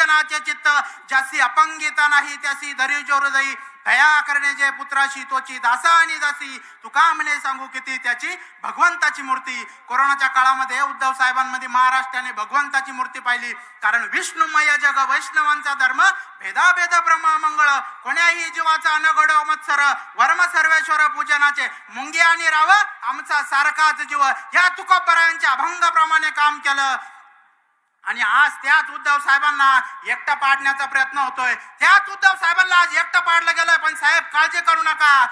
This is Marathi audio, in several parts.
जनाचे चित्त, ज्यासी अपंगिता नाही त्यासी धैर्य हृदयी, दया करण्याचे पुत्राशी तोची दासा आणि दासी, तुका म्हणे सांगू किती त्याची भगवंताची मूर्ती. कोरोनाच्या काळामध्ये उद्धव साहेबांमध्ये महाराष्ट्राने भगवंताची मूर्ती पाहिली. कारण विष्णुमय जग वैष्णवांचा धर्म, भेदाभेद ब्रह्म मंगळ, कोण्याही जीवाचा अनगड मत्सर, वर्म सर्वेश्वर पूजनाचे, मुंगे आणि राव आमचा सारखाच जीव, या तुकोबरायांच्या अभंगाप्रमाणे काम केलं. आणि आज त्याच उद्धव साहेबांना एकटं पाडण्याचा प्रयत्न होतोय. त्याच उद्धव साहेबांना आज एकटं पाडलं गेलंय. पण साहेब काळजी करू नका,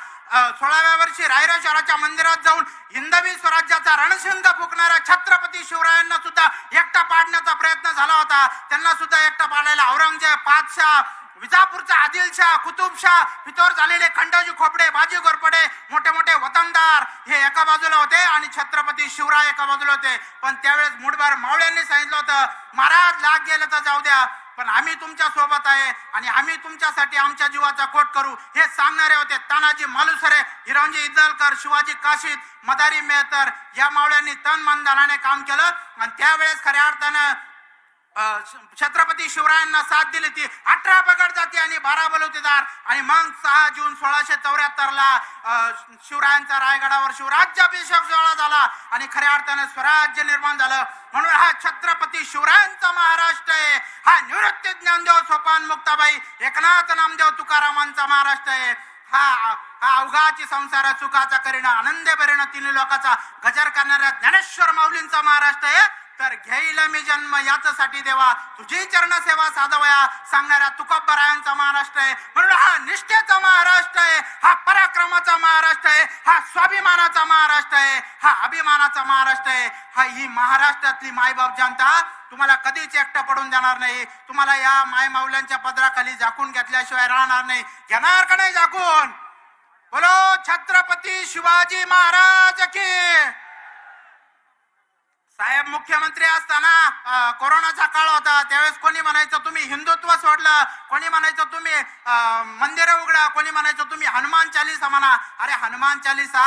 16व्या वर्षी रायरेश्वराच्या मंदिरात जाऊन हिंदवी स्वराज्याचा रणशिंग फुकणाऱ्या छत्रपती शिवरायांना सुद्धा एकटा पाडण्याचा प्रयत्न झाला होता. त्यांना सुद्धा एकटा पाडायला औरंगजेब, बादशाह, विजापूरचा आदिलशाह, कुतुबशाह, फितोर झालेले खंडोजी खोपडे, बाजी घोरपडे, मोठे मोठे वतनदार हे एका बाजूला होते आणि छत्रपती शिवराय एका बाजूला होते. पण त्यावेळेस मुठभर मावळ्यांनी सांगितलं होतं, महाराज लाग गेलं तर जाऊ द्या, पण आम्ही तुमच्या सोबत आहे आणि आम्ही तुमच्यासाठी आमच्या जीवाचा कोट करू, हे सांगणारे होते तानाजी मालुसरे, हिरोजी इदलकर, शिवाजी काशीद, मदारी मेहतर. या मावळ्यांनी तन मन धनाने काम केलं आणि त्यावेळेस खऱ्या अर्थानं छत्रपती शिवरायांना साथ दिली ती 18 पगड जाती आणि 12 बलुतेदार. आणि मग 6 जून 1674 शिवरायांचा रायगडावर शिवराज्याभिषेक सोहळा झाला आणि खऱ्या अर्थाने स्वराज्य निर्माण झालं. म्हणून हा छत्रपती शिवरायांचा महाराष्ट्र आहे. हा निवृत्ती ज्ञानदेव सोपान मुक्ताबाई एकनाथ नामदेव तुकारामांचा महाराष्ट्र आहे. हा अवघाची संसार चुकाचा करीना आनंदे बरेना तिन्ही लोकांचा गजर करणाऱ्या ज्ञानेश्वर माऊलींचा महाराष्ट्र आहे. तर घेईल मी जन्म याच्यासाठी देवा, तुझी चरण सेवा साधवया सांगणाऱ्या तुकोबरायांचा महाराष्ट्र आहे. म्हणून हा निष्ठेचा महाराष्ट्र आहे, हा पराक्रमाचा महाराष्ट्र आहे, हा स्वाभिमानाचा महाराष्ट्र आहे, हा अभिमानाचा महाराष्ट्र आहे. हा ही महाराष्ट्रातली मायबाप जनता तुम्हाला कधीच एकटं पडून देणार नाही. तुम्हाला या माय माऊल्यांच्या पदराखाली झाकून घेतल्याशिवाय राहणार नाही. घेणार का नाही झाकून? बोलो छत्रपती शिवाजी महाराज की. साहेब मुख्यमंत्री असताना कोरोनाचा काळ होता, त्यावेळेस कोणी म्हणायचं तुम्ही हिंदुत्व सोडलं, कोणी म्हणायचं तुम्ही मंदिर उघडा, कोणी म्हणायचं तुम्ही हनुमान चालीसा म्हणा. अरे हनुमान चालीसा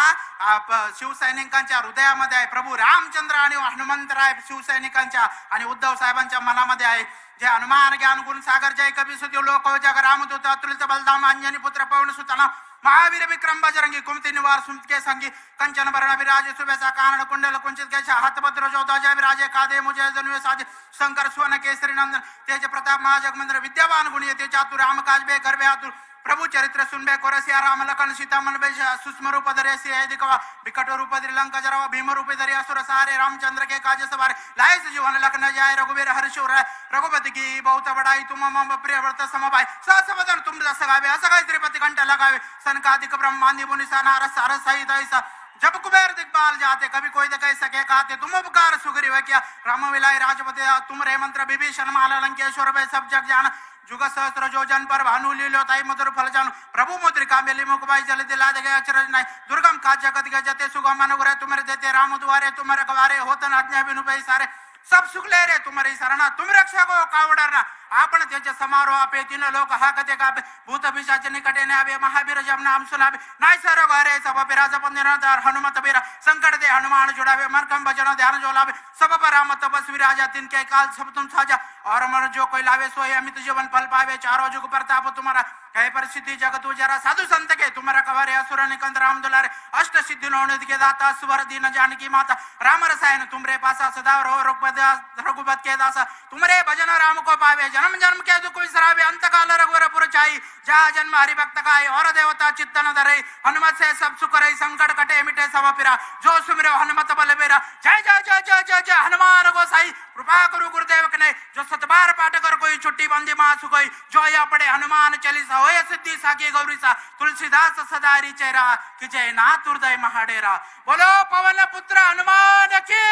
शिवसैनिकांच्या हृदयामध्ये आहे. प्रभू रामचंद्र आणि हनुमंतराय शिवसैनिकांच्या आणि उद्धव साहेबांच्या मनामध्ये आहे. जे हनुमान ज्ञान गुण सागर जय कबी सुदेव लोक जग रामदूत अतुलित बलधाम अंजनी पुत्र पवन सुतना महावीर विक्रम बजरंगी कुमती निवार सुमके संगी कंचन भरण विराज सुबेसा कानन कुंडल कुंचित केशा हातभद्र जो ध्वजा विराजे कादे मुझे जन्वे साजे शंकर सुवन केसरी नंदन तेज प्रताप महाजगमंद्र विद्यावान गुणी ते चातुर राम काज बे गर्भे आतुर प्रभु चरित्र सुनबे कोरसिया राम लखन सीता मन बेश सूक्ष्म रूप धरे सिंह दिखवा विकट रूप धरि लंका जरावा भीम रूप धरि असुर सहारे रामचंद्र के काज सवारे लायस जीवन लखन जाय रघुवीर हर्षुर रघुपति की बहुत बड़ाई तुम मम प्रिय व्रत समभाय सहसवदन तुम रस गावे असं काही त्रिपति कंठ लगावे सनकादिक ब्रह्मांडि मुनिसा नारद सारद सहित ऐसा जब कुबेर दिग्बाल जाते कभी कोई न कह सके कहते तुम उपकार सुग्रीव किया राम विलाय राजपति तुम रे मंत्र विभीषण माला लंकेश्वर भय सब जग जान जुग सहस्त्र जो जन पर भानु लीलो ताई मधुर फल जानु प्रभु मुद्रिका मेली मुखबाई जल दिला दे अचरज नहीं दुर्गम का जगत गजते सुगम अनुग्रह तुम्हारे देते राम द्वारे तुम्हारे गवारे होतन आज्ञा बिनु भई सारे सब सुखले रे तुम्हारी शरणा तुम रक्षको कावडरना आपण त्याचे समारोह आपे तीन लोक हा कथे कापे भूत पिशाच निकटे ने आवे महावीर जब नाम सुनावे नाय सरो घरे सब पिराज पंदिरदार हनुमत बीरा संकट दे हनुमान जुड़ावे मरकम भजन ध्यान जो लावे सब पर राम तपस्वी राजा तिनके काल सब तुम साजा और मन जो कोई लावे सोई अमित जीवन फल पावे चारों जुग प्रताप तुम्हारा कहे परिस्थिति जगत उजारा साधु संत के तुम्हारा कवारे असुर निकंद राम दुलारे अष्ट सिद्धि नौनिध के दाता सुवर दीन जानकी माता राम रसायन तुमरे पासा सदा रघुपत के दासा तुमरे भजन राम को पावे जन्म जन्म के दुख विसरावे अंत काल रघुवर पुर चाई जहाँ जन्म हरि भक्त गाय और देवता चित्तन धरे हनुमत से सब सुख रही संकट कटे मिटे सब पिरा जो सुमिरो हनुमत बल बेरा जय जय जय जय जय जय हनुमान गोसाई कृपा करो गुरुदेव कने जो सतबार पाठ कर कोई छुट्टी बंदी माँ सुकोई जो या पड़े हनुमान चालीसा होय सिद्धि साकी गौरीसा तुलसीदास सदारी चेहरा कि जय नाथ हृदय महाडेरा बोलो पवन पुत्र हनुमान की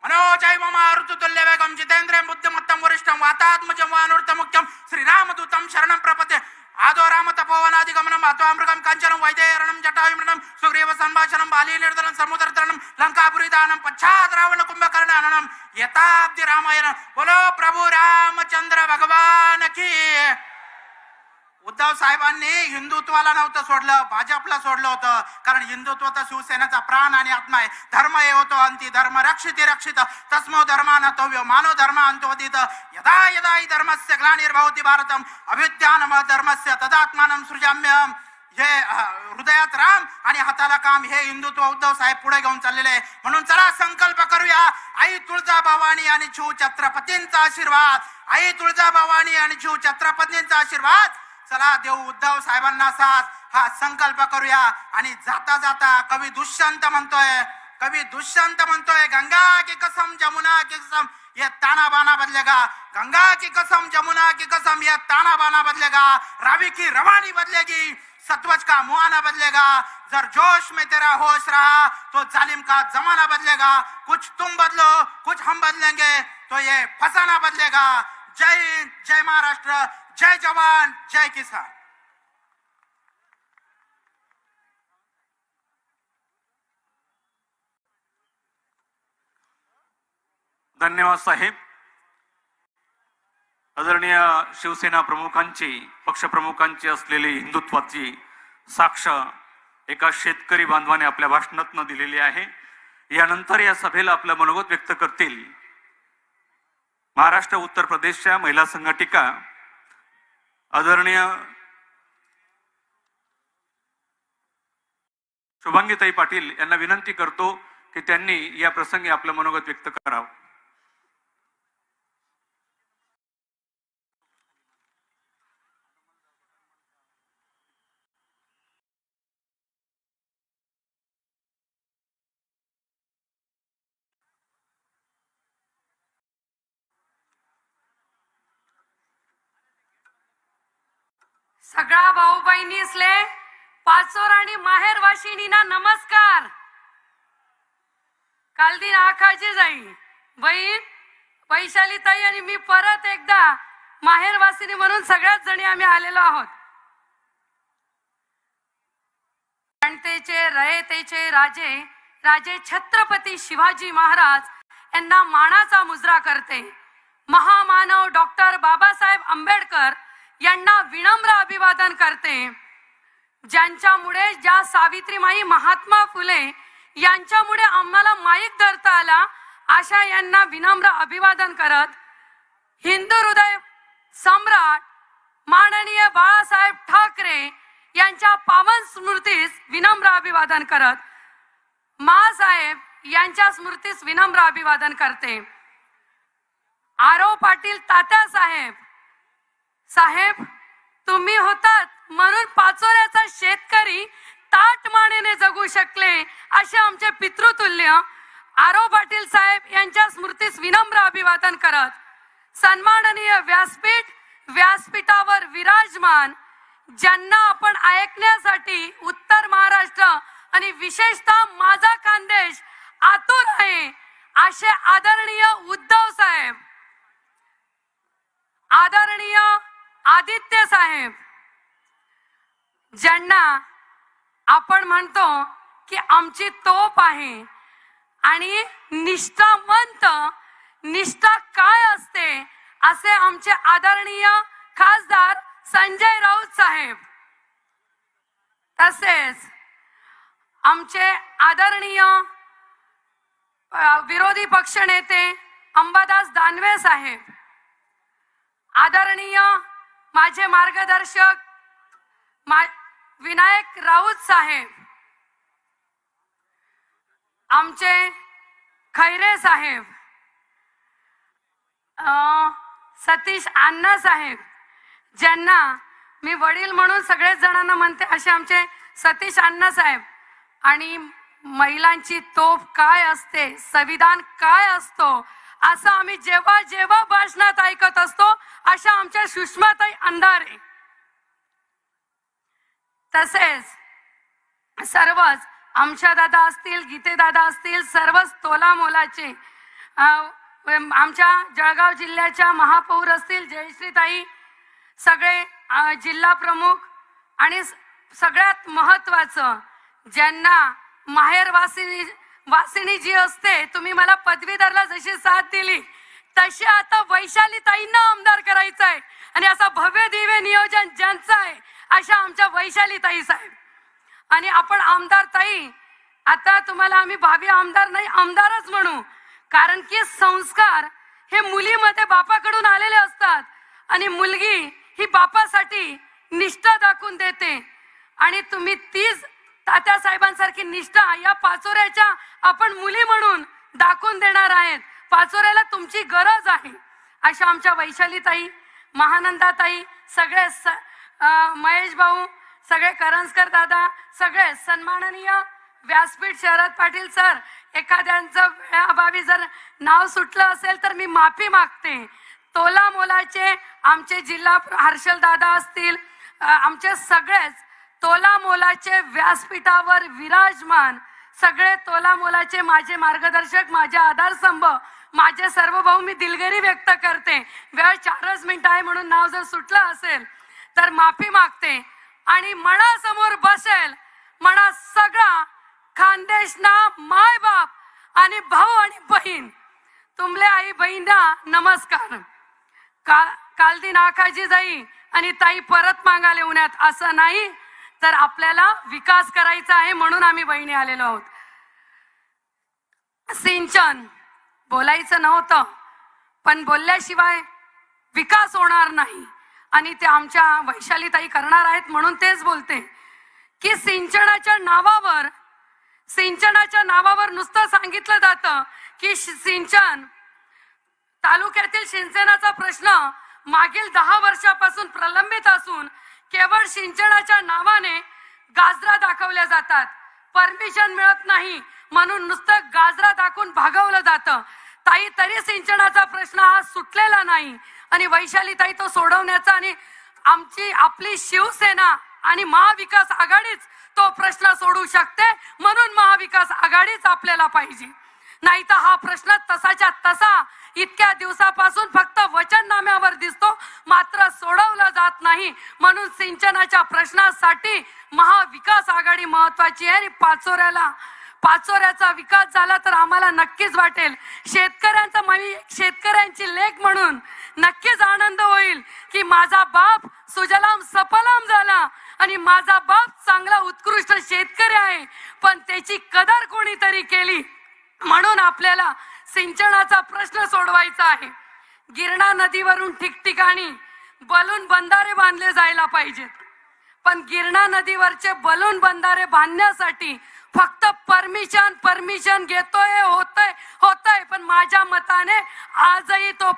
मनोजय ममारुत तुल्य वेगम जितेंद्रियं बुद्धिमत्तं वरिष्ठं वातात्मजं वानूर्तं मुख्यं श्रीरामदूतं शरणं प्रपद्ये आदो राम तपोवनादिगमनम् अत्वामृगं काञ्चनं वैदेहरणं जटायुमृतं सुग्रीव संभाषणं बाली निर्दलं समुद्रतरणं लंकापुरीदानं पश्चात् रावण कुंभकर्ण हननं यथाब्दि रामायण बोलो प्रभु रामचंद्र भगवान की। उद्धव साहेबांनी हिंदुत्वाला नव्हतं सोडलं, भाजपला सोडलं होतं. कारण हिंदुत्व तर शिवसेनेचा प्राण आणि आत्मा आहे. धर्म हे होतो अंती धर्म रक्षिते रक्षित तस्मो धर्मानतव्यो मानो धर्म अंतोदित यदा यदा हि धर्मस्य ग्लानिर्भवति भारतम अभ्युत्थानम धर्मस्य तदात्मानं सृजाम्यहम्. हे हृदयात राम आणि हाताला काम हे हिंदुत्व उद्धव साहेब पुढे घेऊन चाललेले. म्हणून चला संकल्प करूया, आई तुळजाभवानी आणि शिव छत्रपतींचा आशीर्वाद, आई तुळजाभवानी आणि शिव छत्रपतींचा आशीर्वाद. चला देऊ उद्धव साहेबांना साथ, हा संकल्प करूया. आणि जाता जाता कवी दुष्यंत म्हणतोय गंगा की कसम जमुना की कसम ये ताना बाना बदलेगा, गंगा की कसम जमुना की कसम ये ताना बाना बदलेगा, रावी की रवानी बदलेगी, सतवज का मुआना बदलेगा, जर जोश में तेरा होश रहा तो जालिम का जमाना बदलेगा, कुछ तुम बदलो कुछ हम बदलेंगे तो ये फसाना बदलेगा. जय हिंद, जय महाराष्ट्र, जय जवान, जय किसान. धन्यवाद साहेब. आदरणीय शिवसेना प्रमुखांची, पक्षप्रमुखांची असलेली हिंदुत्वाची साक्ष एका शेतकरी बांधवाने आपल्या भाषणातून दिलेली आहे. यानंतर या सभेला आपलं मनोगत व्यक्त करतील महाराष्ट्र उत्तर प्रदेशच्या महिला संघटिका आदरणीय शुभांगीताई पाटील यांना विनंती करतो की त्यांनी या प्रसंगी आपलं मनोगत व्यक्त करावं. सगळा भाऊ बहिणीसले पाचोर आणि माहेर वाशिनीना नमस्कार. काल दिन आखाची जाई बहीण वैशाली ताई आणि मी परत एकदा माहेर वासिनी म्हणून सगळ्याच जणी आम्ही आलेलो आहोत. रणतेचे रयतेचे राजे राजे छत्रपती शिवाजी महाराज यांना मानाचा मुजरा करते. महामानव डॉक्टर बाबासाहेब आंबेडकर यांना विनम्र अभिवादन करते. ज्यांच्यामुळे ज्या सावित्रीमाई महात्मा फुले यांच्यामुळे आम्हाला माईक धरता आला अशा यांना विनम्र अभिवादन करत, हिंदू हृदय सम्राट माननीय बाळासाहेब ठाकरे यांच्या पावन स्मृतीस विनम्र अभिवादन करत, मासाहेब यांच्या स्मृतीस विनम्र अभिवादन करते. आरो पाटील तात्या साहेब तुम्ही होतात म्हणून पाचोऱ्याचा शेतकरी ताटमानेने जगू शकले असे आमचे पितृतुल्य आरो पाटील साहेब यांच्या स्मृतीस विनम्र अभिवादन करत, सन्माननीय व्यासपीठावर विराजमान ज्यांना आपण ऐकण्यासाठी उत्तर महाराष्ट्र आणि विशेषतः माझा खानदेश आतुर आहे असे आदरणीय उद्धव साहेब, आदरणीय आदित्य साहेब, ज्यांना आपण म्हणतो की आमची तोप आहे आणि निष्ठावंत, निष्ठा काय असते असे आमचे आदरणीय खासदार संजय राऊत साहेब, तसेच आमचे आदरणीय विरोधी पक्षनेते अंबादास दानवे साहेब, आदरणीय माझे मार्गदर्शक विनायक राऊत साहेब, आमचे खैरे साहेब, सतीश अण्णा साहेब, ज्यांना मी वडील म्हणून सगळेच जणांना म्हणते असे आमचे सतीश अण्णा साहेब, आणि महिलांची तोफ काय असते, संविधान काय असतो असं आम्ही जेव्हा जेव्हा भाषणात ऐकत असतो अशा आमच्या सुषमाताई अंधारे, तसेच सर्वच आमच्या दादा असतील, गीते दादा असतील, सर्वच तोला मोलाचे आमच्या जळगाव जिल्ह्याच्या महापौर असतील जयश्रीताई, सगळे जिल्हा प्रमुख, आणि सगळ्यात महत्वाचं ज्यांना माहेर वासिनी जी असते, तुम्ही मला पदवीधरला जशी साथ दिली तशी आता वैशाली ताईंना आमदार करायचं आहे आणि असा भव्य दिव्य नियोजन ज्यांचं आहे अशा आमच्या वैशाली ताई साहेब. आणि आपण आमदार ताई, आता तुम्हाला आम्ही भावी आमदार नाही आमदारच म्हणू, कारण की संस्कार हे मुलीमध्ये बापाकडून आलेले असतात आणि मुलगी ही बापासाठी निष्ठा दाखवून देते. आणि तुम्ही तीच तात्या साहेबांसारखी निष्ठा या पाचोऱ्याच्या आपण मुली म्हणून दाखवून देणार आहेत. पाचोऱ्याला तुमची गरज आहे. अशा आमच्या वैशाली ताई, महानंदा ताई, सगळे महेश भाऊ, सगळे करंजकर दादा, सगळे सन्माननीय व्यासपीठ शरद पाटील सर, एखाद्यांचं वेळाअभावी जर नाव सुटलं असेल तर मी माफी मागते. तोला मोलाचे आमचे जिल्हा हर्षल दादा असतील, आमचे सगळेच तोला मोलाचे व्यासपीठावर विराजमान सगळे तोला मोलाचे माझे मार्गदर्शक, माझे आधारस्तंभ, माझे सर्व भाऊ, मी दिलगिरी व्यक्त करते. वेळ 4 मिनिटं आहे म्हणून नाव जर सुटलं असेल तर माफी मागते. आणि मनासमोर बसेल म्हणा सगळा खानदेशना माय बाप आणि भाऊ आणि बहीण, तुमले आई बहिणा नमस्कार. काल दिन आखाजी जाई आणि ताई परत मागायला उन्हात असं नाही, तर आपल्याला विकास करायचा आहे म्हणून आम्ही बहिणी आलेलो आहोत. सिंचन बोलायचं नव्हतं, पण बोलल्याशिवाय विकास होणार नाही आणि ते आमच्या वैशाली ताई करणार आहेत म्हणून तेच बोलते की सिंचनाच्या नावावर नुसतं सांगितलं जातं की सिंचन, तालुक्यातील सिंचनाचा प्रश्न मागील 10 वर्षापासून प्रलंबित असून केवळ सिंचनाच्या नावाने गाजरा दाखवल्या जातात. परमिशन मिळत नाही म्हणून नुसतं गाजरा दाखवून भागवलं जातं. ताई, तरी सिंचनाचा प्रश्न हा सुटलेला नाही आणि वैशाली ताई तो सोडवण्याचा आणि आपली शिवसेना आणि महाविकास आघाडीच तो प्रश्न सोडू शकते म्हणून महाविकास आघाडीच आपल्याला पाहिजे. नाही तर हा प्रश्न तसाच्या तसा इतक्या दिवसापासून फक्त वचननाम्यावर दिसतो, मात्र सोडवला जात नाही. म्हणून सिंचनाच्या प्रश्नासाठी महाविकास आघाडी महत्वाची आहे. आणि पाचोऱ्याचा विकास झाला तर आम्हाला नक्कीच वाटेल. शेतकऱ्यांची लेख म्हणून नक्कीच आनंद होईल की माझा बाप सुजलाम सफलाम झाला आणि माझा बाप चांगला उत्कृष्ट शेतकरी आहे, पण त्याची कदर कोणीतरी केली. म्हणून आपल्याला सिंचनाचा प्रश्न सोडवायचा आहे. गिरणा नदीवरून ठिकठिकाणी बलून बंधारे बांधले जायला पाहिजेत, पण गिरणा नदीवरचे बलून बंधारे बांधण्यासाठी फक्त परमिशन घेतोय, होतय, पण माझ्या मताने आजही तो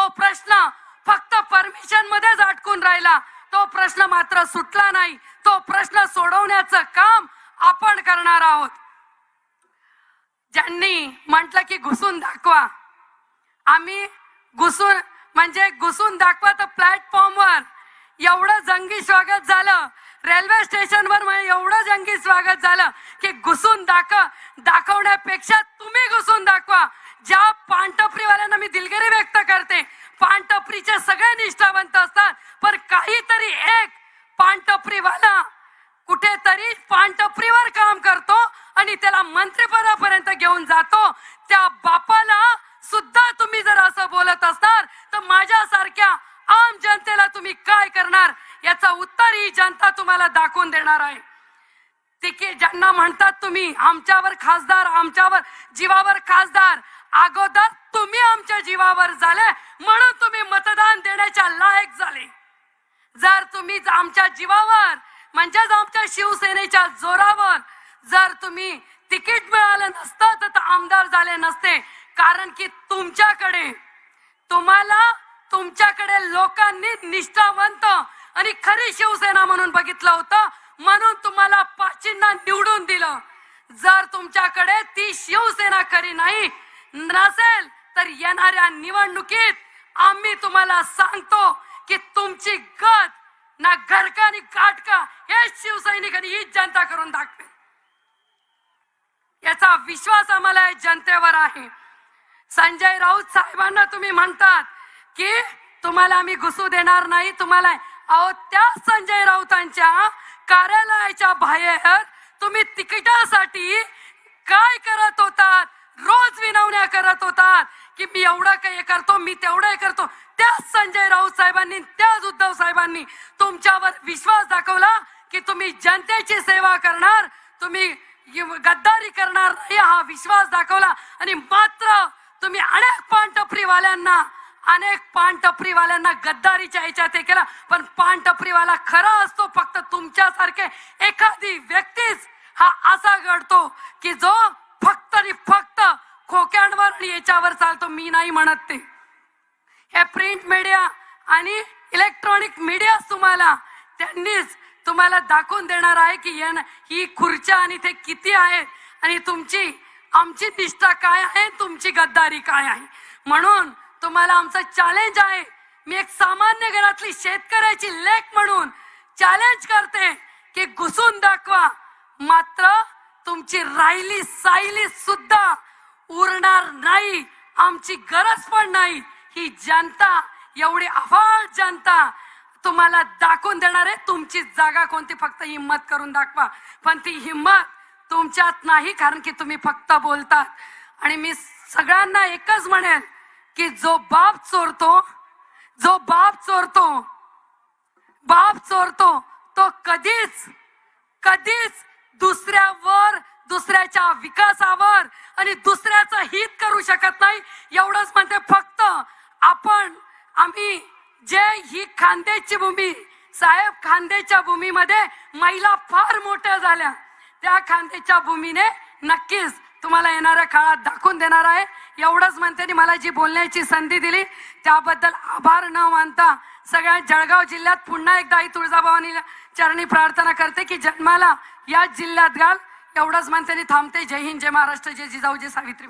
प्रश्न फक्त परमिशन मध्येच अटकून राहिला. तो प्रश्न मात्र सुटला नाही. तो प्रश्न सोडवण्याचं काम आपण करणार आहोत. ज्यांनी म्हटलं की घुसून दाखवा, आम्ही घुसून दाखवा. तर प्लॅटफॉर्मवर एवढं जंगी स्वागत झालं, रेल्वे स्टेशनवर एवढं जंगी स्वागत झालं की घुसून दाखवण्यापेक्षा तुम्ही घुसून दाखवा. ज्या पानटपरीवाल्यांना मी दिलगिरी व्यक्त करते, पानटपरीचे सगळे निष्ठावंत असतात, पण काहीतरी एक पानटपरीवाला कुठेतरी पानटपरीवर काम करतो आणि त्याला मंत्रिपदापर्यंत घेऊन जातो. त्या बापाला सुद्धा तुम्ही जर असं बोलत असणार तर माझ्यासारख्या आम जनतेला तुम्ही काय करणार याचा उत्तर ही जनता तुम्हाला दाखवून देणार आहे. तिकीट ज्यांना म्हणतात तुम्ही आमच्यावर खासदार, आमच्यावर जीवावर खासदार, अगोदर तुम्ही आमच्या जीवावर झाले म्हणून तुम्ही मतदान देण्याच्या लायक झाले. जर तुम्ही आमच्या जीवावर म्हणजेच आमच्या शिवसेनेच्या जोरावर जर तुम्ही तिकीट मिळालं नसतं तर आमदार झाले नसते. कारण की तुमच्याकडे लोकांनी निष्ठावंत आणि खरी शिवसेना म्हणून बघितलं होतं, म्हणून तुम्हाला पाचींना निवडून दिलं. जर तुमच्याकडे ती शिवसेना खरी नाही नसेल तर येणाऱ्या निवडणुकीत आम्ही तुम्हाला सांगतो की तुमची गत ना घरका आणि काटका हे शिवसैनिकांनी ही जनता करून दाखवेल. याचा विश्वास आम्हाला जनतेवर आहे. संजय राऊत साहेबांना तुम्ही म्हणतात की तुम्हाला आम्ही घुसू देणार नाही, तुम्हाला त्या संजय राऊतांच्या कार्यालयाच्या बाहेर तुम्ही तिकिटासाठी काय करत होतात, रोज विनवण्या करत होतात की मी एवढं काही करतो, मी तेवढं करतो. त्याच संजय राऊत साहेबांनी, त्याच उद्धव साहेबांनी तुमच्यावर विश्वास दाखवला की तुम्ही जनतेची सेवा करणार, तुम्ही गद्दारी करणार नाही हा विश्वास दाखवला. आणि मात्र तुम्ही अनेक पानटपरीवाल्यांना गद्दारीच्या ह्याच्यात हे केला. पण पानटपरीवाला खरा असतो फक्त तुमच्यासारखे एखादी व्यक्तीच हा असा घडतो की जो फक्त आणि फक्त खोक्यांवर आणि याच्यावर चालतो. मी नाही म्हणत ते, हे प्रिंट मीडिया आणि इलेक्ट्रॉनिक मीडिया त्यांनीच तुम्हाला दाखवून देणार आहे की ही खुर्च्या आणि ते किती आहेत आणि आमची निष्ठा काय आहे, तुमची गद्दारी काय आहे. म्हणून तुम्हाला आमचं चॅलेंज आहे. मी एक सामान्य घरातली शेतकऱ्याची लेक म्हणून चॅलेंज करते की घुसून दाखवा. मात्र तुमची राहिली सायली सुद्धा उरणार नाही, आमची गरज पण नाही. ही जनता, एवढी अफाट जनता तुम्हाला दाखवून देणार आहे तुमची जागा कोणती. फक्त हिम्मत करून दाखवा. पण ती हिम्मत तुमच्यात नाही, कारण की तुम्ही फक्त बोलतात. आणि मी सगळ्यांना एकच म्हणेन की जो बाप चोरतो तो कधीच दुसऱ्याच्या विकासावर आणि दुसऱ्याचं हित करू शकत नाही. एवढंच म्हणते. फक्त आम्ही जे ही खांद्याची भूमी, साहेब खांद्याच्या भूमीमध्ये महिला फार मोठ्या झाल्या, त्या खांद्याच्या भूमीने नक्कीच तुम्हाला येणाऱ्या काळात दाखवून देणार आहे. एवढंच म्हणते. आणि मला जी बोलण्याची संधी दिली त्याबद्दल आभार न मानता सगळ्या जळगाव जिल्ह्यात पुन्हा एकदा आई तुळजाभवानी चरणी प्रार्थना करते की जन्माला याच जिल्ह्यात घाल. एवढंच म्हणते आणि थांबते. जय हिंद, जय महाराष्ट्र, जय जिजाऊ, जय सावित्री.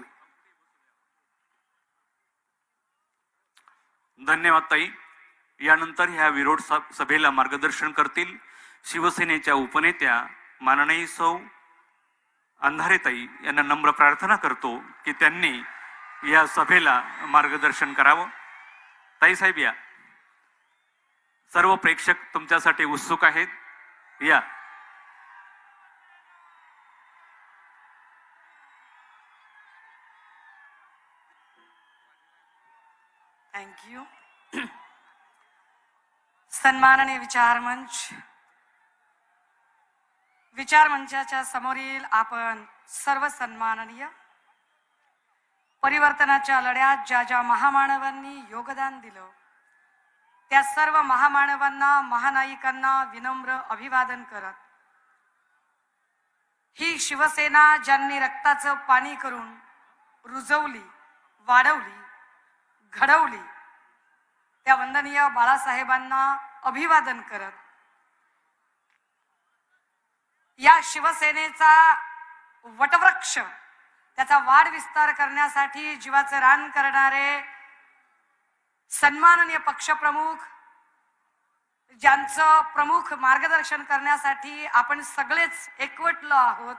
धन्यवाद ताई. यानंतर ह्या विरोध सभेला मार्गदर्शन करतील शिवसेनेच्या उपनेत्या माननीय सौ अंधारेताई यांना नम्र प्रार्थना करतो की त्यांनी या सभेला मार्गदर्शन करावं. ताई साहेब या. सर्व प्रेक्षक तुमच्यासाठी उत्सुक आहेत. या. थँक्यू. सन्माननीय विचारमंचाच्या समोरील आपण सर्व सन्माननीय, परिवर्तनाच्या लढ्यात ज्या ज्या महामानवांनी योगदान दिलं त्या सर्व महामानवांना, महानायिकांना विनम्र अभिवादन करत, ही शिवसेना ज्यांनी रक्ताचं पाणी करून रुजवली, वाढवली, घडवली, त्या वंदनीय बाळासाहेबांना अभिवादन करत, या शिवसेनेचा वटवृक्ष, त्याचा वाढ विस्तार करण्यासाठी जीवाचं रान करणारे सन्माननीय पक्षप्रमुख, ज्यांचं प्रमुख मार्गदर्शन करण्यासाठी आपण सगळेच एकवटलो आहोत,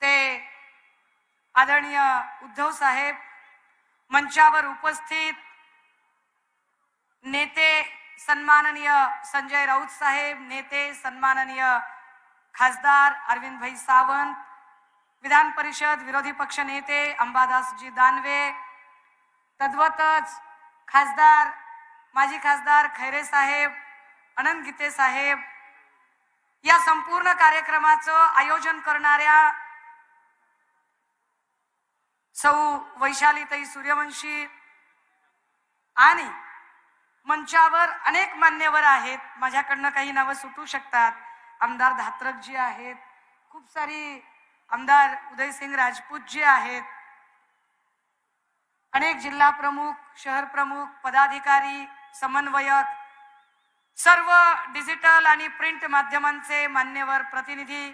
ते आदरणीय उद्धव साहेब, मंचावर उपस्थित नेते सन्माननीय संजय राऊत साहेब, नेते सन्माननीय खासदार अरविंद भाई सावंत, विधान परिषद विरोधी पक्ष नेते अंबादासजी दानवे, तद्वतच खासदार, माजी खासदार खैरे साहेब, अनंत गीते साहेब, या संपूर्ण कार्यक्रमाचं आयोजन करणाऱ्या सौ वैशालीताई सूर्यवंशी आणि मंचावर अनेक मान्यवर आहेत. माझ्याकडनं काही नावं सुटू शकतात. आमदार धात्रकजी आहेत, खूप सारी आमदार उदयसिंग राजपूत जी आहेत, अनेक जिल्हा प्रमुख, शहर प्रमुख, पदाधिकारी, समन्वयक, सर्व डिजिटल आणि प्रिंट माध्यमांचे मान्यवर प्रतिनिधी,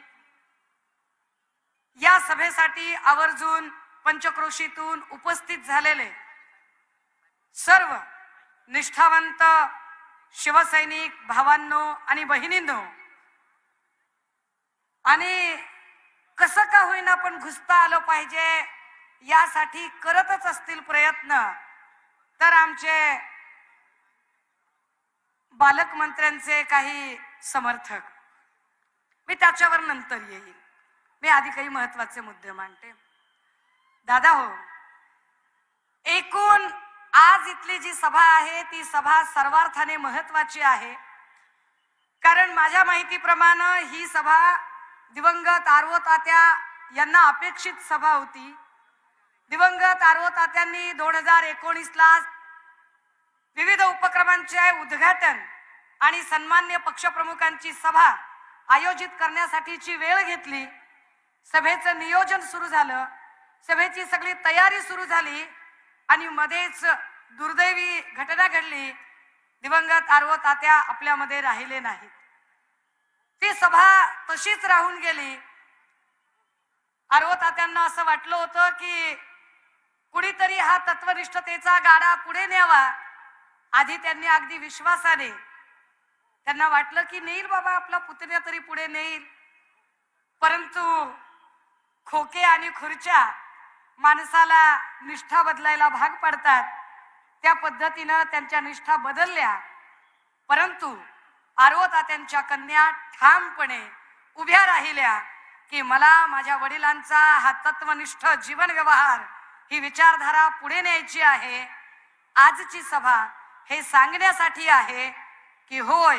या सभेसाठी आवर्जून पंचक्रोशीतून उपस्थित झालेले सर्व निष्ठावंत शिवसैनिक भावांनो आणि बहिणींनो, आणि कसं का होईना पण घुसता आलं पाहिजे यासाठी करतच असतील प्रयत्न, तर आमचे बालकमंत्र्यांचे काही समर्थक, मी त्याच्यावर नंतर येईल. मी आधी काही महत्वाचे मुद्दे मांडते. दादा हो, एकूण आज इथली जी सभा आहे ती सभा सर्वार्थाने महत्वाची आहे. कारण माझ्या माहितीप्रमाणे ही सभा दिवंगत आरव तात्या यांना अपेक्षित सभा होती. दिवंगत आरव तात्यांनी 2019ला विविध उपक्रमांचे उद्घाटन आणि सन्मान्य पक्षप्रमुखांची सभा आयोजित करण्यासाठीची वेळ घेतली. सभेचं नियोजन सुरू झालं, सभेची सगळी तयारी सुरू झाली आणि मध्येच दुर्दैवी घटना घडली. दिवंगत आरव तात्या आपल्यामध्ये राहिले नाहीत. ती सभा तशीच राहून गेली. आरव तात्यांना असं वाटलं होतं की कुणीतरी हा तत्वनिष्ठतेचा गाडा पुढे न्यावा. आधी त्यांनी अगदी विश्वासाने त्यांना वाटलं की नेईल बाबा आपला पुतण्या तरी पुढे नेईल. परंतु खोके आणि खुर्च्या माणसाला निष्ठा बदलायला भाग पडतात. त्या पद्धतीनं त्यांच्या निष्ठा बदलल्या. परंतु आरव तात्यांच्या कन्या ठामपणे उभ्या राहिल्या की मला माझ्या वडिलांचा हा तत्वनिष्ठ जीवन व्यवहार ही विचारधारा पुढे न्यायची आहे. आजची सभा हे सांगण्यासाठी आहे की होय,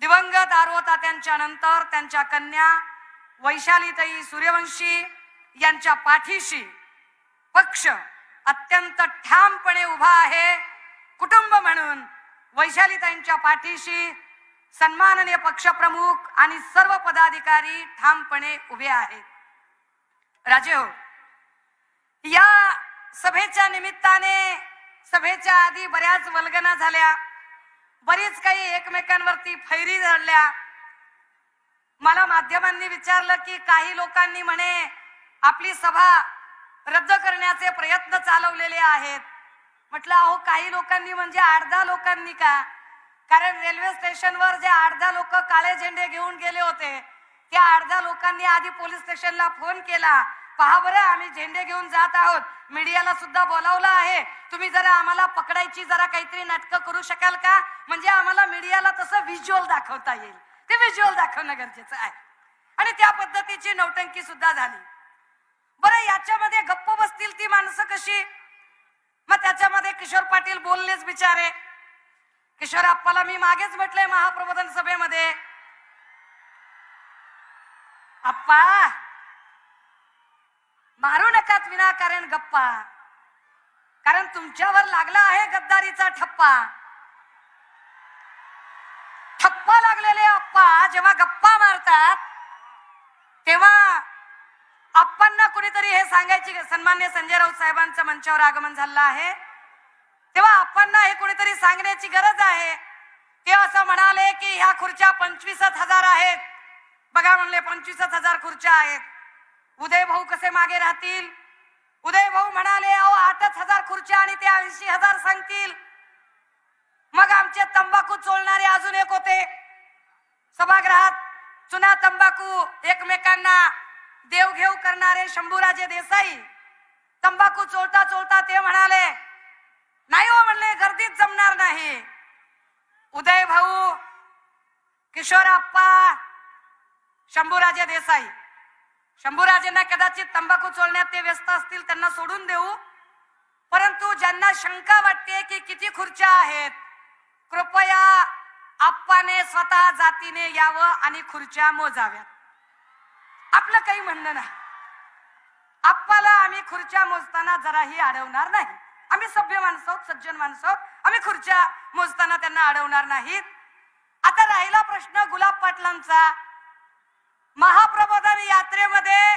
दिवंगत आरव तात्यांच्या नंतर त्यांच्या कन्या वैशालीताई सूर्यवंशी यांच्या पाठीशी पक्ष अत्यंत ठामपणे उभा आहे. कुटुंब म्हणून वैशालीताईंच्या पाठीशी सन्माननीय पक्षप्रमुख आणि सर्व पदाधिकारी ठामपणे उभे आहेत. राजे हो, या सभेच्या निमित्ताने सभेच्या आधी बऱ्याच वल्गना झाल्या, बरीच काही एकमेकांवरती फैरी झाल्या. मला माध्यमांनी विचारलं की काही लोकांनी म्हणे आपली सभा रद्द करण्याचे प्रयत्न चालवलेले आहेत. म्हटलं अहो, काही लोकांनी म्हणजे 8-10 लोकांनी का? कारण रेल्वे स्टेशनवर जे 8-10 लोक काळे झेंडे घेऊन गेले होते त्या 8-10 लोकांनी आधी पोलीस स्टेशनला फोन केला, पहा बरं आम्ही झेंडे घेऊन जात आहोत, मीडियाला सुद्धा बोलावलं आहे, तुम्ही जरा आम्हाला पकडायची जरा काहीतरी नाटकं करू शकाल का? म्हणजे आम्हाला मीडियाला तसं व्हिज्युअल दाखवता येईल. ते व्हिज्युअल दाखवणं गरजेचं आहे. आणि त्या पद्धतीची नौटंकी सुद्धा झाली. बरं, याच्यामध्ये गप्प बसतील ती माणसं कशी? मग त्याच्यामध्ये किशोर पाटील बोललेच बिचारे. किशोर आप्पाला मी मागेच म्हटलंय महाप्रबोधन सभेमध्ये, आप्पा मारू नकात विनाकारण गप्पा, कारण तुमच्यावर लागला आहे गद्दारीचा ठप्पा. ठप्पा लागलेले आप्पा जेव्हा गप्पा मारतात तेव्हा आप्पांना कुणीतरी हे सांगायची, सन्मान्य संजय राऊत साहेबांचं मंचावर आगमन झालं आहे, तेव्हा आप्पांना हे कुणीतरी सांगण्याची गरज आहे. ते असं म्हणाले की ह्या खुर्च्या 25,000 आहेत. बघा म्हणले 25,000 खुर्च्या आहेत. उदय भाऊ कसे मागे राहतील? उदय भाऊ म्हणाले अहो 8,000 खुर्च्या आणि ते 80,000 सांगतील. मग आमचे तंबाखू चोळणारे अजून एक होते सभागृहात, चुना तंबाखू एकमेकांना देवघेव करणारे शंभूराजे देसाई. तंबाखू चोळता चोळता ते म्हणाले नाही हो, म्हणले गर्दीत जमणार नाही. उदय भाऊ, किशोरप्पा, शंभूराजे देसाई. शंभूराजेंना कदाचित तंबाखू चोळण्यात ते व्यस्त असतील, त्यांना सोडून देऊ. परंतु ज्यांना शंका वाटते की किती खुर्च्या आहेत, कृपया आप्पाने स्वतः जातीने यावं आणि खुर्च्या मोजाव्यात. आपलं काही म्हणणं नाही. आप्पाला आम्ही खुर्च्या मोजताना जराही अडवणार नाही. आम्ही सभ्य माणसं आहोत, सज्जन माणसं आहोत. आम्ही खुर्च्या मोजताना त्यांना अडवणार नाहीत. आता राहिला प्रश्न गुलाब पाटलांचा. महाप्रबोधन यात्रेमध्ये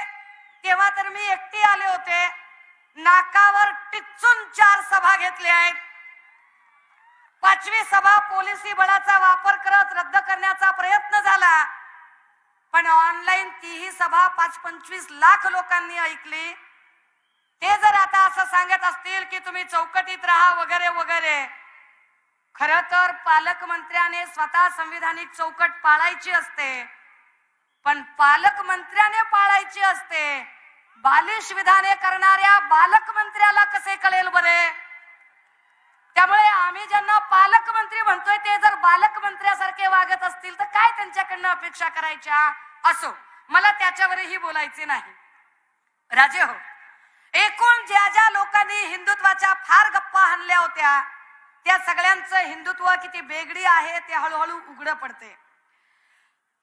तेव्हा तर मी एकटी आले होते. नाकावर टिच्चून 4 सभा घेतल्या आहेत. 5वी सभा पोलिसी बळाचा वापर करत रद्द करण्याचा प्रयत्न झाला, पण ऑनलाईन तीही सभा 5-25 लाख लोकांनी ऐकली. ते जर आता असं सांगत असतील की तुम्ही चौकटीत राहा वगैरे वगैरे, खरं तर पालकमंत्र्याने स्वतः संविधानिक चौकट पाळायची असते, पण पालकमंत्र्याने पाळायची असते. बालिश विधाने करणाऱ्या बालकमंत्र्याला कसे कळेल बरे? त्यामुळे आम्ही ज्यांना पालकमंत्री म्हणतोय ते जर बालकमंत्र्यासारखे वागत असतील तर काय त्यांच्याकडनं अपेक्षा करायच्या? असो, मला त्याच्यावरही बोलायचे नाही. राजे हो, एकूण ज्या ज्या लोकांनी हिंदुत्वाच्या फार गप्पा हाणल्या होत्या त्या सगळ्यांचं हिंदुत्व किती बेगडी आहे ते हळूहळू उघड पडते.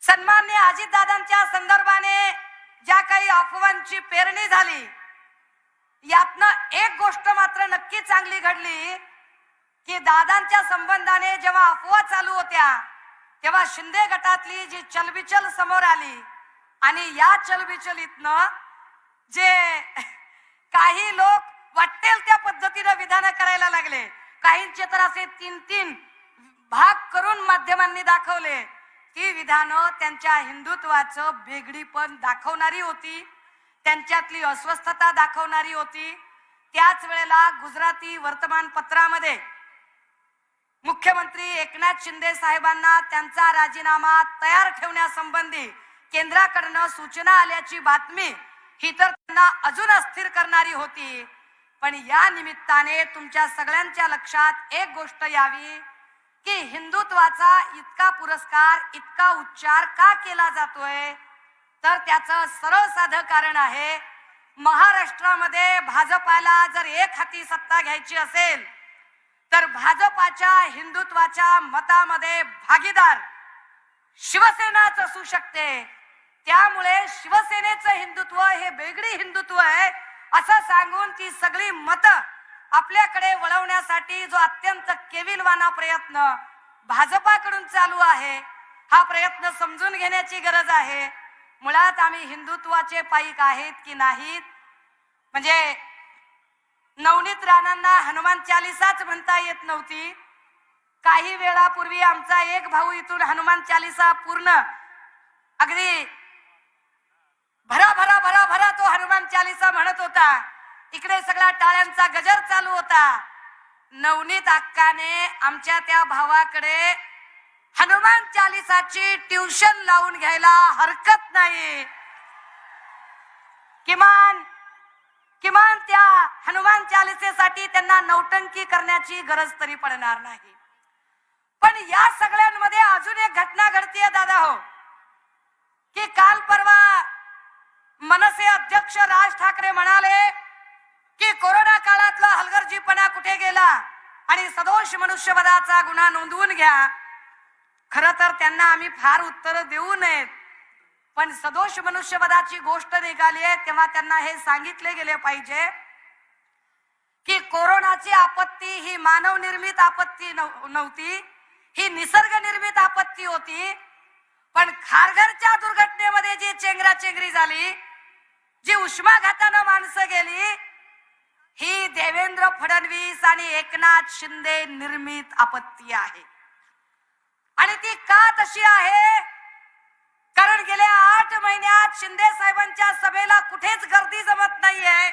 सन्मान्य अजितदादांच्या संदर्भाने ज्या काही अफवांची पेरणी झाली यातनं एक गोष्ट मात्र नक्की चांगली घडली की दादांच्या संबंधाने जेव्हा अफवा चालू होत्या तेव्हा शिंदे गटातली जी चलबिचल समोर आली आणि या चलबिचलीतनं जे काही लोक वाटेल त्या पद्धतीने विधान करायला लागले, काहींचे तर असे 3-3 भाग करून माध्यमांनी दाखवले. ती विधानं त्यांच्या हिंदुत्वाचं बेगडीपण दाखवणारी होती, त्यांच्यातली अस्वस्थता दाखवणारी होती. त्याच वेळेला गुजराती वर्तमानपत्रामध्ये मुख्यमंत्री एकनाथ शिंदे साहेबांना त्यांचा राजीनामा तयार ठेवण्यासंबंधी केंद्राकडनं सूचना आल्याची बातमी ही तर त्यांना अजून अस्थिर करणारी होती. पण या निमित्ताने तुमच्या सगळ्यांच्या लक्षात एक गोष्ट यावी की हिंदुत्वाचा इतका पुरस्कार, इतका उच्चार का केला जातोय, तर त्याचं सरळ साधं कारण आहे. महाराष्ट्रामध्ये भाजपाला जर एक हाती सत्ता घ्यायची असेल तर भाजपाच्या हिंदुत्वाच्या मतामध्ये भागीदार शिवसेनाच असू शकते. त्यामुळे शिवसेनेचं हिंदुत्व हे बेगडी हिंदुत्व आहे असं सांगून ती सगळी मतं आपल्याकडे वळवण्यासाठी जो अत्यंत केविलवाना प्रयत्न भाजपाकडून चालू आहे हा प्रयत्न समजून घेण्याची गरज आहे. मुळात आम्ही हिंदुत्वाचे पाईक आहेत की नाहीत, म्हणजे नवनीत राणांना हनुमान चालीसाच म्हणता येत नव्हती. काही वेळापूर्वी आमचा एक भाऊ इथून हनुमान चालीसा पूर्ण अगदी भरा भरा भरा भरा तो हनुमान चालीसा म्हणत होता. इकडे सगळा टाळ्यांचा गजर चालू होता. नवनीत अक्काने आमच्या त्या भावाकडे हनुमान चालीसाची ट्युशन लावून घ्यायला हरकत नाही. किमान त्या हनुमान चालीसेसाठी त्यांना नौटंकी करण्याची गरज तरी पडणार नाही. पण या सगळ्यांमध्ये अजून एक घटना घडतीये दादा हो, की काल परवा मनसे अध्यक्ष राज ठाकरे म्हणाले की कोरोना काळातला हलगर्जीपणा कुठे गेला आणि सदोष मनुष्यवधाचा गुन्हा नोंदवून घ्या. खरं तर त्यांना आम्ही फार उत्तर देऊ नयेत, पण सदोष मनुष्यवधाची गोष्ट निघाली आहे तेव्हा त्यांना हे सांगितले गेले पाहिजे की कोरोनाची आपत्ती ही मानव निर्मित आपत्ती नव्हती, ही निसर्ग निर्मित आपत्ती होती. पण खारघरच्या दुर्घटनेमध्ये जी चेंगराचेंगरी झाली, जी उष्माघातानं माणसं गेली, ही देवेंद्र फडणवीस आणि एकनाथ शिंदे निर्मित आपत्ती आहे. आणि ती का तशी आहे, कारण गेल्या 8 महिन्यात शिंदे साहेबांच्या सभेला कुठेच गर्दी जमत नाहीये.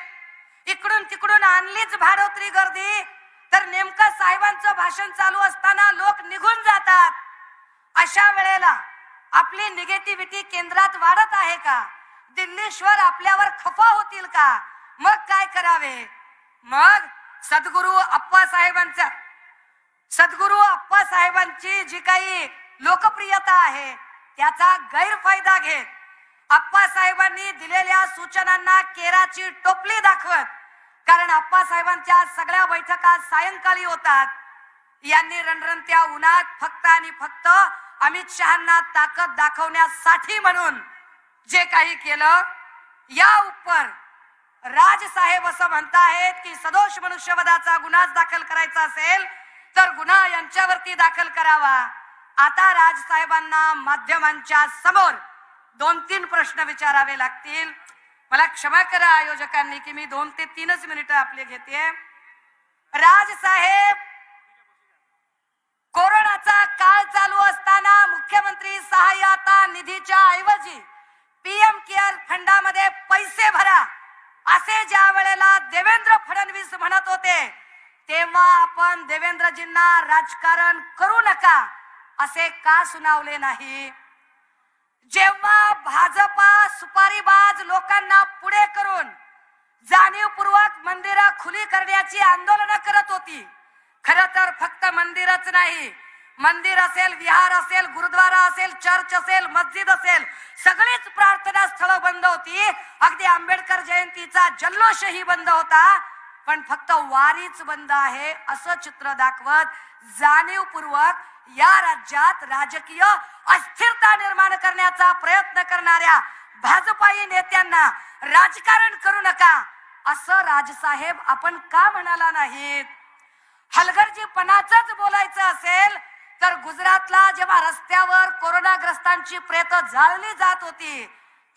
इकडून तिकडून आणलीच भाडोत्री गर्दी, तर नेमकं साहेबांचं भाषण चालू असताना लोक निघून जातात. अशा वेळेला आपली निगेटिव्हिटी केंद्रात वाढत आहे का, दिल्लीश्वर आपल्यावर खफा होतील का, मग काय करावे. मग सद्गुरू अप्पा साहेबांची जी काही लोकप्रियता आहे त्याचा गैरफायदा घेत अप्पा साहेबांनी दिलेल्या सूचनांना केराची टोपली दाखवत, कारण अप्पा साहेबांच्या सगळ्या बैठका सायंकाळी होतात, यांनी रणरणत्या उन्हात फक्त आणि फक्त अमित शहांना ताकद दाखवण्यासाठी म्हणून जे काही केलं, या उपर राजसाहेब असं म्हणतायत की सदोष मनुष्यवधाचा गुन्हा दाखल करायचा असेल तर गुन्हा यांच्यावरती दाखल करावा. आता राजसाहेबांना माध्यमांच्या समोर 2-3 प्रश्न विचारावे लागतील. मला क्षमा करा आयोजकांनी की मी 2 ते 3 मिनिटं आपले घेते. राजसाहेब, कोरोनाचा काळ चालू असताना मुख्यमंत्री सहाय्यता निधीच्या ऐवजी पीएम केअर फंडामध्ये पैसे भरा असे ज्या वेळेला देवेंद्र फडणवीस म्हणत होते तेव्हा आपण देवेंद्रजींना राजकारण करू नका असे का सुनावले नाही. जेव्हा भाजपा सुपारीबाज लोकांना पुढे करून जाणीवपूर्वक मंदिरं खुली करण्याची आंदोलनं करत होती, खरं तर फक्त मंदिरच नाही मंदिर असेल, विहार असेल, गुरुद्वारा असेल, चर्च असेल, मस्जिद असेल, सगळीच प्रार्थना स्थळं बंद होती. अगदी आंबेडकर जयंतीचा जल्लोषही बंद होता. पण फक्त वारीच बंद आहे असं चित्र दाखवत जाणीवपूर्वक या राज्यात राजकीय अस्थिरता निर्माण करण्याचा प्रयत्न करणाऱ्या भाजपाई नेत्यांना राजकारण करू नका असं राजसाहेब आपण का म्हणाला नाहीत? हलगर्जीपणाचंच बोलायचं असेल तर गुजरातला जेव्हा रस्त्यावर कोरोनाग्रस्तांची प्रेत जाळली जात होती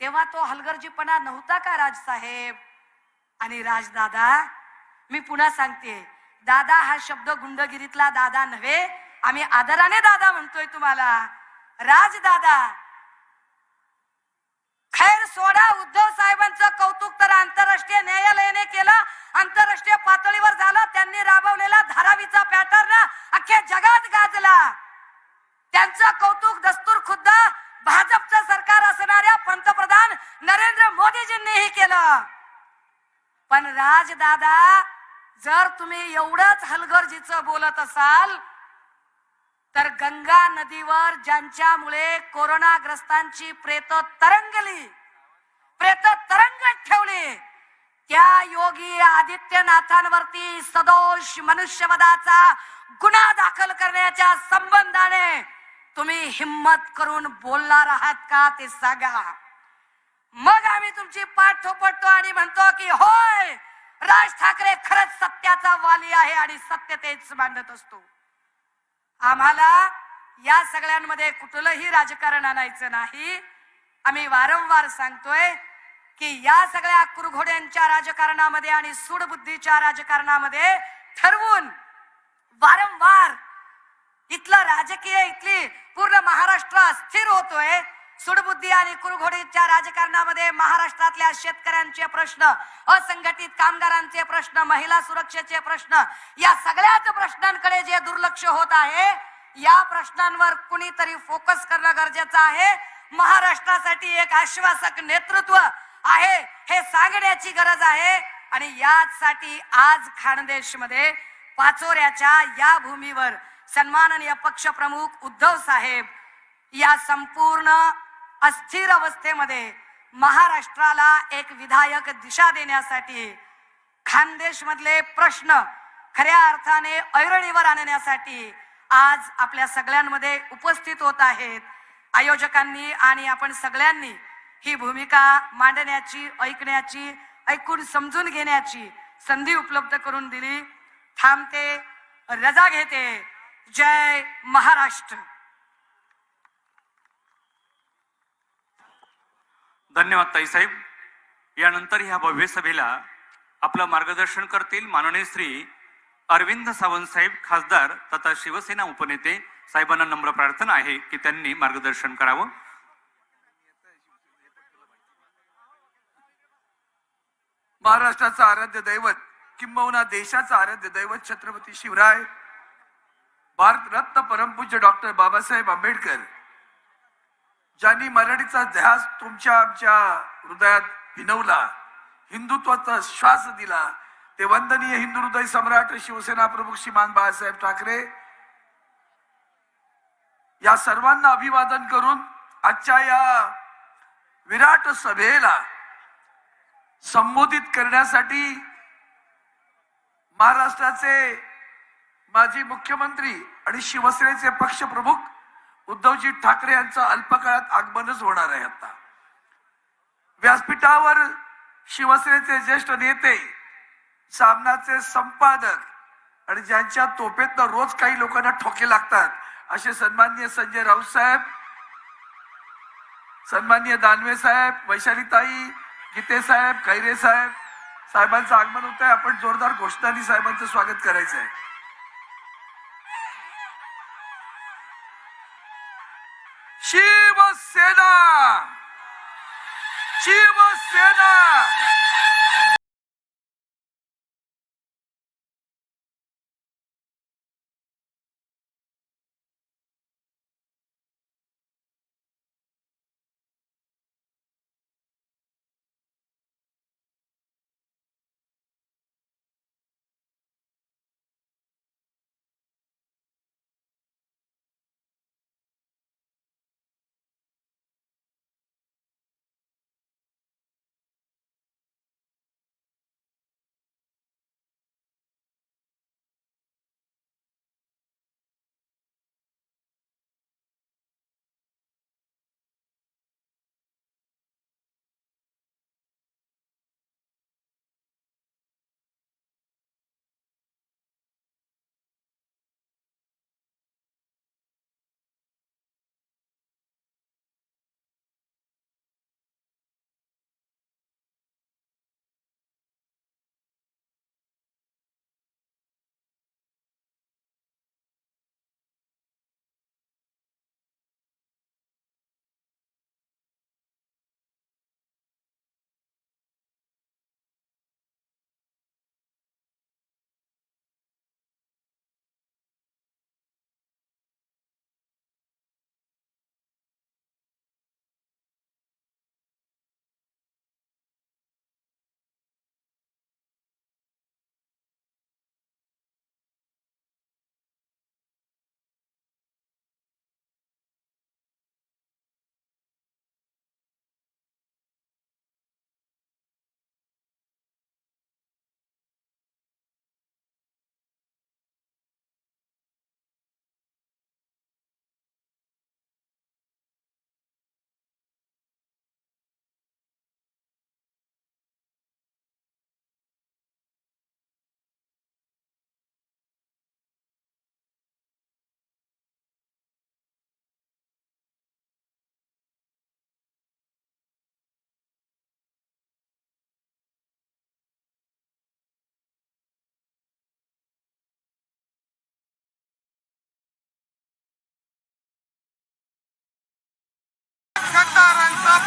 तेव्हा तो हलगर्जीपणा नव्हता का राजसाहेब? आणि राजदादा, मी पुन्हा सांगते, दादा हा शब्द गुंडगिरीतला दादा नव्हे, आम्ही आदराने दादा म्हणतोय तुम्हाला. राजदादा, खैर सोडा, उद्धव साहेबांचं कौतुक तर आंतरराष्ट्रीय न्यायालयाने केलं, आंतरराष्ट्रीय पातळीवर झालं. त्यांनी राबवलेला धारावीचा पॅटर्न अख्ख्या जगात गाजला. त्यांचं कौतुक दस्तूर खुद्द भाजपचं सरकार असणाऱ्या पंतप्रधान नरेंद्र मोदीजींनीही केलं. पण राजदादा, जर तुम्ही एवढंच हलगर्जीचं बोलत असाल तर गंगा नदीवर ज्यांच्यामुळे कोरोनाग्रस्तांची प्रेत तरंगली, प्रेत तरंगत ठेवली, त्या योगी आदित्यनाथांवरती सदोष मनुष्यवधाचा गुन्हा दाखल करण्याच्या संबंधाने तुम्ही हिम्मत करून बोलणार आहात का ते सांगा. मग आम्ही तुमची पाठ थोपटतो आणि म्हणतो की होय, राज ठाकरे खरंच सत्याचा वाली आहे आणि सत्य तेच मांडत असतो. आम्हाला या सगळ्यांमध्ये कुठलंही राजकारण आणायचं नाही. आम्ही वारंवार सांगतोय की या सगळ्या कुरघोड्यांच्या राजकारणामध्ये आणि सूडबुद्धीच्या राजकारणामध्ये ठरवून वारंवार इथलं राजकीय, इथली पूर्ण महाराष्ट्र अस्थिर होतोय. सुडबुद्धी आणि कुरघोडीच्या राजकारणामध्ये महाराष्ट्रातल्या शेतकऱ्यांचे प्रश्न, असंघटित कामगारांचे प्रश्न, महिला सुरक्षेचे प्रश्न, या सगळ्याच प्रश्नांकडे जे दुर्लक्ष होत आहे, या प्रश्नांवर कुणीतरी फोकस करणं गरजेचं आहे. महाराष्ट्रासाठी एक आश्वासक नेतृत्व आहे हे सांगण्याची गरज आहे. आणि यासाठी आज खानदेशमध्ये पाचोऱ्याच्या या भूमीवर सन्माननीय पक्षप्रमुख उद्धव साहेब या संपूर्ण अस्थिर अवस्थेमध्ये महाराष्ट्राला एक विधायक दिशा देण्यासाठी, खानदेश मधले प्रश्न खऱ्या अर्थाने ऐरणीवर आणण्यासाठी आज आपल्या सगळ्यांमध्ये उपस्थित होत आहेत. आयोजकांनी आणि आपण सगळ्यांनी ही भूमिका मांडण्याची, ऐकण्याची, ऐकून समजून घेण्याची संधी उपलब्ध करून दिली. थांबते, रजा घेते. जय महाराष्ट्र. धन्यवाद ताईसाहेब. यानंतर ह्या भव्य सभेला आपलं मार्गदर्शन करतील माननीय श्री अरविंद सावंत साहेब, खासदार तथा शिवसेना उपनेते. साहेबांना नम्र प्रार्थना आहे की त्यांनी मार्गदर्शन करावं. महाराष्ट्राचं आराध्य दैवत, किंबहुना देशाचं आराध्य दैवत छत्रपती शिवराय, भारत रत्न परमपूज्य डॉक्टर बाबासाहेब आंबेडकर, ज्यांनी मराठीचा ध्यास तुमच्या आमच्या हृदयात भिनवला, हिंदुत्वाचा श्वास दिला, ते वंदनीय हिंदू हृदय सम्राट शिवसेना प्रमुख श्रीमान बाळासाहेब ठाकरे, या सर्वांना अभिवादन करून आजच्या या विराट सभेला संबोधित करण्यासाठी महाराष्ट्राचे माजी मुख्यमंत्री आणि शिवसेनेचे पक्षप्रमुख उद्धवजी ठाकरे यांचं अल्पकाळात आगमनच होणार आहे. आता व्यासपीठावर शिवसेनेचे ज्येष्ठ नेते, सामनाचे संपादक आणि ज्यांच्या तोफेतनं रोज काही लोकांना ठोके लागतात असे सन्माननीय संजय राऊत साहेब, सन्माननीय दानवे साहेब, वैशालीताई, गीते साहेब, खैरे साहेब, साहेबांचं आगमन होत आहे. आपण जोरदार घोषणांनी साहेबांचं स्वागत करायचं आहे. शिवसेना, शिवसेना.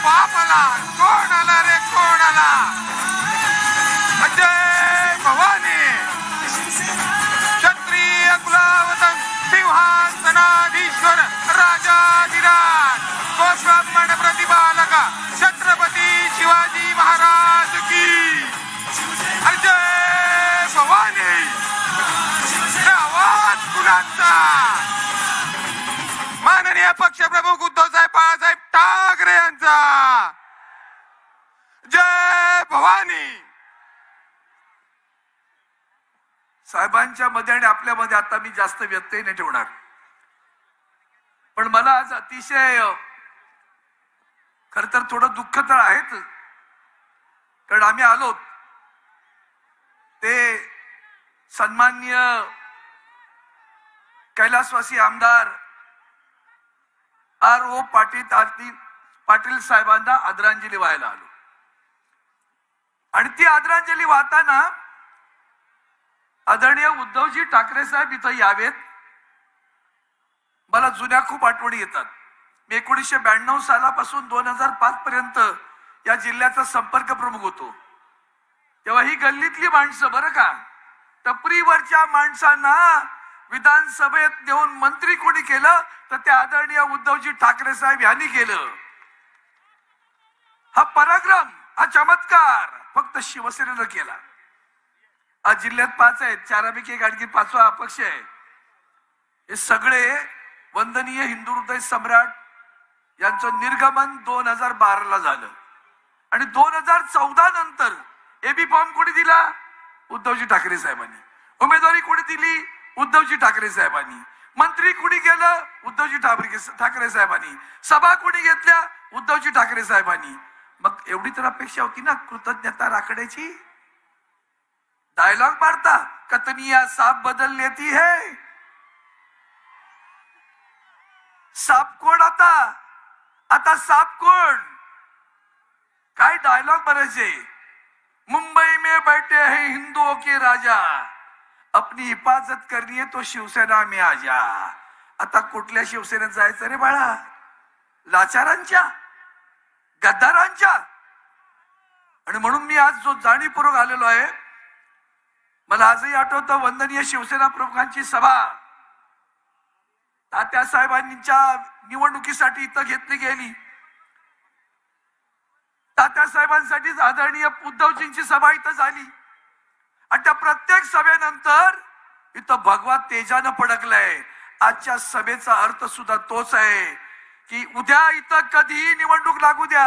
बाप आला, कोण आला रे, कोण आला? जय भवानी. क्षत्रिय कुलावतन सिंहासनाधीश्वर राजाधिराज गोब्राह्मण प्रतिपालक छत्रपती शिवाजी महाराज की जय भवानी. आवाज कुणाचा? माननीय पक्षप्रमुख उद्धवसाहेब बाळासाहेब ठाकरे यांचा. जय भवानी. साहेबांच्या मध्ये आणि आपल्यामध्ये आता मी जास्त व्यत्यय नाही ठेवणार, पण मला आज अतिशय खर तर थोडं दुःख तर आहेच, कारण आम्ही आलो ते सन्माननीय कैलासवासी आमदार R.O. पाटील साहेबांना आदरांजली व्हायला आलो. आणि ती आदरांजली वाहताना आदरणीय उद्धवजी ठाकरे साहेब इथं यावेत. मला जुन्या खूप आठवणी येतात. मी 1992 सालापासून 2005 पर्यंत या जिल्ह्याचा संपर्क प्रमुख होतो. तेव्हा ही गल्लीतली माणसं बरं का, टपरीवरच्या माणसांना विधानसभेत देऊन मंत्री कोणी केलं तर ते आदरणीय उद्धवजी ठाकरे साहेब यांनी केलं. हा पराक्रम, हा चमत्कार फक्त शिवसेनेनं केला. आज जिल्ह्यात 5 आहेत, 4पैकी 1 आणखी 5वा अपक्ष आहे. हे सगळे वंदनीय हिंदू हृदय सम्राट यांचं निर्गमन 2012 ला झालं. आणि 2014 नंतर एबी फॉर्म कोणी दिला? उद्धवजी ठाकरे साहेबांनी. उमेदवारी कोणी दिली? उद्धवजी ठाकरे साहेबांनी. मंत्री कोणी केलं? उद्धवजी ठाकरे साहेबांनी. सभा कोणी घेतल्या? उद्धवजी ठाकरे साहेबांनी. मग एवढी तर अपेक्षा होती ना कृतज्ञता राखण्याची. डायलॉग मारता कतनिया साप बदल लेती है. साप कोण आता? आता साप कोण? काय डायलॉग बनायचे? मुंबई में बैठे हैं हिंदुओं के राजा, अपनी हिफाजत करनी है तो शिवसेना में आ जा. आता कुठल्या शिवसेनेत जायचं रे बाळा? लाचारांच्या, गद्दारांच्या? आणि म्हणून मी आज जो जाणीवपूर्वक आलेलो आहे, मला आजही आठवतं वंदनीय शिवसेना प्रमुखांची सभा तात्यासाहेबांच्या निवडणुकीसाठी इथं घेतली गेली. तात्यासाहेबांसाठीच आदरणीय उद्धवजींची सभा इथं झाली. आणि त्या प्रत्येक सभेनंतर इथं भगवा तेजानं फडकलंय. आजच्या सभेचा अर्थ सुद्धा तोच आहे की उद्या इथं कधीही निवडणूक लागू द्या,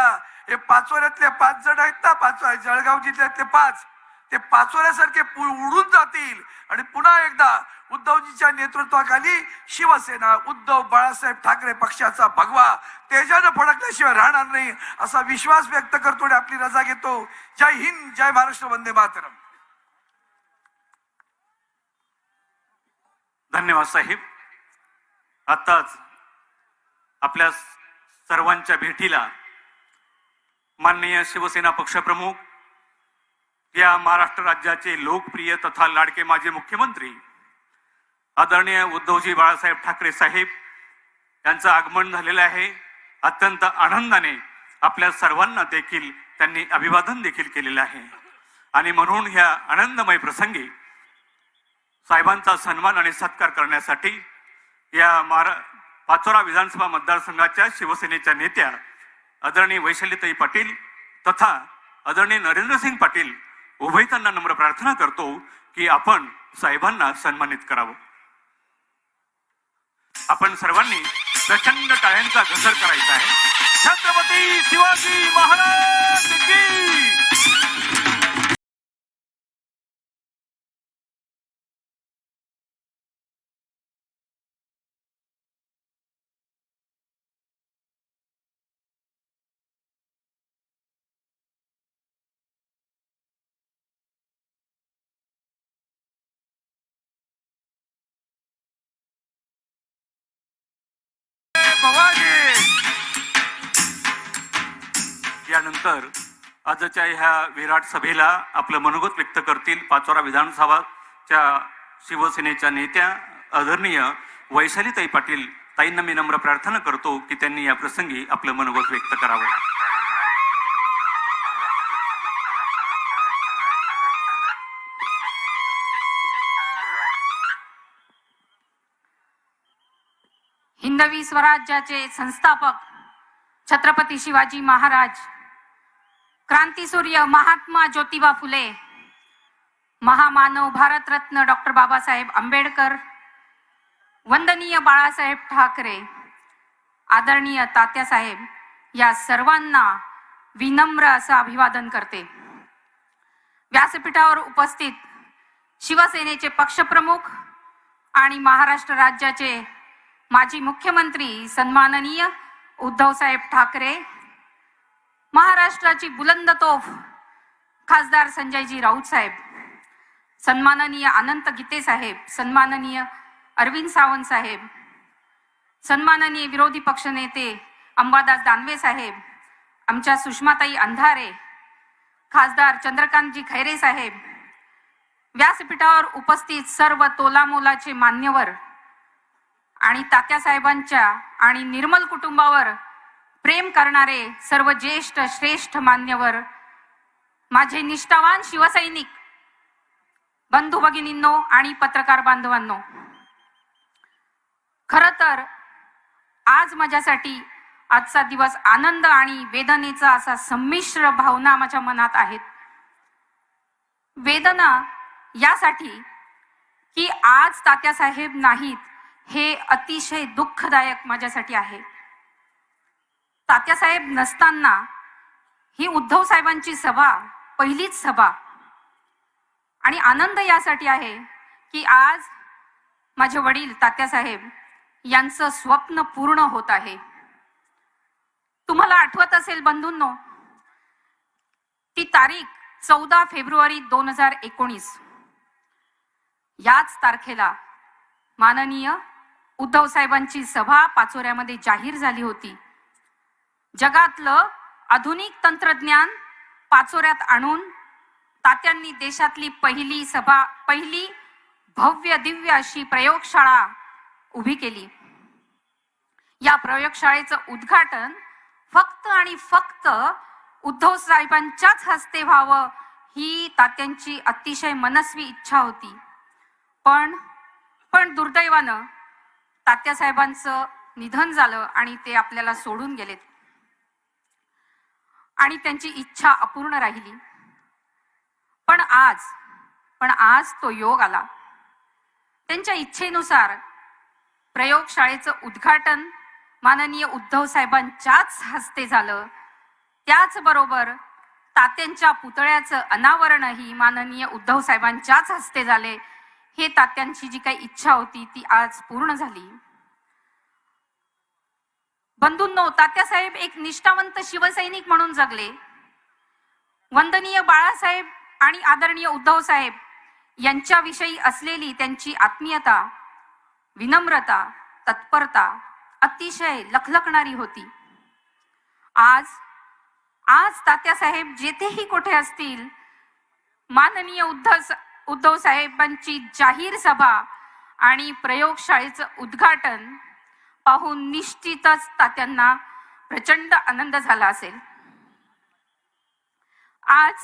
हे पाचोऱ्यातले 5 जण आहेत ना, जळगाव जिल्ह्यातले 5, ते पाचोऱ्यासारखे उडून जातील. आणि पुन्हा एकदा उद्धवजीच्या नेतृत्वाखाली शिवसेना उद्धव बाळासाहेब ठाकरे पक्षाचा भगवा तेजानं फडकल्याशिवाय राहणार नाही, असा विश्वास व्यक्त करतो आणि आपली रजा घेतो. जय हिंद, जय महाराष्ट्र, वंदे मातरम. धन्यवाद साहेब. आताच आपल्या सर्वांच्या भेटीला माननीय शिवसेना पक्षप्रमुख, या महाराष्ट्र राज्याचे लोकप्रिय तथा लाडके माजी मुख्यमंत्री आदरणीय उद्धवजी बाळासाहेब ठाकरे साहेब यांचं आगमन झालेलं आहे. अत्यंत आनंदाने आपल्या सर्वांना देखील त्यांनी अभिवादन देखील केलेलं आहे. आणि म्हणून ह्या आनंदमय प्रसंगी साहेबांचा सन्मान आणि सत्कार करण्यासाठी या पाचोरा विधानसभा मतदारसंघाच्या शिवसेनेच्या नेत्या आदरणीय वैशालीताई पाटील तथा आदरणीय नरेंद्रसिंग पाटील उभयतांना नम्र प्रार्थना करतो की आपण साहेबांना सन्मानित करावं. आपण सर्वांनी प्रचंड टाळ्यांचा गजर करायचा आहे. छत्रपती शिवाजी महाराज की. यानंतर आजच्या ह्या विराट सभेला आपलं मनोगत व्यक्त करतील पाचोरा विधानसभाच्या शिवसेनेच्या नेत्या आदरणीय वैशालीताई पाटील. ताईंना मी नम्र प्रार्थना करतो की त्यांनी या प्रसंगी आपलं मनोगत व्यक्त करावं. हिंदवी स्वराज्याचे संस्थापक छत्रपती शिवाजी महाराज, क्रांतीसूर्य महात्मा ज्योतिबा फुले, महामानव भारतरत्न डॉक्टर बाबासाहेब आंबेडकर, वंदनीय बाळासाहेब ठाकरे, आदरणीय तात्यासाहेब, या सर्वांना विनम्र असं अभिवादन करते. व्यासपीठावर उपस्थित शिवसेनेचे पक्षप्रमुख आणि महाराष्ट्र राज्याचे माजी मुख्यमंत्री सन्माननीय उद्धवसाहेब ठाकरे, महाराष्ट्राची बुलंद तोफ खासदार संजयजी राऊत साहेब, सन्माननीय अनंत गीते साहेब, सन्माननीय अरविंद सावंत साहेब, सन्माननीय विरोधी पक्षनेते अंबादास दानवे साहेब, आमच्या सुषमाताई अंधारे, खासदार चंद्रकांतजी खैरे साहेब, व्यासपीठावर उपस्थित सर्व तोलामोलाचे मान्यवर आणि तात्यासाहेबांच्या आणि निर्मल कुटुंबावर प्रेम करणारे सर्व ज्येष्ठ श्रेष्ठ मान्यवर, माझे निष्ठावान शिवसैनिक बंधू भगिनींनो आणि पत्रकार बांधवांनो, खर तर आज माझ्यासाठी आजचा दिवस आनंद आणि वेदनेचा असा संमिश्र भावना माझ्या मनात आहेत. वेदना यासाठी की आज तात्यासाहेब नाहीत हे अतिशय दुःखदायक माझ्यासाठी आहे. तात्यासाहेब नसताना ही उद्धव साहेबांची सभा पहिलीच सभा, आणि आनंद यासाठी आहे की आज माझे वडील तात्यासाहेब यांचं स्वप्न पूर्ण होत आहे. तुम्हाला आठवत असेल बंधूंनो, ती तारीख 14 फेब्रुवारी 2019. याच तारखेला माननीय उद्धव साहेबांची सभा पाचोऱ्यामध्ये जाहीर झाली होती. जगातलं आधुनिक तंत्रज्ञान पाचोऱ्यात आणून तात्यांनी देशातली पहिली भव्य दिव्य अशी प्रयोगशाळा उभी केली. या प्रयोगशाळेचं उद्घाटन फक्त आणि फक्त उद्धव साहेबांच्याच हस्ते व्हावं ही तात्यांची अतिशय मनस्वी इच्छा होती. पण दुर्दैवानं तात्यासाहेबांचं निधन झालं आणि ते आपल्याला सोडून गेलेत आणि त्यांची इच्छा अपूर्ण राहिली. पण आज तो योग आला. त्यांच्या इच्छेनुसार प्रयोगशाळेचं उद्घाटन माननीय उद्धव साहेबांच्याच हस्ते झालं. त्याचबरोबर तात्यांच्या पुतळ्याचं अनावरणही माननीय उद्धव साहेबांच्याच हस्ते झाले. हे तात्यांची जी काही इच्छा होती ती आज पूर्ण झाली. बंधूंनो, तात्यासाहेब एक निष्ठावंत शिवसैनिक म्हणून जगले. वंदनीय बाळासाहेब आणि आदरणीय उद्धव साहेब यांच्याविषयी असलेली त्यांची आत्मीयता, विनम्रता, तत्परता अतिशय लखलखणारी होती. आज तात्यासाहेब जेथेही कुठे असतील, माननीय उद्धव साहेबांची जाहीर सभा आणि प्रयोगशाळेचं उद्घाटन पाहून निश्चितच तात्यांना प्रचंड आनंद झाला असेल. आज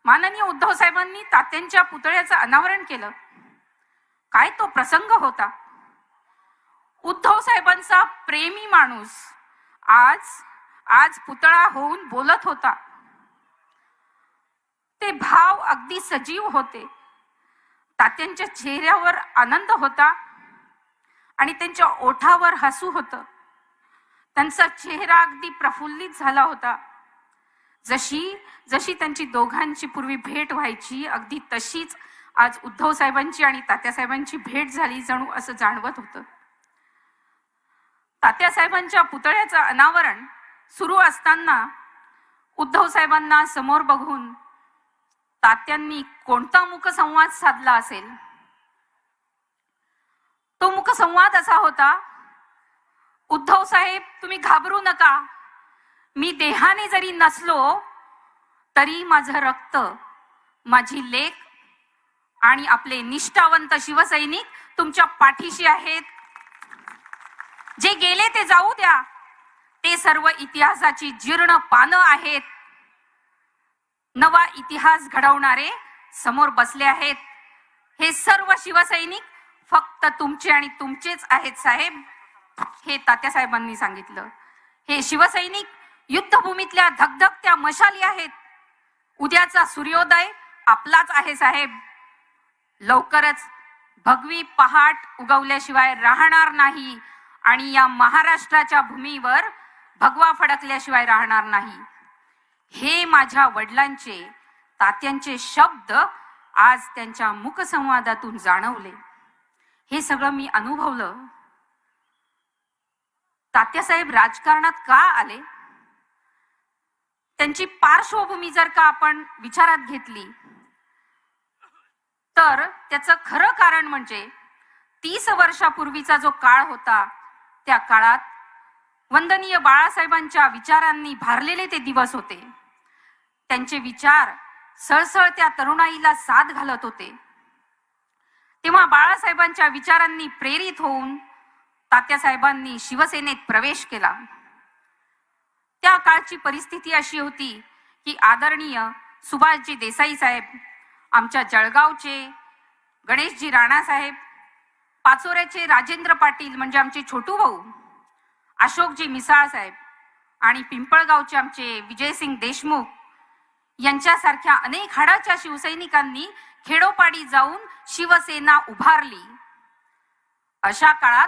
माननीय उद्धव साहेबांनी तात्यांच्या पुतळ्याचं अनावरण केलं. काय तो प्रसंग होता. उद्धव साहेबांचा प्रेमी माणूस आज पुतळा होऊन बोलत होता. ते भाव अगदी सजीव होते. तात्यांच्या चेहऱ्यावर आनंद होता आणि त्यांच्या ओठावर हसू होतं. त्यांचा चेहरा अगदी प्रफुल्लित झाला होता. जशी त्यांची दोघांची पूर्वी भेट व्हायची अगदी तशीच आज उद्धव साहेबांची आणि तात्यासाहेबांची भेट झाली, जणू असं जाणवत होतं. तात्यासाहेबांच्या पुतळ्याचं अनावरण सुरू असताना उद्धव साहेबांना समोर बघून तात्यांनी कोणता मुखसंवाद साधला असेल. तो मुखसंवाद असा होता, उद्धव साहेब तुम्ही घाबरू नका, मी देहाने जरी नसलो तरी माझं रक्त, माझी लेक आणि आपले निष्ठावंत शिवसैनिक तुमच्या पाठीशी आहेत. जे गेले ते जाऊ द्या, ते सर्व इतिहासाची जीर्ण पानं आहेत. नवा इतिहास घडवणारे समोर बसले आहेत. हे सर्व शिवसैनिक फक्त तुमचे आणि तुमचेच आहेत साहेब. हे तात्यासाहेबांनी सांगितलं. हे शिवसैनिक युद्धभूमीतल्या धगधगत्या मशाली आहेत. उद्याचा सूर्योदय आपलाच आहे साहेब. लवकरच भगवी पहाट उगवल्याशिवाय राहणार नाही आणि या महाराष्ट्राच्या भूमीवर भगवा फडकल्याशिवाय राहणार नाही. हे माझ्या वडिलांचे, तात्यांचे शब्द आज त्यांच्या मुखसंवादातून जाणवले. हे सगळं मी अनुभवलं. तात्यासाहेब राजकारणात का आले? त्यांची पार्श्वभूमी जर का आपण विचारात घेतली तर त्याचं खरं कारण म्हणजे 30 वर्षापूर्वीचा जो काळ होता, त्या काळात वंदनीय बाळासाहेबांच्या विचारांनी भारलेले ते दिवस होते. त्यांचे विचार सळसळत्या तरुणाईला साथ घालत होते. तेव्हा बाळासाहेबांच्या विचारांनी प्रेरित होऊन तात्यासाहेबांनी शिवसेनेत प्रवेश केला. त्या काळची परिस्थिती अशी होती की आदरणीय सुभाषजी देसाई साहेब, आमच्या जळगावचे गणेशजी राणा साहेब, पाचोऱ्याचे राजेंद्र पाटील म्हणजे आमचे छोटू भाऊ, अशोकजी मिसाळ साहेब आणि पिंपळगावचे आमचे विजयसिंग देशमुख यांच्यासारख्या अनेक हाडाच्या शिवसैनिकांनी खेडोपाडी जाऊन शिवसेना उभारली. अशा काळात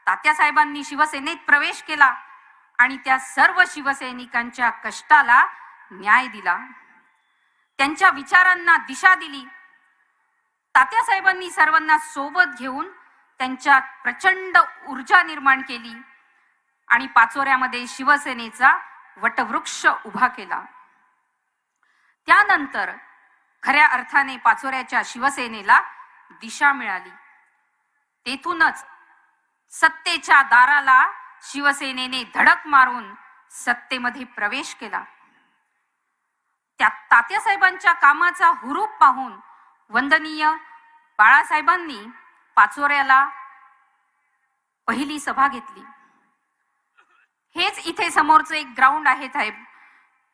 तात्यासाहेबांनी शिवसेनेत प्रवेश केला आणि त्या सर्व शिवसैनिकांच्या कष्टाला न्याय दिला. त्यांच्या विचारांना दिशा दिली. तात्यासाहेबांनी सर्वांना सोबत घेऊन त्यांच्यात प्रचंड ऊर्जा निर्माण केली आणि पाचोऱ्यामध्ये शिवसेनेचा वटवृक्ष उभा केला. त्यानंतर खऱ्या अर्थाने पाचोऱ्याच्या शिवसेनेला दिशा मिळाली. तेथूनच सत्तेच्या दाराला शिवसेनेने धडक मारून सत्तेमध्ये प्रवेश केला. त्या तात्यासाहेबांच्या कामाचा हुरूप पाहून वंदनीय बाळासाहेबांनी पाचोऱ्याला पहिली सभा घेतली. हेच इथे समोरचं एक ग्राउंड आहे साहेब,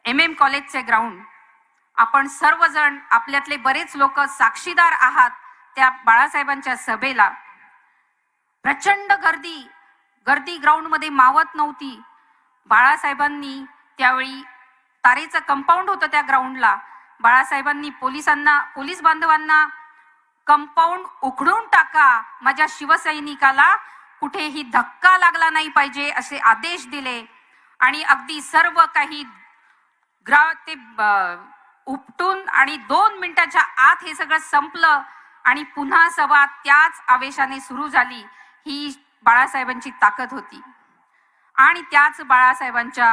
MM कॉलेजचे ग्राउंड. आपण सर्वजण, आपल्यातले बरेच लोक साक्षीदार आहात त्या बाळासाहेबांच्या सभेला. प्रचंड गर्दी ग्राउंड मध्ये मावत नव्हती. बाळासाहेबांनी त्यावेळी तारेचं कंपाऊंड होतं त्या ग्राउंडला. बाळासाहेबांनी पोलीस बांधवांना कंपाऊंड उघडून टाका, माझ्या शिवसैनिकाला कुठेही धक्का लागला नाही पाहिजे असे आदेश दिले आणि अगदी सर्व काही ते उपटून आणि 2 मिनिटाच्या आत हे सगळं संपलं आणि पुन्हा सभा त्याच आवेशाने सुरू झाली. ही बाळासाहेबांची ताकद होती आणि त्याच बाळासाहेबांच्या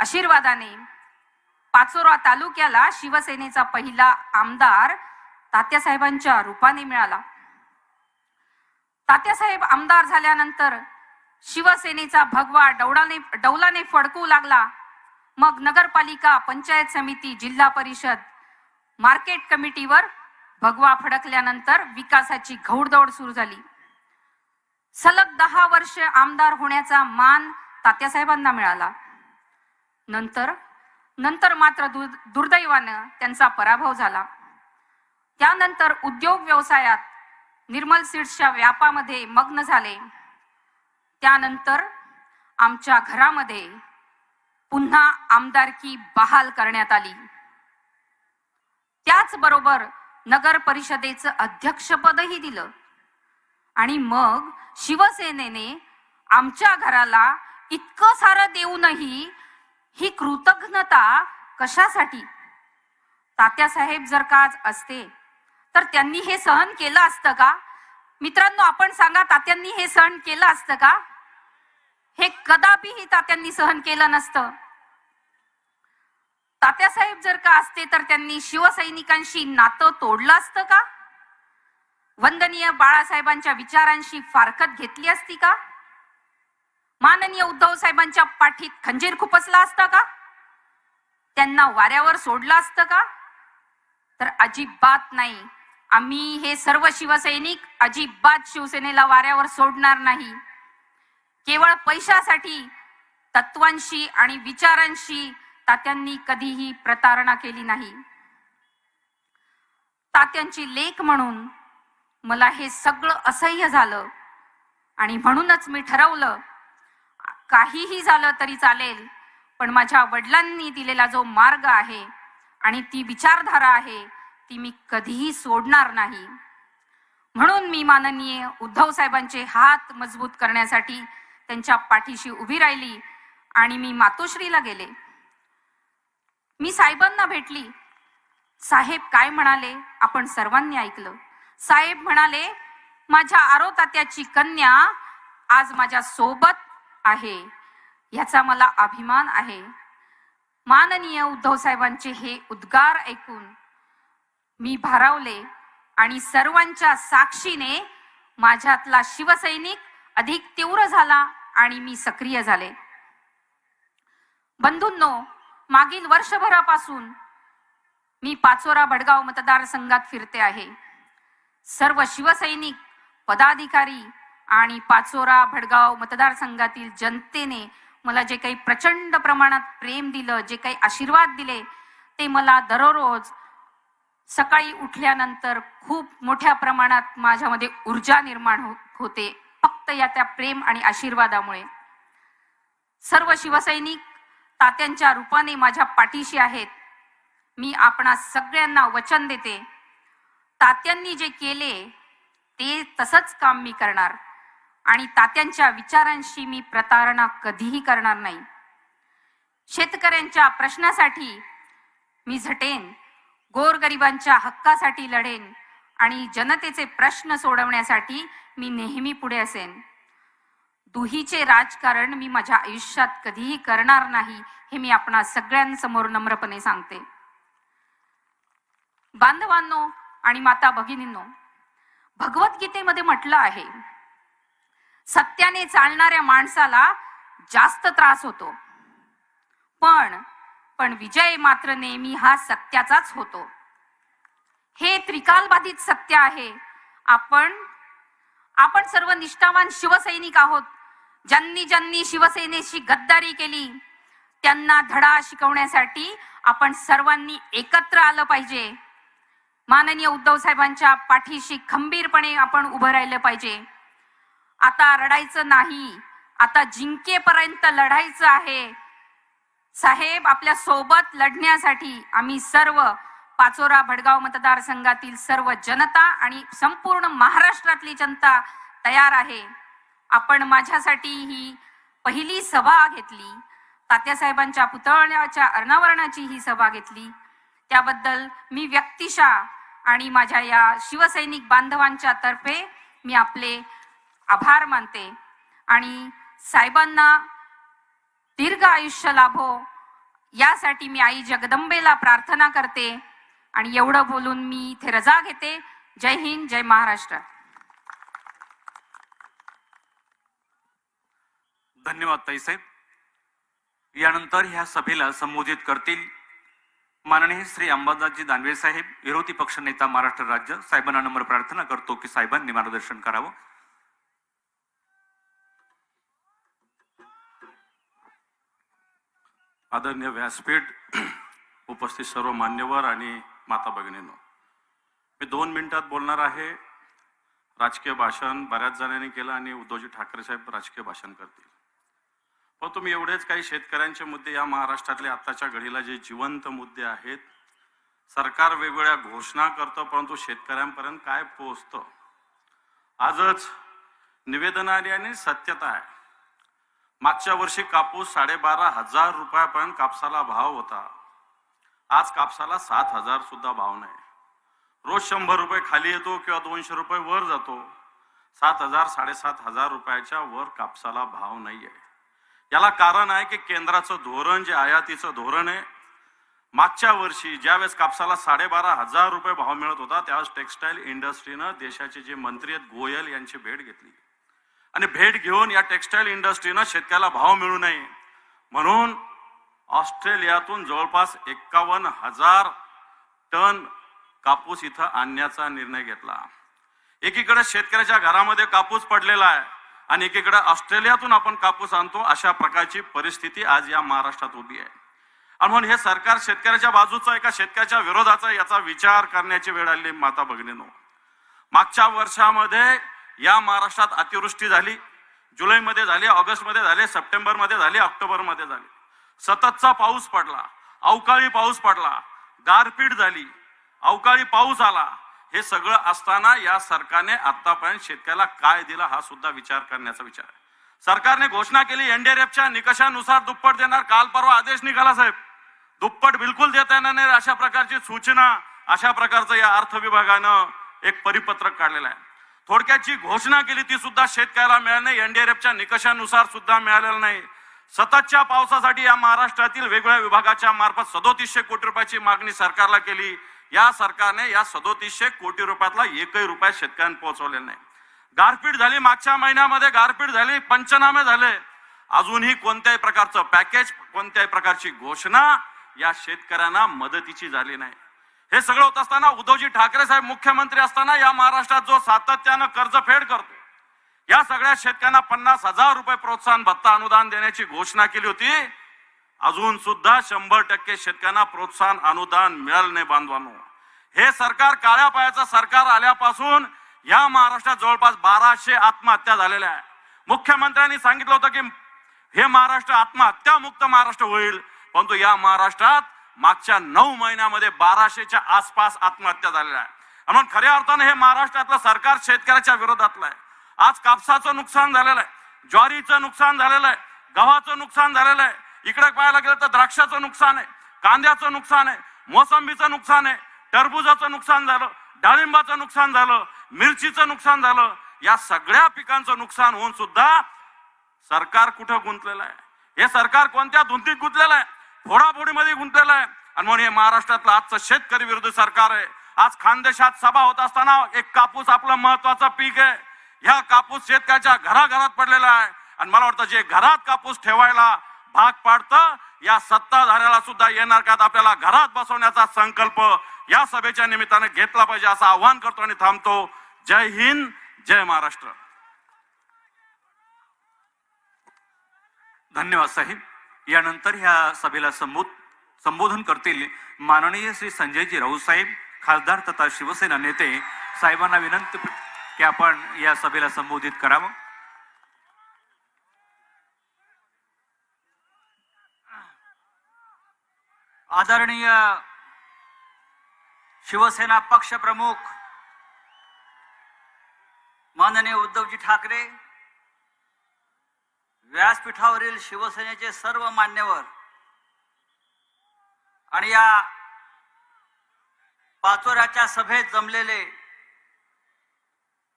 आशीर्वादाने पाचोरा तालुक्याला शिवसेनेचा पहिला आमदार तात्यासाहेबांच्या रूपाने मिळाला. तात्यासाहेब आमदार झाल्यानंतर शिवसेनेचा भगवा डौलाने फडकू लागला. मग नगरपालिका, पंचायत समिती, जिल्हा परिषद, मार्केट कमिटीवर भगवा फडकल्यानंतर विकासाची घौडदौड सुरू झाली. सलग 10 वर्ष आमदार होण्याचा मान तात्यासाहेबांना मिळाला. नंतर मात्र दुर्दैवानं त्यांचा पराभव झाला. त्यानंतर उद्योग व्यवसायात निर्मल सीड्सच्या व्यापामध्ये मग्न झाले. त्यानंतर आमच्या घरामध्ये पुन्हा आमदारकी बहाल करण्यात आली. त्याचबरोबर नगर परिषदेचं अध्यक्षपदही दिलं आणि मग शिवसेनेने आमच्या घराला इतकं सारं देऊनही ही कृतज्ञता कशासाठी? तात्यासाहेब जर का आज असते तर त्यांनी हे सहन केलं असतं का? मित्रांनो, आपण सांगा, तात्यांनी हे सहन केलं असतं का? हे कदापिही तात्यांनी सहन केलं नसतं. तात्यासाहेब जर का असते तर त्यांनी शिवसैनिकांशी नातं तोडलं असतं का? वंदनीय बाळासाहेबांच्या विचारांशी फारकत घेतली असती का? माननीय उद्धव साहेबांच्या पाठीत खंजीर खुपसला असता का? त्यांना वाऱ्यावर सोडलं असतं का? तर अजिबात नाही. आम्ही हे सर्व शिवसैनिक अजिबात शिवसेनेला वाऱ्यावर सोडणार नाही. केवळ पैशासाठी, तत्वांशी आणि विचारांशी तात्यांनी कधीही प्रतारणा केली नाही. तात्यांची लेक म्हणून मला हे सगळं असह्य झालं आणि म्हणूनच मी ठरवलं काहीही झालं तरी चालेल, पण माझ्या वडिलांनी दिलेला जो मार्ग आहे आणि ती विचारधारा आहे ती मी कधीही सोडणार नाही. म्हणून मी माननीय उद्धव साहेबांचे हात मजबूत करण्यासाठी त्यांच्या पाठीशी उभी राहिली आणि मी मातोश्रीला गेले. मी साहेबांना भेटली. साहेब काय म्हणाले आपण सर्वांनी ऐकलं. साहेब म्हणाले, माझ्या आरो तात्याची कन्या आज माझ्या सोबत आहे, याचा मला अभिमान आहे. माननीय उद्धव साहेबांचे हे उद्गार ऐकून मी भारावले आणि सर्वांच्या साक्षीने माझ्यातला शिवसैनिक अधिक तीव्र झाला आणि मी सक्रिय झाले. बंधूंनो, मागील वर्षभरापासून मी पाचोरा भडगाव मतदारसंघात फिरते आहे. सर्व शिवसैनिक, पदाधिकारी आणि पाचोरा भडगाव मतदारसंघातील जनतेने मला जे काही प्रचंड प्रमाणात प्रेम दिलं, जे काही आशीर्वाद दिले, ते मला दररोज सकाळी उठल्यानंतर खूप मोठ्या प्रमाणात माझ्यामध्ये ऊर्जा निर्माण होते, फक्त या त्या प्रेम आणि आशीर्वादामुळे. सर्व शिवसैनिक तात्यांच्या रूपाने माझ्या पाठीशी आहेत. मी आपणा सगळ्यांना वचन देते, तात्यांनी जे केले ते तसंच काम मी करणार आणि तात्यांच्या विचारांशी मी प्रतारणा कधीही करणार नाही. शेतकऱ्यांच्या प्रश्नासाठी मी झटेन, गोरगरिबांच्या हक्कासाठी लढेन आणि जनतेचे प्रश्न सोडवण्यासाठी मी नेहमी पुढे असेन. दुहीचे राजकारण मी माझ्या आयुष्यात कधीही करणार नाही, हे मी आपणा सगळ्यांसमोर नम्रपणे सांगते. बांधवांनो आणि माता भगिनींनो, भगवद्गीतेमध्ये म्हटलं आहे, सत्याने चालणाऱ्या माणसाला जास्त त्रास होतो, पण विजय मात्र नेहमी हा सत्याचाच होतो. हे त्रिकालबाधित सत्य आहे. आपण सर्व निष्ठावान शिवसैनिक आहोत. ज्यांनी शिवसेनेशी गद्दारी केली त्यांना धडा शिकवण्यासाठी आपण सर्वांनी एकत्र आलं पाहिजे. माननीय उद्धव साहेबांच्या पाठीशी खंबीरपणे आपण उभं राहिलं पाहिजे. आता रडायचं नाही, आता जिंकेपर्यंत लढायचं आहे. साहेब आपल्या सोबत लढण्यासाठी आम्ही सर्व पाचोरा भडगाव मतदारसंघातील सर्व जनता आणि संपूर्ण महाराष्ट्रातली जनता तयार आहे. आपण माझ्यासाठी ही पहिली सभा घेतली, तात्यासाहेबांच्या पुतळ्याच्या अनावरणाची ही सभा घेतली, त्याबद्दल मी व्यक्तिशः आणि माझ्या या शिवसैनिक बांधवांच्या तर्फे मी आपले आभार मानते आणि साहेबांना दीर्घ आयुष्य लाभो यासाठी मी आई जगदंबेला प्रार्थना करते आणि एवढं बोलून मी इथे रजा घेते. जय हिंद, जय महाराष्ट्र. धन्यवाद ताईसाहेब. यानंतर ह्या सभेला संबोधित करतील माननीय श्री अंबादासजी दानवे साहेब, विरोधी पक्ष नेता महाराष्ट्र राज्य. साहेबांना नम्र प्रार्थना करतो की साहेबांनी मार्गदर्शन करावं. आदरणीय व्यासपीठ, उपस्थित सर्व मान्यवर आणि माता भगिनींनो, मी 2 मिनिटात बोलणार आहे. राजकीय भाषण बऱ्याच जणांनी केलं आणि उद्धवजी ठाकरे साहेब राजकीय भाषण करतील. पण तुम्ही एवढेच काही शेतकऱ्यांचे मुद्दे, या महाराष्ट्रातले आत्ताच्या घडीला जे जिवंत मुद्दे आहेत, सरकार वेगवेगळ्या घोषणा करतं परंतु शेतकऱ्यांपर्यंत काय पोहोचतं. आजच निवेदन आली आणि सत्यता आहे. मागच्या वर्षी कापूस 12,500 रुपयापर्यंत कापसाला भाव होता. आज कापसाला 7,000 सुद्धा भाव नाही. रोज 100 रुपये खाली येतो किंवा 200 रुपये वर जातो. 7,000 7,500 रुपयाच्या वर कापसाला भाव नाही आहे. याला कारण आहे की केंद्राचं धोरण, जे आयातीचं धोरण आहे, मागच्या वर्षी ज्यावेळेस कापसाला 12,500 रुपये भाव मिळत होता त्यावेळेस टेक्स्टाईल इंडस्ट्रीनं देशाचे जे मंत्री आहेत गोयल यांची भेट घेतली आणि भेट घेऊन या टेक्स्टाईल इंडस्ट्रीनं शेतकऱ्याला भाव मिळू नये म्हणून ऑस्ट्रेलियातून जवळपास 51,000 टन कापूस इथं आणण्याचा निर्णय घेतला. एकीकडे शेतकऱ्याच्या घरामध्ये कापूस पडलेला आहे आणि एकीकडे ऑस्ट्रेलियातून आपण कापूस आणतो. अशा प्रकारची परिस्थिती आज या महाराष्ट्रात उभी आहे. आणि म्हणून हे सरकार शेतकऱ्याच्या बाजूचं आहे का शेतकऱ्याच्या विरोधाचं, याचा विचार करण्याची वेळ आली. माता भगिनींनो, मागच्या वर्षामध्ये या महाराष्ट्रात अतिवृष्टी झाली, जुलैमध्ये झाली, ऑगस्टमध्ये झाली, सप्टेंबरमध्ये झाली, ऑक्टोबरमध्ये झाली. सततचा पाऊस पडला, अवकाळी पाऊस पडला, गारपीट झाली, अवकाळी पाऊस आला. हे सगळं असताना या सरकारने आतापर्यंत शेतकऱ्याला काय दिला हा सुद्धा विचार करण्याचा विचार आहे. सरकारने घोषणा केली एनडीआरएफच्या निकषानुसार दुप्पट देणार. काल परवा आदेश निघाला साहेब, दुप्पट बिलकुल देता येणार नाही अशा प्रकारची सूचना, अशा प्रकारचं या अर्थ विभागानं एक परिपत्रक काढलेलं आहे. थोडक्यात जी घोषणा केली ती सुद्धा शेतकऱ्याला मिळाली नाही, एनडीआरएफच्या निकषानुसार सुद्धा मिळालेलं नाही. सततच्या पावसासाठी या महाराष्ट्रातील वेगवेगळ्या विभागाच्या मार्फत 3700 कोटी रुपयाची मागणी सरकारला केली. या सरकारने या 3700 कोटी रुपयातला एकही रुपया शेतकऱ्यांना पोहोचवलेला नाही. गारपीट झाली, मागच्या महिन्यामध्ये गारपीट झाली, पंचनामे झाले, अजूनही कोणत्याही प्रकारचं पॅकेज, कोणत्याही प्रकारची घोषणा या शेतकऱ्यांना मदतीची झाली नाही. हे सगळं होत असताना उद्धवजी ठाकरे साहेब मुख्यमंत्री असताना या महाराष्ट्रात जो सातत्यानं कर्जफेड करतो, या सगळ्या शेतकऱ्यांना 50,000 रुपये प्रोत्साहन भत्ता अनुदान देण्याची घोषणा केली होती. अजून सुद्धा 100% शेतकऱ्यांना प्रोत्साहन अनुदान मिळालं नाही. बांधवांनो, हे सरकार काळ्या पायाचं सरकार आल्यापासून या महाराष्ट्रात जवळपास 1200 आत्महत्या झालेल्या आहे. मुख्यमंत्र्यांनी सांगितलं होतं की हे महाराष्ट्र आत्महत्या मुक्त महाराष्ट्र होईल, परंतु या महाराष्ट्रात मागच्या 9 महिन्यामध्ये 1200च्या आसपास आत्महत्या झालेल्या आहे. म्हणून खऱ्या अर्थाने हे महाराष्ट्रातलं सरकार शेतकऱ्याच्या विरोधातलं आहे. आज कापसाचं नुकसान झालेलं आहे, ज्वारीचं नुकसान झालेलं आहे, गव्हाचं नुकसान झालेलं आहे. इकडे पाहायला गेलं तर द्राक्षाचं नुकसान आहे, कांद्याचं नुकसान आहे, मोसंबीचं नुकसान आहे, टरबुजाचं नुकसान झालं, डाळिंबाचं नुकसान झालं, मिरचीचं नुकसान झालं. या सगळ्या पिकांचं नुकसान होऊन सुद्धा सरकार कुठं गुंतलेलं आहे? हे सरकार कोणत्या धुंदीत गुंतलेलं आहे? फोडाफोडीमध्ये गुंतलेलं आहे. आणि म्हणून हे महाराष्ट्रातलं आजचं शेतकरी विरोधी सरकार आहे. आज खानदेशात सभा होत असताना एक कापूस आपलं महत्वाचं पीक आहे, ह्या कापूस शेतकऱ्याच्या घराघरात पडलेला आहे. आणि मला वाटतं जे घरात कापूस ठेवायला भाग पाडतं, या सत्ताधाऱ्याला सुद्धा येणार काळात आपल्याला घरात बसवण्याचा संकल्प या सभेच्या निमित्ताने घेतला पाहिजे असं आवाहन करतो आणि थांबतो. जय हिंद, जय महाराष्ट्र. धन्यवाद साहेब. यानंतर ह्या सभेला संबोधन करतील माननीय श्री संजयजी राऊत साहेब, खासदार तथा शिवसेना नेते. साहेबांना विनंती की आपण या सभेला संबोधित करावं. आदरणीय शिवसेना पक्ष प्रमुख माननीय उद्धवजी ठाकरे, व्यासपीठावरील शिवसेनेचे सर्व मान्यवर आणि या पाचोऱ्याच्या सभेत जमलेले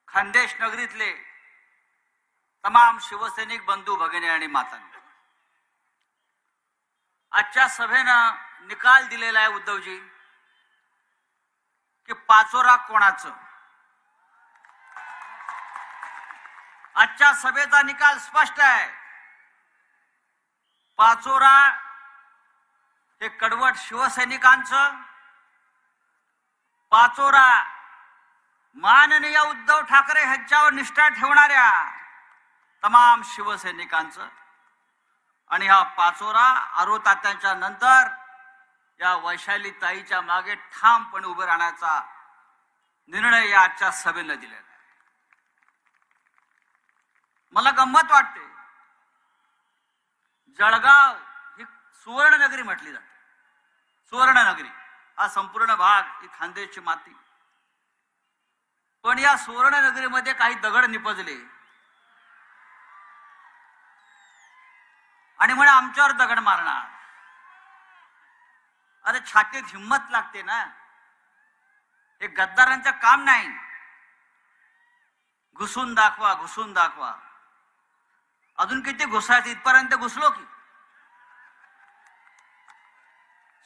खानदेश नगरीतले तमाम शिवसैनिक बंधू भगिनी आणि मातांनी, आजच्या सभेनं निकाल दिलेला आहे उद्धवजी की पाचोरा कोणाचं. आजच्या सभेचा निकाल स्पष्ट आहे. पाचोरा हे कडवट शिवसैनिकांचं, पाचोरा माननीय उद्धव ठाकरे ह्यांच्यावर निष्ठा ठेवणाऱ्या तमाम शिवसैनिकांचं. आणि हा पाचोरा आरोतात्यांच्या नंतर या वैशाली ताईच्या मागे ठामपणे उभं राहण्याचा निर्णय या आजच्या सभेनं दिलेला आहे. मला गंमत वाटते, जळगाव ही सुवर्णनगरी म्हटली जाते. सुवर्णनगरी हा संपूर्ण भाग ही खानदेशची माती. पण या सुवर्णनगरीमध्ये काही दगड निपजले आणि म्हणे आमच्यावर दगड मारणार. अरे छातीत हिंमत लागते ना, हे गद्दारांचं काम नाही. घुसून दाखवा, घुसून दाखवा. अजून किती घुसायचं, इथपर्यंत घुसलो की.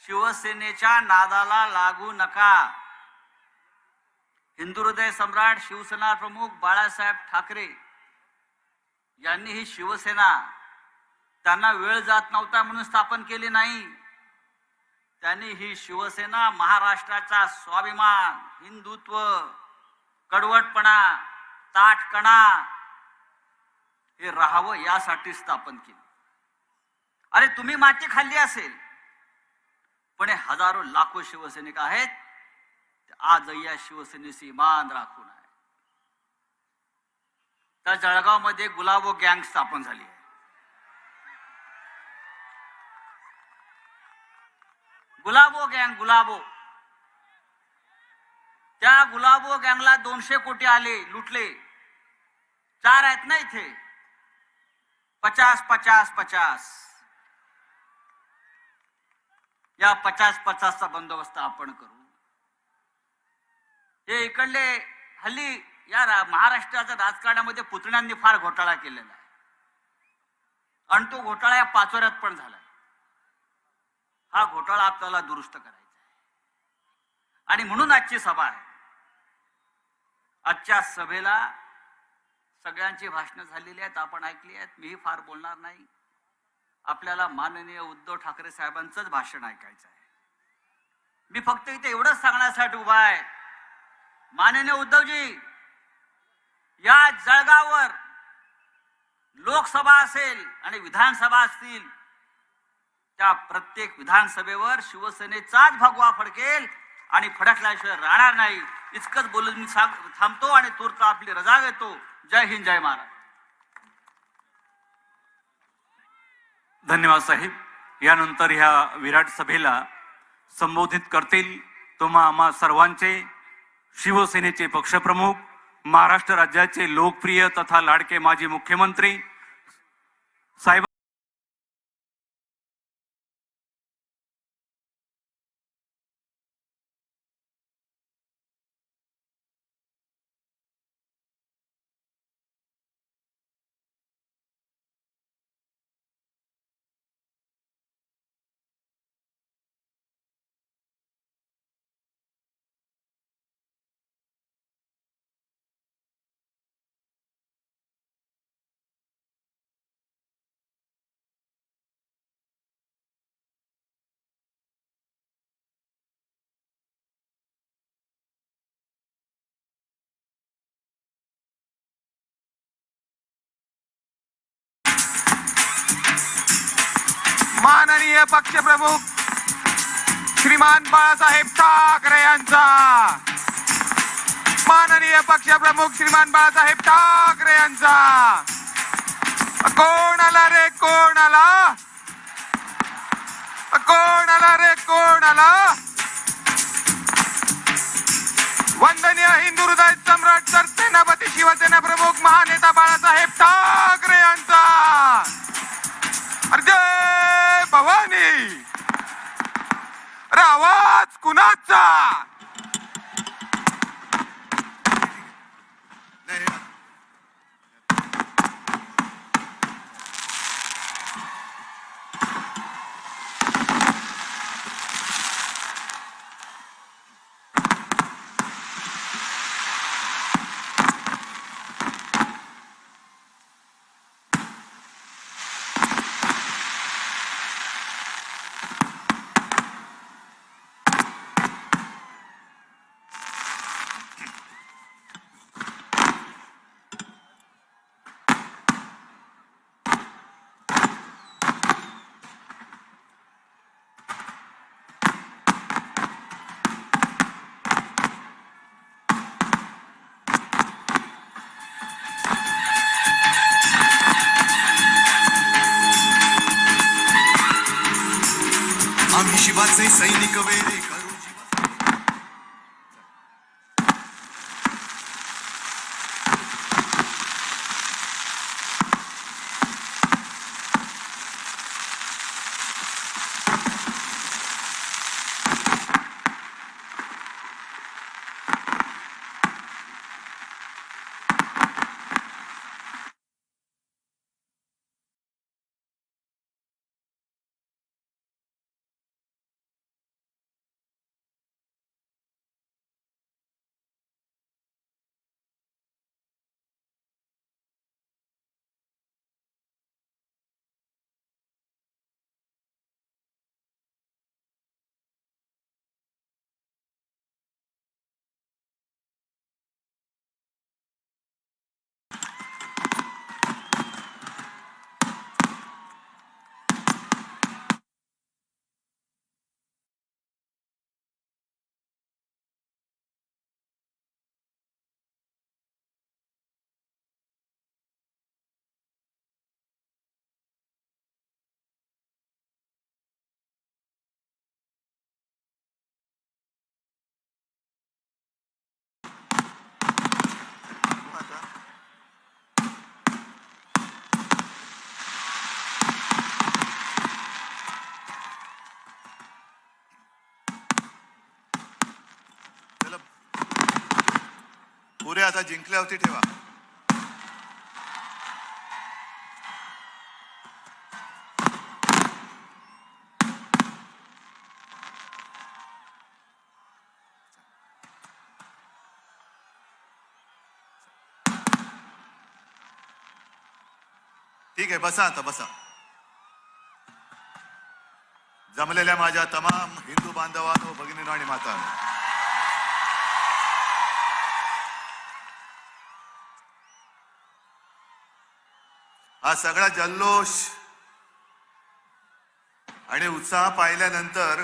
शिवसेनेच्या नादाला लागू नका. हिंदू हृदय सम्राट शिवसेना प्रमुख बाळासाहेब ठाकरे यांनी ही शिवसेना त्यांना वेळ जात नव्हता म्हणून स्थापन केली नाही. त्यांनी ही शिवसेना महाराष्ट्राचा स्वाभिमान, हिंदुत्व, कडवटपणा, ताठपणा हे राहावं यासाठी स्थापन केली. अरे तुम्ही माती खाल्ली असेल, पण हे हजारो लाखो शिवसैनिक आहेत आज या शिवसेनेशी मान राखून आहे. त्या जळगावमध्ये गुलाबो गँग स्थापन झाली आहे. गुलाबो गँग, गुलाबो. त्या गुलाबो गँगला 200 कोटी आले, लुटले. 4 आहेत ना इथे. 50 50 50. या 50-50चा बंदोबस्त आपण करू. हे इकडले हल्ली या महाराष्ट्राच्या राजकारणामध्ये पुतण्यांनी फार घोटाळा केलेला आहे आणि तो घोटाळा या पाचोऱ्यात पण झाला. हा घोटाळा आपल्याला दुरुस्त करायचा आहे आणि म्हणून आजची सभा आहे. आजच्या सभेला सगळ्यांची भाषणं झालेली आहेत, आपण ऐकली आहेत. मीही फार बोलणार नाही. आपल्याला माननीय उद्धव ठाकरे साहेबांचंच भाषण ऐकायचं आहे. मी फक्त इथे एवढंच सांगण्यासाठी उभा आहे, माननीय उद्धवजी, या जळगाववर लोकसभा असेल आणि विधानसभा असतील, त्या प्रत्येक विधानसभेवर शिवसेनेचाच भगवा फडकेल आणि फडकल्याशिवाय राहणार नाही. इतकंच बोलून मी थांबतो आणि तूर्त आपली रजा घेतो. जय हिंद, जय महाराज. धन्यवाद साहेब. यानंतर ह्या विराट सभेला संबोधित करतील तुम्हा आम्हा सर्वांचे शिवसेनेचे पक्षप्रमुख, महाराष्ट्र राज्याचे लोकप्रिय तथा लाडके माजी मुख्यमंत्री साहेब. माननीय पक्षप्रमुख श्रीमान बाळासाहेब ठाकरे यांचा, माननीय पक्षप्रमुख श्रीमान बाळासाहेब ठाकरे यांचा. कोण आला रे, कोण आला, कोण आला रे, कोण आला. वंदनीय हिंदू हृदय सम्राट सरसेनापती शिवसेना प्रमुख महानेता बाळासाहेब ठाकरे यांचा. जय भवानी. अरे आवाज कुणाचा. आम्ही शिवाचे सैनिक वेळे पुरे आता जिंकल्यावरती ठेवा. ठीक आहे, बसा आता बसा. जमलेल्या माझ्या तमाम हिंदू बांधवांनो, भगिनींनो आणि मातांनो, हा सगळा जल्लोष आणि उत्साह पाहिल्यानंतर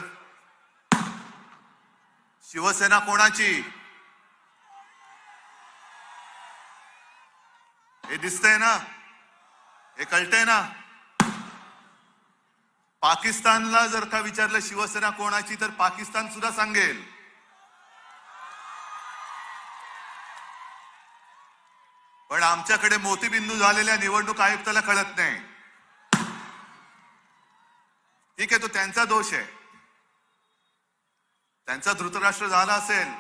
शिवसेना कोणाची हे दिसतंय ना, हे कळतंय ना. पाकिस्तानला जर का विचारलं शिवसेना कोणाची, तर पाकिस्तान सुद्धा सांगेल. पण आमच्याकडे मोतीबिंदू झालेल्या निवडणूक आयुक्ताला कळत नाही. ठीक आहे, तो त्यांचा दोष आहे, त्यांचा धृतराष्ट्र झाला असेल,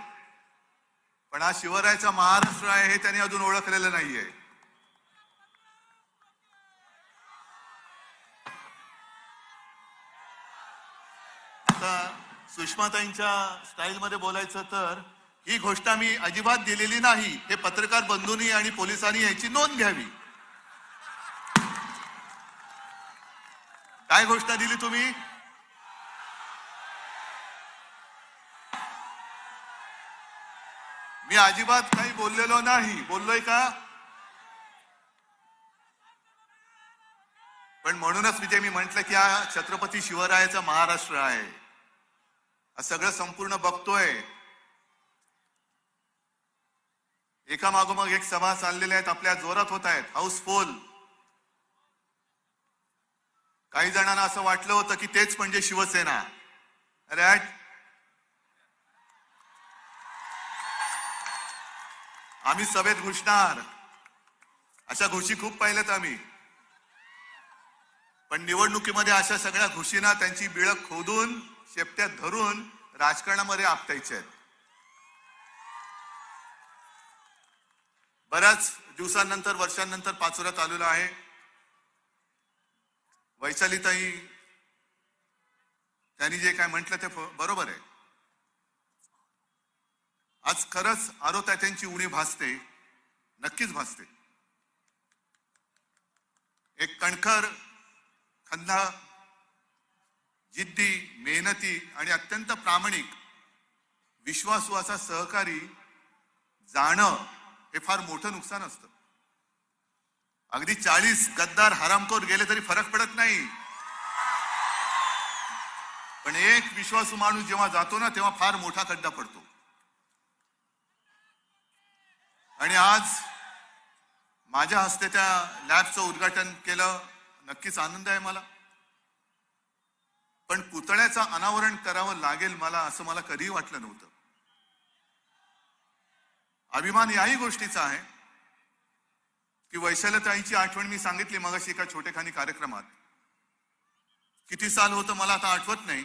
पण हा शिवरायाचा महाराष्ट्र आहे हे त्यांनी अजून ओळखलेलं नाहीये. सुषमाताईंच्या स्टाईलमध्ये बोलायचं तर ही घोषणा मी अजिबात दिलेली नाही, हे पत्रकार बंधूंनी आणि पोलिसांनी याची नोंद घ्यावी. काय घोषणा दिली तुम्ही? मी अजिबात काही बोललेलो नाही. बोललोय का? पण म्हणूनच विजय मी म्हंटल की हा छत्रपती शिवरायाचा महाराष्ट्र आहे. सगळं संपूर्ण बघतोय. एका मागोमाग एक सभा चाललेल्या आहेत, आपल्या जोरात होत आहेत, हाऊसफुल. काही जणांना असं वाटलं होतं की तेच म्हणजे शिवसेना. अरे आम्ही सभेत घुसणार, अशा घुशी खूप पाहिल्यात आम्ही. पण निवडणुकीमध्ये अशा सगळ्या घुशींना त्यांची बिळं खोदून शेपट्यात धरून राजकारणामध्ये आपटायचे आहेत. बऱ्याच दिवसांनंतर, वर्षांनंतर पाचोऱ्यात आलेलो आहे. वैशालीताई त्यांनी जे काय म्हटलं ते बरोबर आहे. आज खरंच आरोतात्यांची उणी भासते, नक्कीच भासते. एक कणखर, खंदा, जिद्दी, मेहनती आणि अत्यंत प्रामाणिक, विश्वासू असा सहकारी जाणं हे फार मोठं नुकसान असतं. अगदी 40 गद्दार हरामखोर गेले तरी फरक पडत नाही, पण एक विश्वासू माणूस जेव्हा जातो ना, तेव्हा फार मोठा खड्डा पडतो. आणि आज माझ्या हस्ते त्या लॅबचं उद्घाटन केलं, नक्कीच आनंद आहे मला. पण पुतळ्याचं अनावरण करावं लागेल मला, असं मला कधीही वाटलं नव्हतं. अभिमान याही गोष्टीचा आहे की वैशालीताईची आठवण मी सांगितली मगाशी एका छोटेखानी कार्यक्रमात. किती साल होतं मला आता आठवत नाही.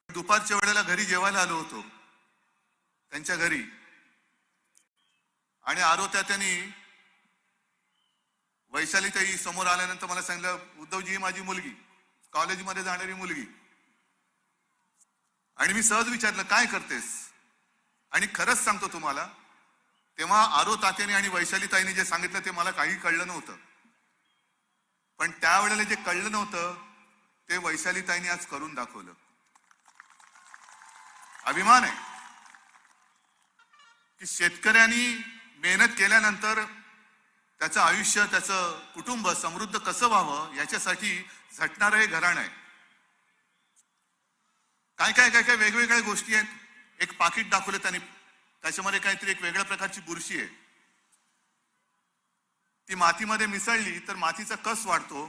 दुपारच्या वेळेला घरी जेवायला आलो होतो त्यांच्या घरी, आणि आरोत्यात्यांनी वैशालीताई समोर आल्यानंतर मला सांगितलं, उद्धवजी ही माझी मुलगी, कॉलेजमध्ये जाणारी मुलगी. आणि मी सहज विचारलं काय करतेस? आणि खरंच सांगतो तुम्हाला, तेव्हा आरोतात्याने आणि वैशालीताईने जे सांगितलं ते मला काही कळलं नव्हतं. पण त्यावेळेला जे कळलं नव्हतं ते वैशालीताईने आज करून दाखवलं. अभिमान आहे की शेतकऱ्यांनी मेहनत केल्यानंतर त्याचं आयुष्य, त्याचं कुटुंब समृद्ध कसं व्हावं याच्यासाठी झटणारं हे घराणं आहे. काय काय काय काय वेगवेगळ्या गोष्टी आहेत. एक पाकिट दाखवलं त्यांनी, त्याच्यामध्ये काहीतरी एक वेगळ्या प्रकारची बुरशी आहे. ती मातीमध्ये मिसळली तर मातीचा कस वाढतो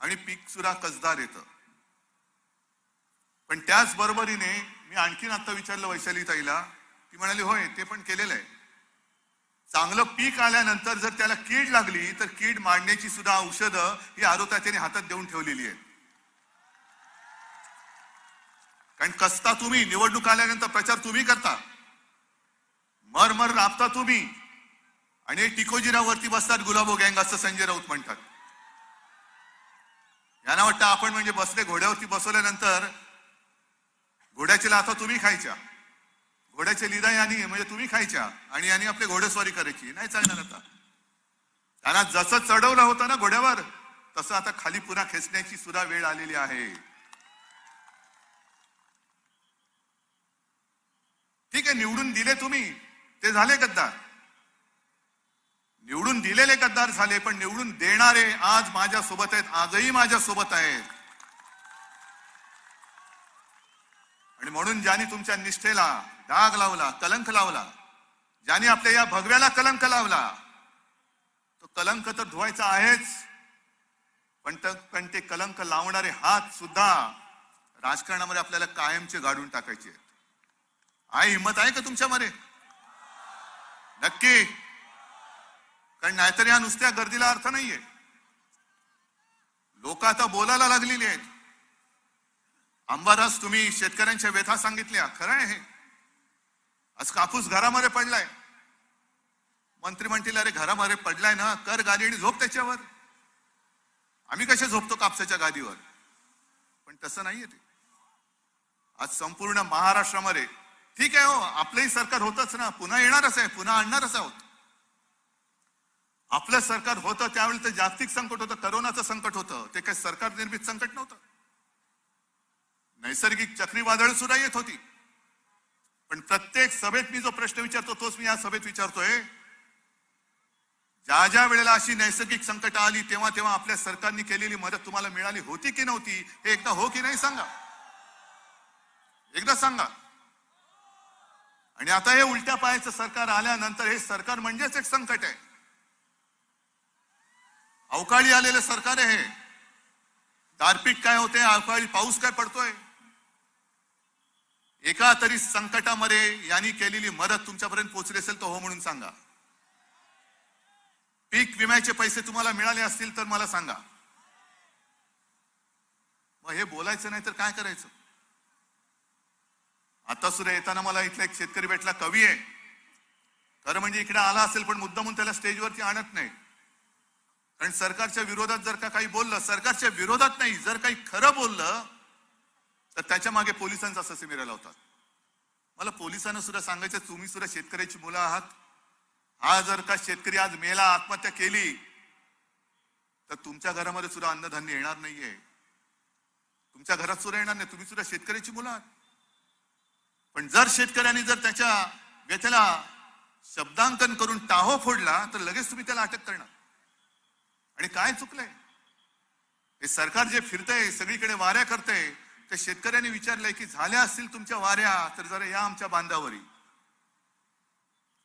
आणि पीक सुद्धा कसदार येतं. पण त्याच बरोबरीने मी आणखीन आता विचारलं वैशालीताईला, ती म्हणाली होय ते पण केलेलं आहे. चांगलं पीक आल्यानंतर जर त्याला कीड लागली तर कीड मारण्याची सुद्धा औषधं ही आरोतात्याने हातात देऊन ठेवलेली आहेत. कारण कसता तुम्ही, निवडणूक आल्यानंतर प्रचार तुम्ही करता. मर राबता तुम्ही आणि टिकोजीरावरती बसतात गुलाबो गँग असं संजय राऊत म्हणतात. यांना वाटतं आपण म्हणजे बसले घोड्यावरती बसवल्यानंतर घोड्याची लाथा तुम्ही खायच्या, घोड्याचे लिदा यांनी म्हणजे तुम्ही खायच्या आणि यांनी आपली घोडेस्वारी करायची. नाही चालणार. आता त्यांना जसं चढवलं होतं ना घोड्यावर तसं आता खाली पुन्हा खेचण्याची सुद्धा वेळ आलेली आहे. ठीक आहे, निवडून दिले तुम्ही, ते झाले गद्दार, निवडून दिलेले गद्दार झाले, पण निवडून देणारे आज माझ्या सोबत आहेत, आजही माझ्या सोबत आहेत. आणि म्हणून ज्यांनी तुमच्या निष्ठेला डाग लावला, कलंक लावला, ज्यांनी आपल्या या भगव्याला कलंक लावला, तो कलंक तर धुवायचा आहेच, पण ते कलंक लावणारे हात सुद्धा राजकारणामध्ये आपल्याला कायमचे गाडून टाकायचे आहेत. आहे हिंमत आहे का तुमच्यामध्ये? नक्की. कारण नाहीतर या नुसत्या गर्दीला अर्थ नाहीये. लोक आता बोलायला लागलेली आहेत. अंबादास, तुम्ही शेतकऱ्यांच्या व्यथा सांगितल्या, खरं आहे हे. आज कापूस घरामध्ये पडलाय, मंत्री म्हणतील अरे घरामध्ये पडलाय ना, कर गादी आणि झोप त्याच्यावर. आम्ही कसे झोपतो कापसाच्या गादीवर? पण तसं नाहीये ते. आज संपूर्ण महाराष्ट्रामध्ये, ठीक आहे हो, आपलंही सरकार होतच ना, पुन्हा येणारच आहे, पुन्हा आणणारच आहोत. आपलं सरकार होतं त्यावेळी तर जागतिक संकट होतं, करोनाचं संकट होतं, ते काही सरकार निर्मित संकट नव्हतं. नैसर्गिक चक्रीवादळ सुद्धा येत होती. पण प्रत्येक सभेत मी जो प्रश्न विचारतो तोच मी या सभेत विचारतोय. ज्या ज्या वेळेला अशी नैसर्गिक संकट आली तेव्हा तेव्हा आपल्या सरकारने केलेली मदत तुम्हाला मिळाली होती की नव्हती? हे एकदा हो की नाही सांगा, एकदा सांगा. आणि आता हे उलट्या पायाचं सरकार आल्यानंतर हे सरकार म्हणजेच एक संकट आहे. अवकाळी आलेलं सरकार आहे हे. गारपीट काय होते, अवकाळी पाऊस काय पडतोय. एका तरी संकटामध्ये यांनी केलेली मदत तुमच्यापर्यंत पोहोचली असेल तर हो म्हणून सांगा. पीक विम्याचे पैसे तुम्हाला मिळाले असतील तर मला सांगा. मग हे बोलायचं नाही तर काय करायचं? आता सुद्धा येताना मला इथला एक शेतकरी भेटला, कवी आहे, खरं म्हणजे इकडे आला असेल पण मुद्दामून त्याला स्टेजवरती आणत नाही. कारण सरकारच्या विरोधात जर का काही बोललं, सरकारच्या विरोधात नाही, जर काही खरं बोललं तर त्याच्या मागे पोलिसांचा ससेमिरा लावतात. मला पोलिसांना सुद्धा सांगायचं, तुम्ही सुद्धा शेतकऱ्याची मुलं आहात. हा जर का शेतकरी आज मेला, आत्महत्या केली, तर तुमच्या घरामध्ये सुद्धा अन्नधान्य येणार नाहीये, तुमच्या घरात सुद्धा येणार नाही. तुम्ही सुद्धा शेतकऱ्याची मुलं आहात. पण जर शेतकऱ्यांनी जर त्याच्या व्यथेला शब्दांकन करून टाहो फोडला तर लगेच तुम्ही त्याला अटक करणार. आणि काय चुकलंय? हे सरकार जे फिरतंय, सगळीकडे वाऱ्या करतंय, त्या शेतकऱ्यांनी विचारलंय की झाल्या असतील तुमच्या वाऱ्या तर जरा या आमच्या बांधावरी.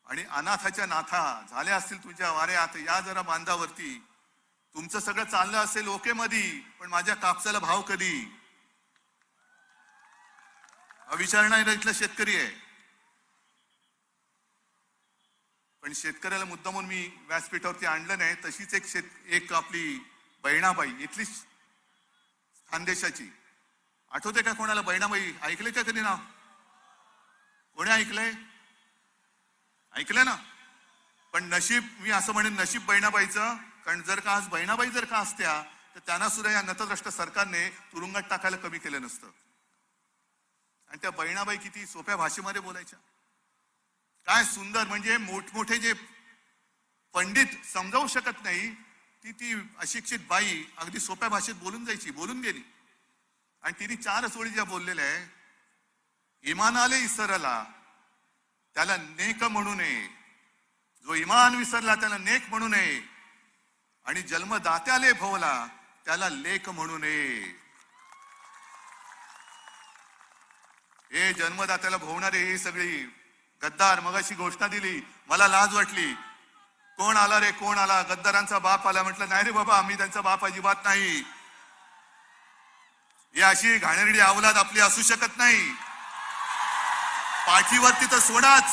आणि अनाथाच्या नाथा झाल्या असतील तुमच्या वाऱ्या तर या जरा बांधावरती. तुमचं सगळं चाललं असेल ओके मधी, पण माझ्या कापसाला भाव कधी? हा विचारणारा इथला शेतकरी आहे. पण शेतकऱ्याला मुद्दामून मी व्यासपीठावरती आणलं नाही. तशीच एक आपली बहिणाबाई, इथली खानदेशाची, आठवते का कोणाला? बहिणाबाई ऐकले का कधी नाव? कोणी ऐकलंय? ऐकलंय ना? पण नशीब, मी असं म्हणेन नशीब बहिणाबाईचं. कारण जर का आज बहिणाबाई जर का असत्या तर त्यांना सुद्धा या नतद्रष्ट सरकारने तुरुंगात टाकायला कमी केलं नसतं. आणि त्या बहिणाबाई किती सोप्या भाषेमध्ये बोलायच्या, काय सुंदर. म्हणजे मोठमोठे जे पंडित समजावू शकत नाही ती अशिक्षित बाई अगदी सोप्या भाषेत बोलून जायची, बोलून गेली. आणि तिने 4 ओळी ज्या बोललेल्या आहे, इमानाले इसरला त्याला नेक म्हणू नये, जो इमान विसरला त्याला नेक म्हणू नये, आणि जन्मदात्याले भोवला त्याला लेख म्हणू नये. हे जन्मदात्याला भोवणारे हे सगळी गद्दार. मगाशी घोषणा दिली, मला लाज वाटली, कोण आला रे, कोण आला? गद्दारांचा बाप आला. म्हटलं नाही रे बाबा, आम्ही त्यांचा बाप अजिबात नाही. ही अशी घाणेरडी अवलाद आपली असू शकत नाही. पाठीवरती तर सोडाच,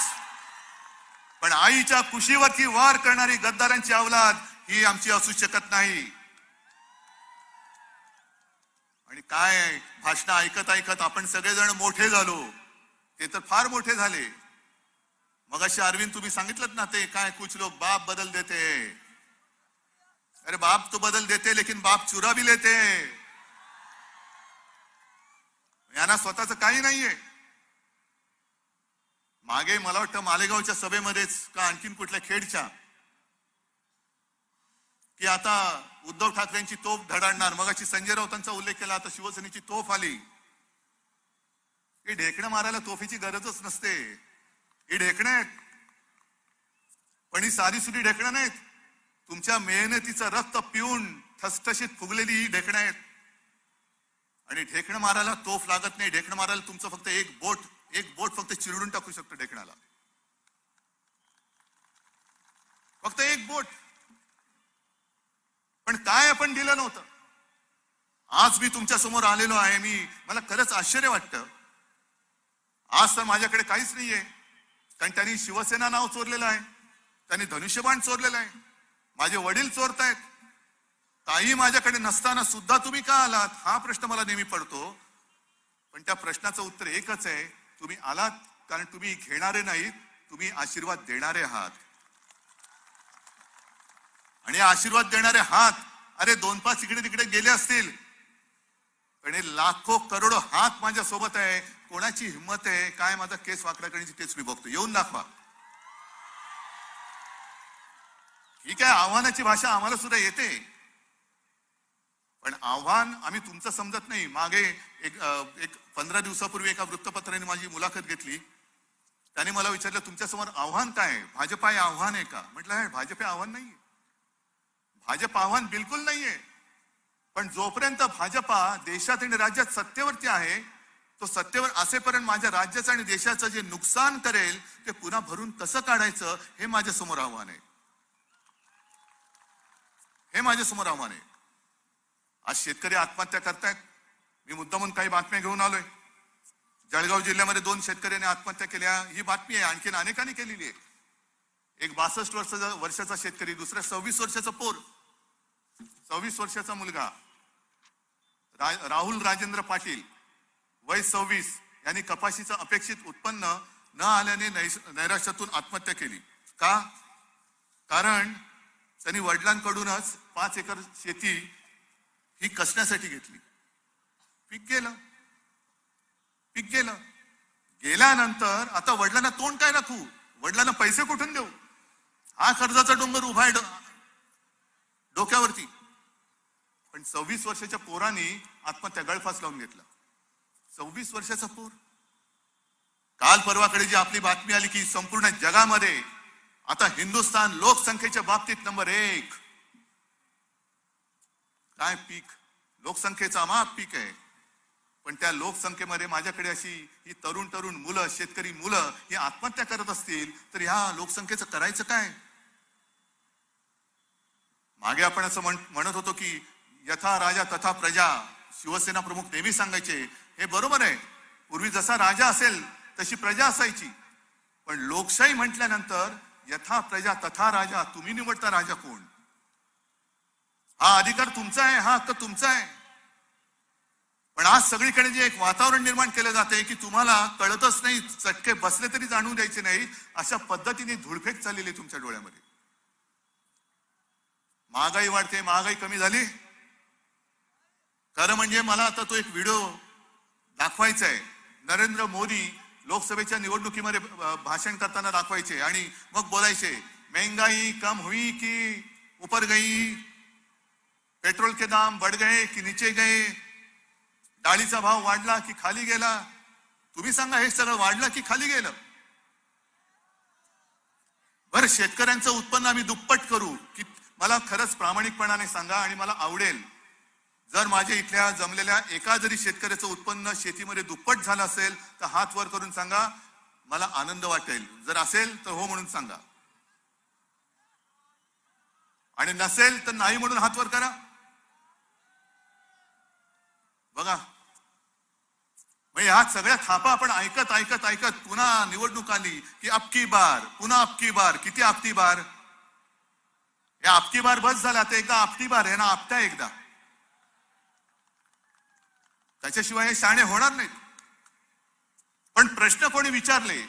पण आईच्या कुशीवरती वार करणारी गद्दारांची अवलाद ही आमची असू शकत नाही. आणि काय भाषण ऐकत ऐकत आपण सगळेजण मोठे झालो. ते तर फार मोठे झाले. मगाशी अरविंद तुम्ही सांगितलं ना ते काय कुछ लोग बाप बदल देते, अरे बाप तो बदल देते लेकिन बाप चुरा भी लेते. यांना स्वतःच काही नाहीये. मागे मला वाटतं मालेगावच्या सभेमध्येच का आणखीन कुठल्या खेडच्या की आता उद्धव ठाकरेंची तोफ धडाडणार. मगाशी संजय राऊतांचा उल्लेख केला, आता शिवसेनेची तोफ आली. ही ढेकणं मारायला तोफीची गरजच नसते. ही ढेकणं आहेत, पण ही साधी सुधी ढेकणं नाहीत. तुमच्या मेहनतीचं रक्त पिऊन ठसठशीत फुगलेली ही ढेकणं आहेत. आणि ढेकणं मारायला तोफ लागत नाही. ढेकणं मारायला तुमचं फक्त एक बोट फक्त चिरडून टाकू शकतो ढेकणाला. फक्त एक बोट. पण काय आपण दिलं नव्हतं. आज मी तुमच्या समोर आलेलो आहे. मला खरंच आश्चर्य वाटतं. आज तर माझ्याकडे काहीच नाहीये, कारण त्यांनी शिवसेना नाव चोरलेलं आहे, त्यांनी धनुष्यबाण चोरलेलं आहे, माझे वडील चोरतायत. काही माझ्याकडे नसताना सुद्धा तुम्ही का आलात हा प्रश्न मला नेहमी पडतो. पण त्या प्रश्नाचं उत्तर एकच आहे, तुम्ही आलात कारण तुम्ही घेणारे नाहीत, तुम्ही आशीर्वाद देणारे आहात. आणि आशीर्वाद देणारे हात, अरे 2-5 इकडे तिकडे गेले असतील, पण हे लाखो करोडो हात माझ्या सोबत आहे. कोणाची हिंमत आहे काय माझा केस वाकडा करण्याची तेच मी बघतो. येऊन दाखवा. ठीक आहे, आव्हानाची भाषा आम्हाला सुद्धा येते, पण आव्हान आम्ही तुमचं समजत नाही. मागे एक 15 दिवसापूर्वी एका वृत्तपत्राने माझी मुलाखत घेतली. त्याने मला विचारलं, तुमच्यासमोर आव्हान काय आहे? भाजप हे आव्हान आहे का? म्हटलं भाजप हे आव्हान नाहीये. भाजप आव्हान बिलकुल नाहीये. पण जोपर्यंत भाजपा देशात आणि राज्यात सत्तेवरती आहे, तो सत्तेवर असेपर्यंत माझ्या राज्याचं आणि देशाचं जे नुकसान करेल ते पुन्हा भरून कसं काढायचं हे माझ्या समोर आव्हान आहे. हे माझ्या समोर आव्हान आहे. आज शेतकरी आत्महत्या करतायत. मी मुद्दामून काही बातम्या घेऊन आलोय. जळगाव जिल्ह्यामध्ये 2 शेतकऱ्यांनी आत्महत्या केल्या ही बातमी आहे. आणखीन अनेकांनी केलेली आहे. एक 62 वर्षाचा शेतकरी, दुसरा 26 वर्षाचा पोर, 26 वर्षाचा मुलगा राहुल राजेंद्र पाटील वय 26 यांनी कपाशीचं अपेक्षित उत्पन्न न आल्याने नैराश्यातून आत्महत्या केली. का? कारण त्यांनी वडिलांकडूनच 5 एकर शेती ही कसण्यासाठी घेतली. पीक गेलं. गेल्यानंतर आता वडिलांना तोंड काय राखू, वडिलांना पैसे कुठून देऊ, हा कर्जाचा डोंगर उभा आहे डोक्यावरती. पण 26 वर्षाच्या पोराने आत्महत्या गळफास लावून घेतला. 26 वर्षाचा पोर. काल परवाकडे जी आपली बातमी आली की संपूर्ण जगामध्ये आता हिंदुस्थान लोकसंख्येच्या बाबतीत नंबर 1. काय पीक, लोकसंख्येचा अमाप पीक आहे. पण त्या लोकसंख्येमध्ये माझ्याकडे अशी ही तरुण मुलं, शेतकरी मुलं ही आत्महत्या करत असतील तर ह्या लोकसंख्येचं करायचं काय? मागे आपण असं म्हणत होतो की यथा राजा तथा प्रजा. शिवसेना प्रमुख नेहमी सांगायचे, हे बरोबर आहे. पूर्वी जसा राजा असेल तशी प्रजा असायची. पण लोकशाही म्हटल्यानंतर यथा प्रजा तथा राजा. तुम्ही निवडता राजा कोण. हा अधिकार तुमचा आहे, हा हक्क तुमचा आहे. पण आज सगळीकडे जे एक वातावरण निर्माण केलं जाते की तुम्हाला कळतच नाही, चटके बसले तरी जाणून द्यायचे नाही, अशा पद्धतीने धुळफेक चाललेली तुमच्या डोळ्यामध्ये. महागाई वाढते, महागाई कमी झाली. खरं म्हणजे मला आता तो एक व्हिडिओ दाखवायचा आहे. नरेंद्र मोदी लोकसभेच्या निवडणुकीमध्ये भाषण करताना दाखवायचे आणि मग बोलायचे, महंगाई कम हुई की ऊपर गई, पेट्रोल के दाम बढ़ गए की नीचे गए, डाळीचा भाव वाढला की खाली गेला. तुम्ही सांगा, हे सगळं वाढलं की खाली गेलं? बरं, शेतकऱ्यांचं उत्पन्न आम्ही दुप्पट करू की? मला खरंच प्रामाणिकपणाने सांगा आणि मला आवडेल जर माझ्या इथल्या जमलेल्या एका जरी शेतकऱ्याचं उत्पन्न शेतीमध्ये दुप्पट झालं असेल तर हात वर करून सांगा, मला आनंद वाटेल. जर असेल तर हो म्हणून सांगा, आणि नसेल तर नाही म्हणून हात वर करा. बघा, मग ह्या सगळ्या थापा आपण ऐकत पुन्हा निवडणूक आली की अबकी बार, पुन्हा अबकी बार. किती अबकी बार? या अबकी बार बस झाला, आता एकदा आपटी बार आहे ना, आपटा एकदा. त्याच्याशिवाय हे शाणे होणार नाहीत. पण प्रश्न कोणी विचारले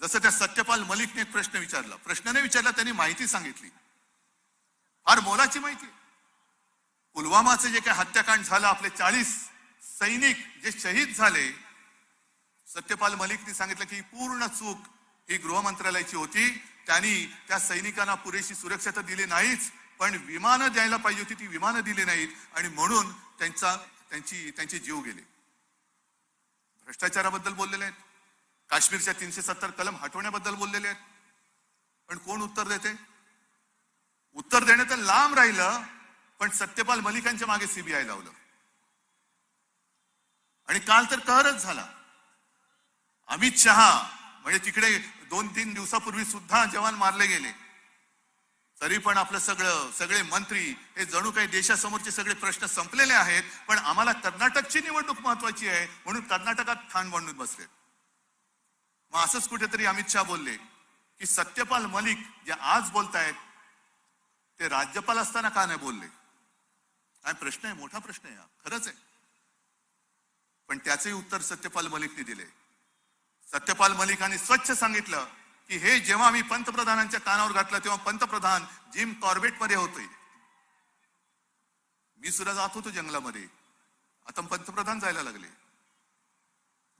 जसं त्या सत्यपाल मलिकने एक प्रश्न विचारला, प्रश्न नाही विचारला, त्यांनी माहिती सांगितली, फार मोलाची माहिती. पुलवामाचं जे काही हत्याकांड झालं, आपले 40 सैनिक जे शहीद झाले, सत्यपाल मलिकने सांगितलं की पूर्ण चूक ही गृहमंत्रालयाची होती. त्यांनी त्या सैनिकांना पुरेशी सुरक्षा तर दिली नाहीच, पण विमानं द्यायला पाहिजे होती ती विमानं दिली नाहीत, आणि म्हणून त्यांचे जीव गेले. भ्रष्टाचाराबद्दल बोललेले आहेत, काश्मीरच्या 370 कलम हटवण्याबद्दल बोललेले आहेत, पण कोण उत्तर देते? उत्तर देणं तर लांब राहिलं, पण सत्यपाल मलिकांच्या मागे सीबीआय लावलं. आणि काल तर कहरच झाला. अमित शहा म्हणजे तिकडे 2-3 दिवसापूर्वी सुद्धा जवान मारले गेले, तरी पण आपलं सगळे मंत्री हे जणू काही देशासमोरचे सगळे प्रश्न संपलेले आहेत, पण आम्हाला कर्नाटकची निवडणूक महत्वाची आहे म्हणून कर्नाटकात ठाण मांडून बसले. मग असंच कुठेतरी अमित शहा बोलले की सत्यपाल मलिक जे आज बोलतायत ते राज्यपाल असताना का नाही बोलले? काय प्रश्न आहे, मोठा प्रश्न आहे, खरंच आहे. पण त्याचंही उत्तर सत्यपाल मलिकने दिले. सत्यपाल मलिकांनी स्वच्छ सांगितलं की हे जेव्हा मी पंतप्रधानांच्या कानावर घातलं तेव्हा पंतप्रधान जिम कॉर्बेट मध्ये होते, मी सुद्धा जात होतो जंगलामध्ये, आता पंतप्रधान जायला लागले.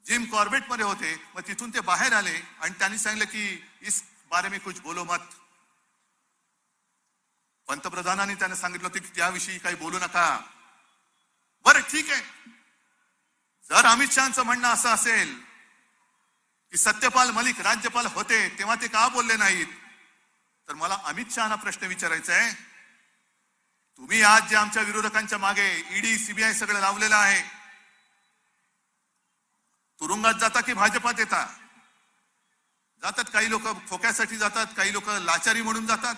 जिम कॉर्बेट मध्ये होते, मग तिथून ते बाहेर आले आणि त्यांनी सांगितलं की इस बारे में कुछ बोलो मत. पंतप्रधानांनी त्यांना सांगितलं होतं की त्याविषयी काही बोलू नका. बरं ठीक आहे, जर अमित शहाचं म्हणणं असं असेल की सत्यपाल मलिक राज्यपाल होते तेव्हा ते का बोलले नाहीत, तर मला अमित शहाना प्रश्न विचारायचा आहे. तुम्ही आज जे आमच्या विरोधकांच्या मागे ईडी सीबीआय सगळं लावलेलं आहे, तुरुंगात जाता की भाजपात येता? जातात काही लोक खोक्यासाठी जातात, काही लोक लाचारी म्हणून जातात,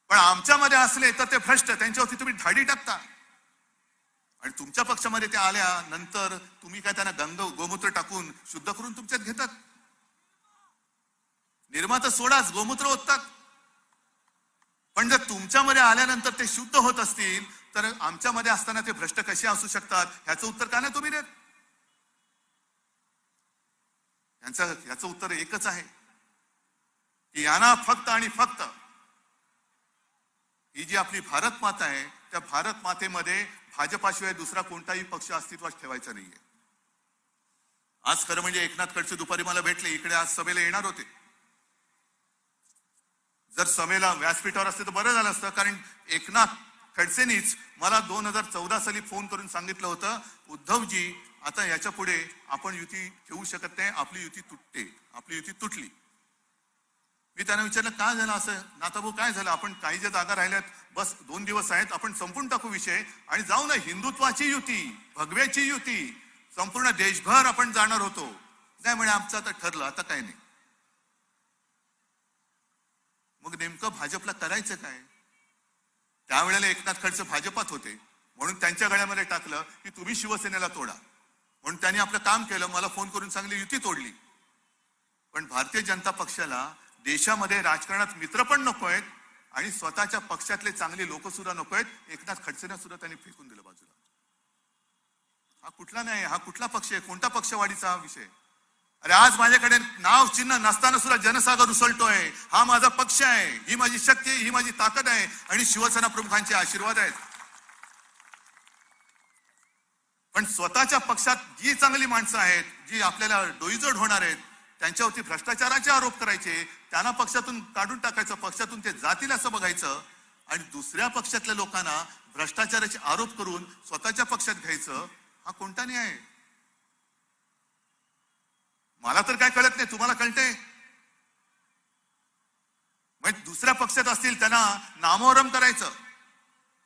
पण आमच्यामध्ये असले तर ते भ्रष्ट, त्यांच्यावरती तुम्ही धाडी टाकता. आणि तुमच्या पक्षामध्ये ते आल्यानंतर तुम्ही काय त्यांना गोमूत्र टाकून शुद्ध करून तुमच्यात घेतात? निर्मा तर सोडाच, गोमूत्र ओततात. पण जर तुमच्यामध्ये आल्यानंतर ते शुद्ध होत असतील तर आमच्यामध्ये असताना ते भ्रष्ट कसे असू शकतात, ह्याचं उत्तर का नाही तुम्ही देत? ह्याचं उत्तर एकच आहे की यांना फक्त आणि फक्त ही जी आपली भारत माता आहे, त्या भारत मातेमध्ये भाजपाशिवाय दुसरा कोणताही पक्ष अस्तित्वात ठेवायचा नाहीये. आज खरं म्हणजे एकनाथ खडसे दुपारी मला भेटले, इकडे आज सभेला येणार होते. जर सभेला व्यासपीठावर असते तर बरं झालं असतं, कारण एकनाथ खडसेंनीच मला 2014 साली फोन करून सांगितलं होतं, उद्धवजी आता याच्या पुढे आपण युती ठेवू शकत नाही, आपली युती तुटते. आपली युती तुटली. मी त्यांना विचारलं काय झालं असं? नाताभाऊ काय झालं? आपण काही ज्या जागा राहिल्यात, बस 2 दिवस आहेत, आपण संपून टाकू विषय आणि जाऊ ना हिंदुत्वाची युती, भगव्याची युती, संपूर्ण देशभर आपण जाणार होतो. नाही म्हणे आमचं आता ठरलं, आता काय नाही. मग नेमकं भाजपला करायचं काय? त्यावेळेला एकनाथ खडसे भाजपात होते म्हणून त्यांच्या गळ्यामध्ये टाकलं की तुम्ही शिवसेनेला तोडा, म्हणून त्यांनी आपलं काम केलं. मला फोन करून सांगली युती तोडली. पण भारतीय जनता पक्षाला देशामध्ये राजकारणात मित्र पण नको आहेत आणि स्वतःच्या पक्षातले चांगले लोक सुद्धा नको आहेत. एकनाथ खडसेंना सुद्धा त्यांनी फेकून दिलं बाजूला. हा कुठला नाही, हा कुठला पक्ष आहे? कोणता पक्षवाढीचा हा विषय? अरे आज माझ्याकडे नाव चिन्ह नसताना सुद्धा जनसागर उसळतोय. हा माझा पक्ष आहे, ही माझी शक्ती आहे, ही माझी ताकद आहे आणि शिवसेना प्रमुखांचे आशीर्वाद आहेत. पण स्वतःच्या पक्षात जी चांगली माणसं आहेत, जी आपल्याला डोईजोड होणार आहेत, त्यांच्यावरती भ्रष्टाचाराचे आरोप करायचे, त्यांना पक्षातून काढून टाकायचं, पक्षातून ते जातील असं बघायचं आणि दुसऱ्या पक्षातल्या लोकांना भ्रष्टाचाराचे आरोप करून स्वतःच्या पक्षात घ्यायचं, हा कोणता न्याय आहे? मला तर काय कळत नाही, तुम्हाला कळते? म्हणजे दुसऱ्या पक्षात असतील त्यांना नामोहरम करायचं,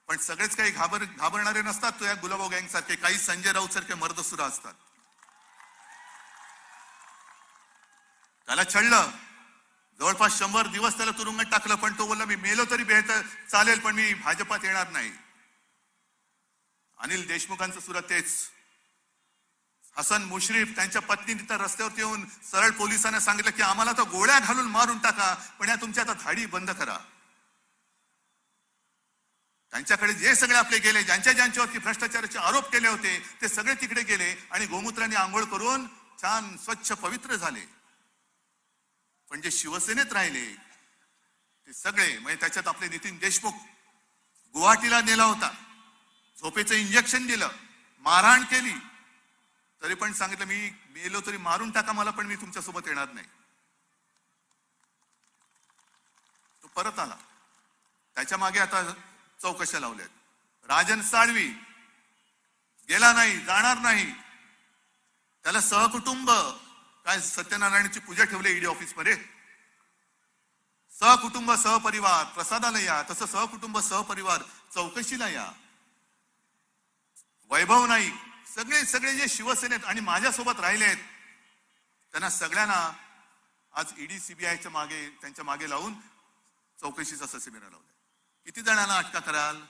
पण सगळेच काही घाबरणारे नसतात. तो या गुलाबो गँग सारखे काही संजय राऊत सारखे मर्द सुद्धा असतात. त्याला छळलं, जवळपास 100 दिवस त्याला तुरुंगात टाकलं, पण तो बोलला मी मेलो तरी बेहतर चालेल, पण मी भाजपात येणार नाही. अनिल देशमुखांचं सुद्धा तेच. हसन मुश्रीफ त्यांच्या पत्नीने तर रस्त्यावरती येऊन सरळ पोलिसांना सांगितलं की आम्हाला तर गोळ्या घालून मारून टाका, पण या तुमच्या आता धाडी बंद करा. त्यांच्याकडे जे सगळे आपले गेले, ज्यांच्यावरती भ्रष्टाचाराचे आरोप केले होते, ते सगळे तिकडे गेले आणि गोमूत्राने आंघोळ करून छान स्वच्छ पवित्र झाले. पण जे शिवसेनेत राहिले ते सगळे, म्हणजे त्याच्यात आपले नितीन देशमुख गुवाहाटीला नेला होता, झोपेचं इंजेक्शन दिलं, मारहाण केली, तरी पण सांगितलं मी मेलो तरी मारून टाका मला, पण मी तुमच्यासोबत येणार नाही. तो परत आला. त्याच्या मागे आता चौकशा लावल्यात. राजन साळवी गेला नाही, जाणार नाही. त्याला सहकुटुंब काय सत्यनारायणाची पूजा ठेवली ईडी ऑफिसमध्ये. सहकुटुंब सहपरिवार प्रसादाला या, तसं सहकुटुंब सहपरिवार चौकशीला या. वैभव नाईक सगळे सगळे जे शिवसेनेत आणि माझ्यासोबत राहिलेत त्यांना सगळ्यांना आज ईडी सीबीआयच्या मागे, त्यांच्या मागे लावून चौकशीचा ससेमिरा लावलाय. किती जणांना अटका कराल?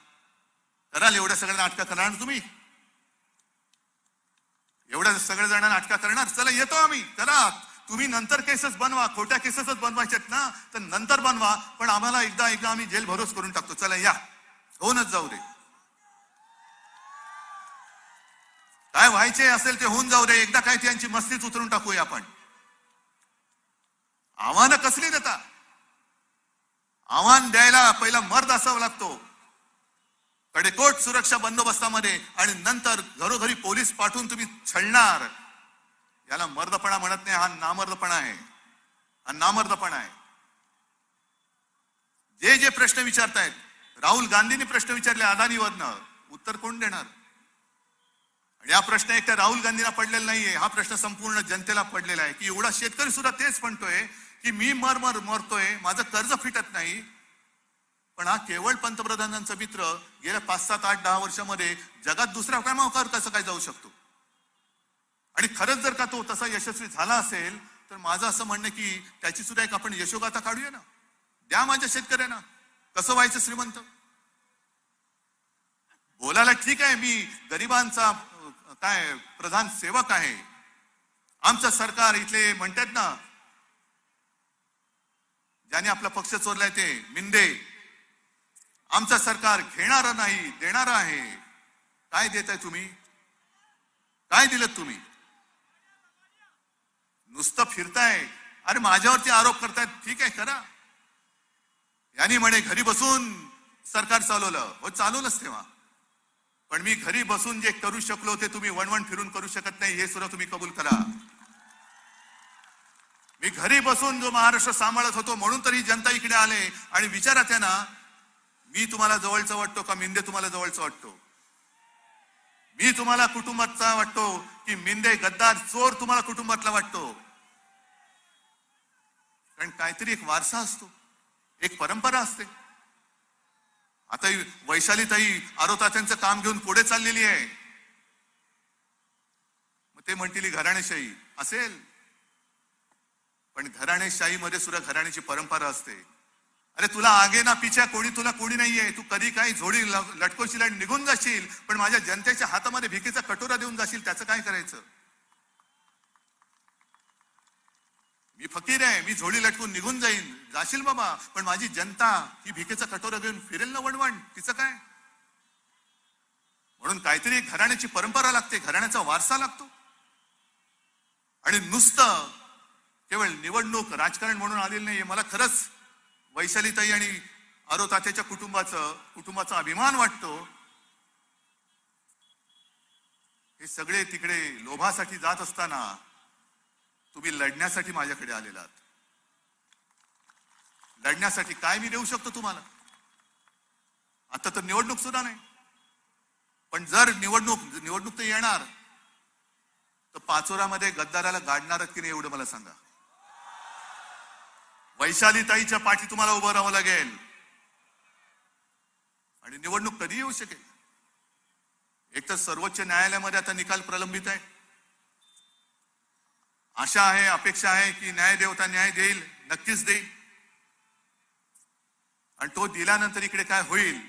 एवढ्या सगळ्यांना अटका करणार ना तुम्ही? एवढ्या सगळ्या जणांना अटका करणार? चला येतो आम्ही. चला तुम्ही नंतर केसेस बनवा, खोट्या केसेसच बनवायच्यात ना तर नंतर बनवा, पण आम्हाला एकदा आम्ही जेल भरोस करून टाकतो. चला या, होऊनच जाऊ दे. काय व्हायचे असेल ते होऊन जाऊ दे. एकदा काय त्यांची मस्तीच उतरून टाकूया आपण. आव्हानं कसली देता? आव्हान द्यायला पहिला मर्द असावा लागतो, कडेकोट सुरक्षा बंदोबस्तामध्ये, आणि नंतर घरोघरी पोलीस पाठवून तुम्ही छळणार. याला मर्दपणा म्हणत नाही, हा नामर्दपणा आहे. हा नामर्दपणा आहे. जे जे प्रश्न विचारतायत, राहुल गांधींनी प्रश्न विचारले अदानीवरनं, उत्तर कोण देणार? आणि हा प्रश्न एकट्या राहुल गांधींना पडलेला नाहीये, हा प्रश्न संपूर्ण जनतेला पडलेला आहे. की एवढा शेतकरी सुद्धा तेच म्हणतोय की मी मरतोय, माझं कर्ज फिटत नाही. पण हा केवळ पंतप्रधानांचा मित्र गेल्या 5, 7, 8, 10 वर्षामध्ये जगात दुसऱ्या क्रमांकावर कसं काय जाऊ शकतो? आणि खरंच जर का तो तसा यशस्वी झाला असेल तर माझं असं म्हणणं की त्याची सुद्धा एक आपण यशोगाथा काढूया ना. द्या माझ्या शेतकऱ्यांना कसं व्हायचं श्रीमंत. बोलायला ठीक आहे, मी गरिबांचा काय प्रधान सेवक आहे. आमचं सरकार इथले म्हणतात ना, ज्याने आपला पक्ष चोरलाय ते मिंदे, आमचं सरकार घेणारं नाही देणारं आहे. काय देताय तुम्ही? काय दिलं तुम्ही? नुसतं फिरताय. अरे माझ्यावरती आरोप करतायत, ठीक आहे करा. यांनी म्हणे घरी बसून सरकार चालवलं. हो चालवलंच तेव्हा, पण मी घरी बसून जे करू शकलो ते तुम्ही वणवण फिरून करू शकत नाही, हे सुद्धा तुम्ही कबूल करा. मी घरी बसून जो महाराष्ट्र सांभाळत होतो म्हणून तरी जनता इकडे आले. आणि विचारा त्यांना, मी तुम्हाला जवळचा वाटतो का मिंदे तुम्हाला जवळचा वाटतो? मी तुम्हाला कुटुंबाचा वाटतो की मिंदे गद्दार चोर तुम्हाला कुटुंबातला वाटतो? कारण काहीतरी एक वारसा असतो, एक परंपरा असते. आता वैशालीताई आरोतात्यांचं काम घेऊन पुढे चाललेली आहे. मग ते म्हणतील घराणेशाही असेल, पण घराणेशाहीमध्ये सुद्धा घराण्याची परंपरा असते. अरे तुला आगे ना पिछा तुला कोणी नाहीये. तू कधी काही झोडी लटकोशील आणि निघून जाशील, पण माझ्या जनतेच्या हातामध्ये भिकेचा कटोरा देऊन जाशील, त्याचं काय करायचं? मी फकीर आहे, मी झोडी लटकून निघून जाशील बाबा, पण माझी जनता ही भिकेचा कटोरा घेऊन फिरेल ना वणवण, तिचं काय? म्हणून काहीतरी घराण्याची परंपरा लागते, घराण्याचा वारसा लागतो. आणि नुसतं केवळ निवडणूक राजकारण म्हणून आलेलं नाहीये. मला खरंच वैशालीताई आणि आरोतात्याच्या कुटुंबाचा अभिमान वाटतो. हे सगळे तिकडे लोभासाठी जात असताना तुम्ही लढण्यासाठी माझ्याकडे आलेलात. लढण्यासाठी काय मी देऊ शकतो तुम्हाला? आता तर निवडणूक सुद्धा नाही, पण जर निवडणूक तर येणार, तर पाचोरामध्ये गद्दाराला गाडणारच की नाही एवढं मला सांगा. वैशालीताईच्या पाठी तुम्हाला उभं राहावं लागेल. आणि निवडणूक कधी येऊ शकेल? एक तर सर्वोच्च न्यायालयामध्ये आता निकाल प्रलंबित आहे. आशा आहे, अपेक्षा आहे की न्यायदेवता न्याय देईल, नक्कीच देईल. आणि तो दिल्यानंतर इकडे काय होईल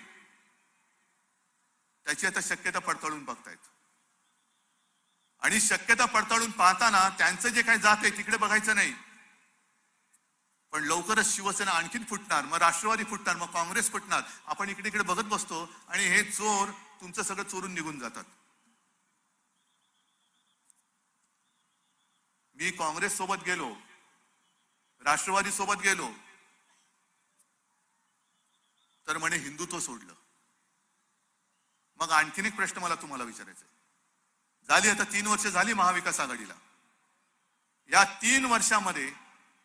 त्याची आता शक्यता पडताळून बघतायत. आणि शक्यता पडताळून पाहताना त्यांचं जे काही जात आहे तिकडे बघायचं नाही, पण लवकरच शिवसेना आणखीन फुटणार, मग राष्ट्रवादी फुटणार, मग काँग्रेस फुटणार. आपण इकडे इकडे बघत बसतो आणि हे चोर तुमचं सगळं चोरून निघून जातात. मी काँग्रेस सोबत गेलो राष्ट्रवादी सोबत गेलो तर म्हणे हिंदुत्व सोडलं. मग आणखीन एक प्रश्न मला तुम्हाला विचारायचा आहे. झाली आता 3 वर्ष झाली महाविकास आघाडीला. या 3 वर्षामध्ये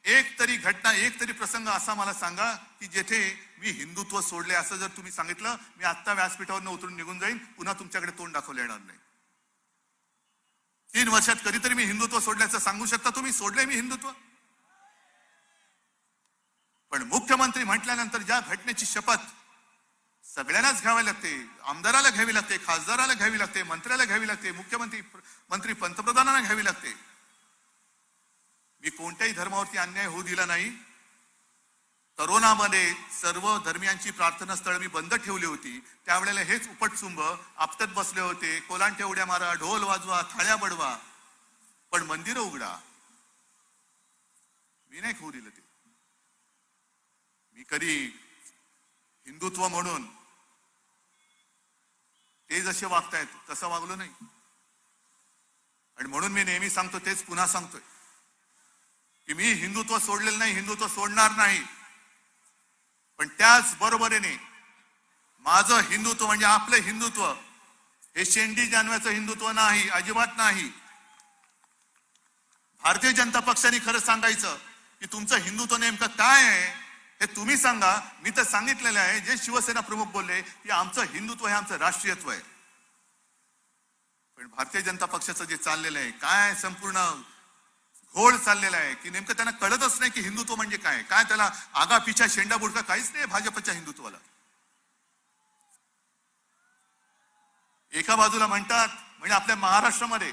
एक तरी घटना, एक तरी प्रसंग असा मला सांगा की जेथे मी हिंदुत्व सोडले असं जर तुम्ही सांगितलं, मी आत्ता व्यासपीठावर उतरून निघून जाईन, पुन्हा तुमच्याकडे तोंड दाखवलं येणार नाही. 3 वर्षात कधीतरी मी हिंदुत्व सोडल्याचं सांगू शकता तुम्ही? सोडले मी हिंदुत्व? पण मुख्यमंत्री म्हटल्यानंतर ज्या घटनेची शपथ सगळ्यांनाच घ्यावी लागते, आमदाराला घ्यावी लागते, खासदाराला घ्यावी लागते, मंत्र्याला घ्यावी लागते, मंत्री पंतप्रधानांना घ्यावी लागते. मी कोणत्याही धर्मावरती अन्याय होऊ दिला नाही. तरुणामध्ये सर्व धर्मियांची प्रार्थनास्थळ मी बंद ठेवली होती. त्यावेळेला हेच उपटसुंब आपटत बसले होते, कोलांट्या उड्या मारा, ढोल वाजवा, थाळ्या बडवा, पण मंदिरं उघडा. मी नाही होऊ दिलं ते. मी कधी हिंदुत्व म्हणून ते जसे वागतायत तसं वागलो नाही. आणि म्हणून मी नेहमी सांगतो, तेच पुन्हा सांगतोय की मी हिंदुत्व सोडलेलं नाही, हिंदुत्व सोडणार नाही. पण त्याच बरोबरीने माझं हिंदुत्व म्हणजे आपलं हिंदुत्व हे शेंडी जानव्याचं हिंदुत्व नाही, अजिबात नाही. भारतीय जनता पक्षाने खरं सांगायचं की तुमचं हिंदुत्व नेमकं काय आहे हे तुम्ही सांगा. मी तर सांगितलेलं आहे, जे शिवसेना प्रमुख बोलले की आमचं हिंदुत्व हे आमचं राष्ट्रीयत्व आहे. पण भारतीय जनता पक्षाचं जे चाललेलं आहे, काय संपूर्ण घोळ चाललेला आहे की नेमकं त्यांना कळतच नाही की हिंदुत्व म्हणजे काय. काय त्याला आगा पिछा शेंडा बुडका काहीच नाही भाजपच्या हिंदुत्वाला. एका बाजूला म्हणतात म्हणजे आपल्या महाराष्ट्रामध्ये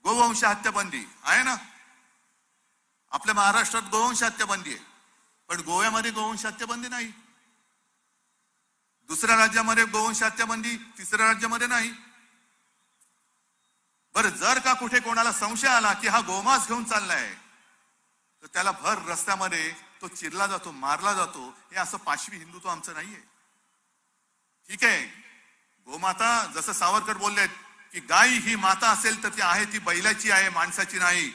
गोवंश हत्याबंदी आहे ना, आपल्या महाराष्ट्रात गोवंश हत्याबंदी आहे, पण गोव्यामध्ये गोवंश हत्याबंदी नाही. दुसऱ्या राज्यामध्ये गोवंश हत्याबंदी, तिसऱ्या राज्यामध्ये नाही. बरं, जर का कुठे कोणाला संशय आला की हा गोमांस घेऊन चाललाय तर त्याला भर रस्त्यामध्ये तो चिरला जातो, मारला जातो. हे असं पाशवी हिंदुत्व आमचं नाहीये. ठीक आहे, गोमाता जसं सावरकर बोललेत की गाय ही माता असेल तर ती आहे, ती बैलाची आहे, माणसाची नाही.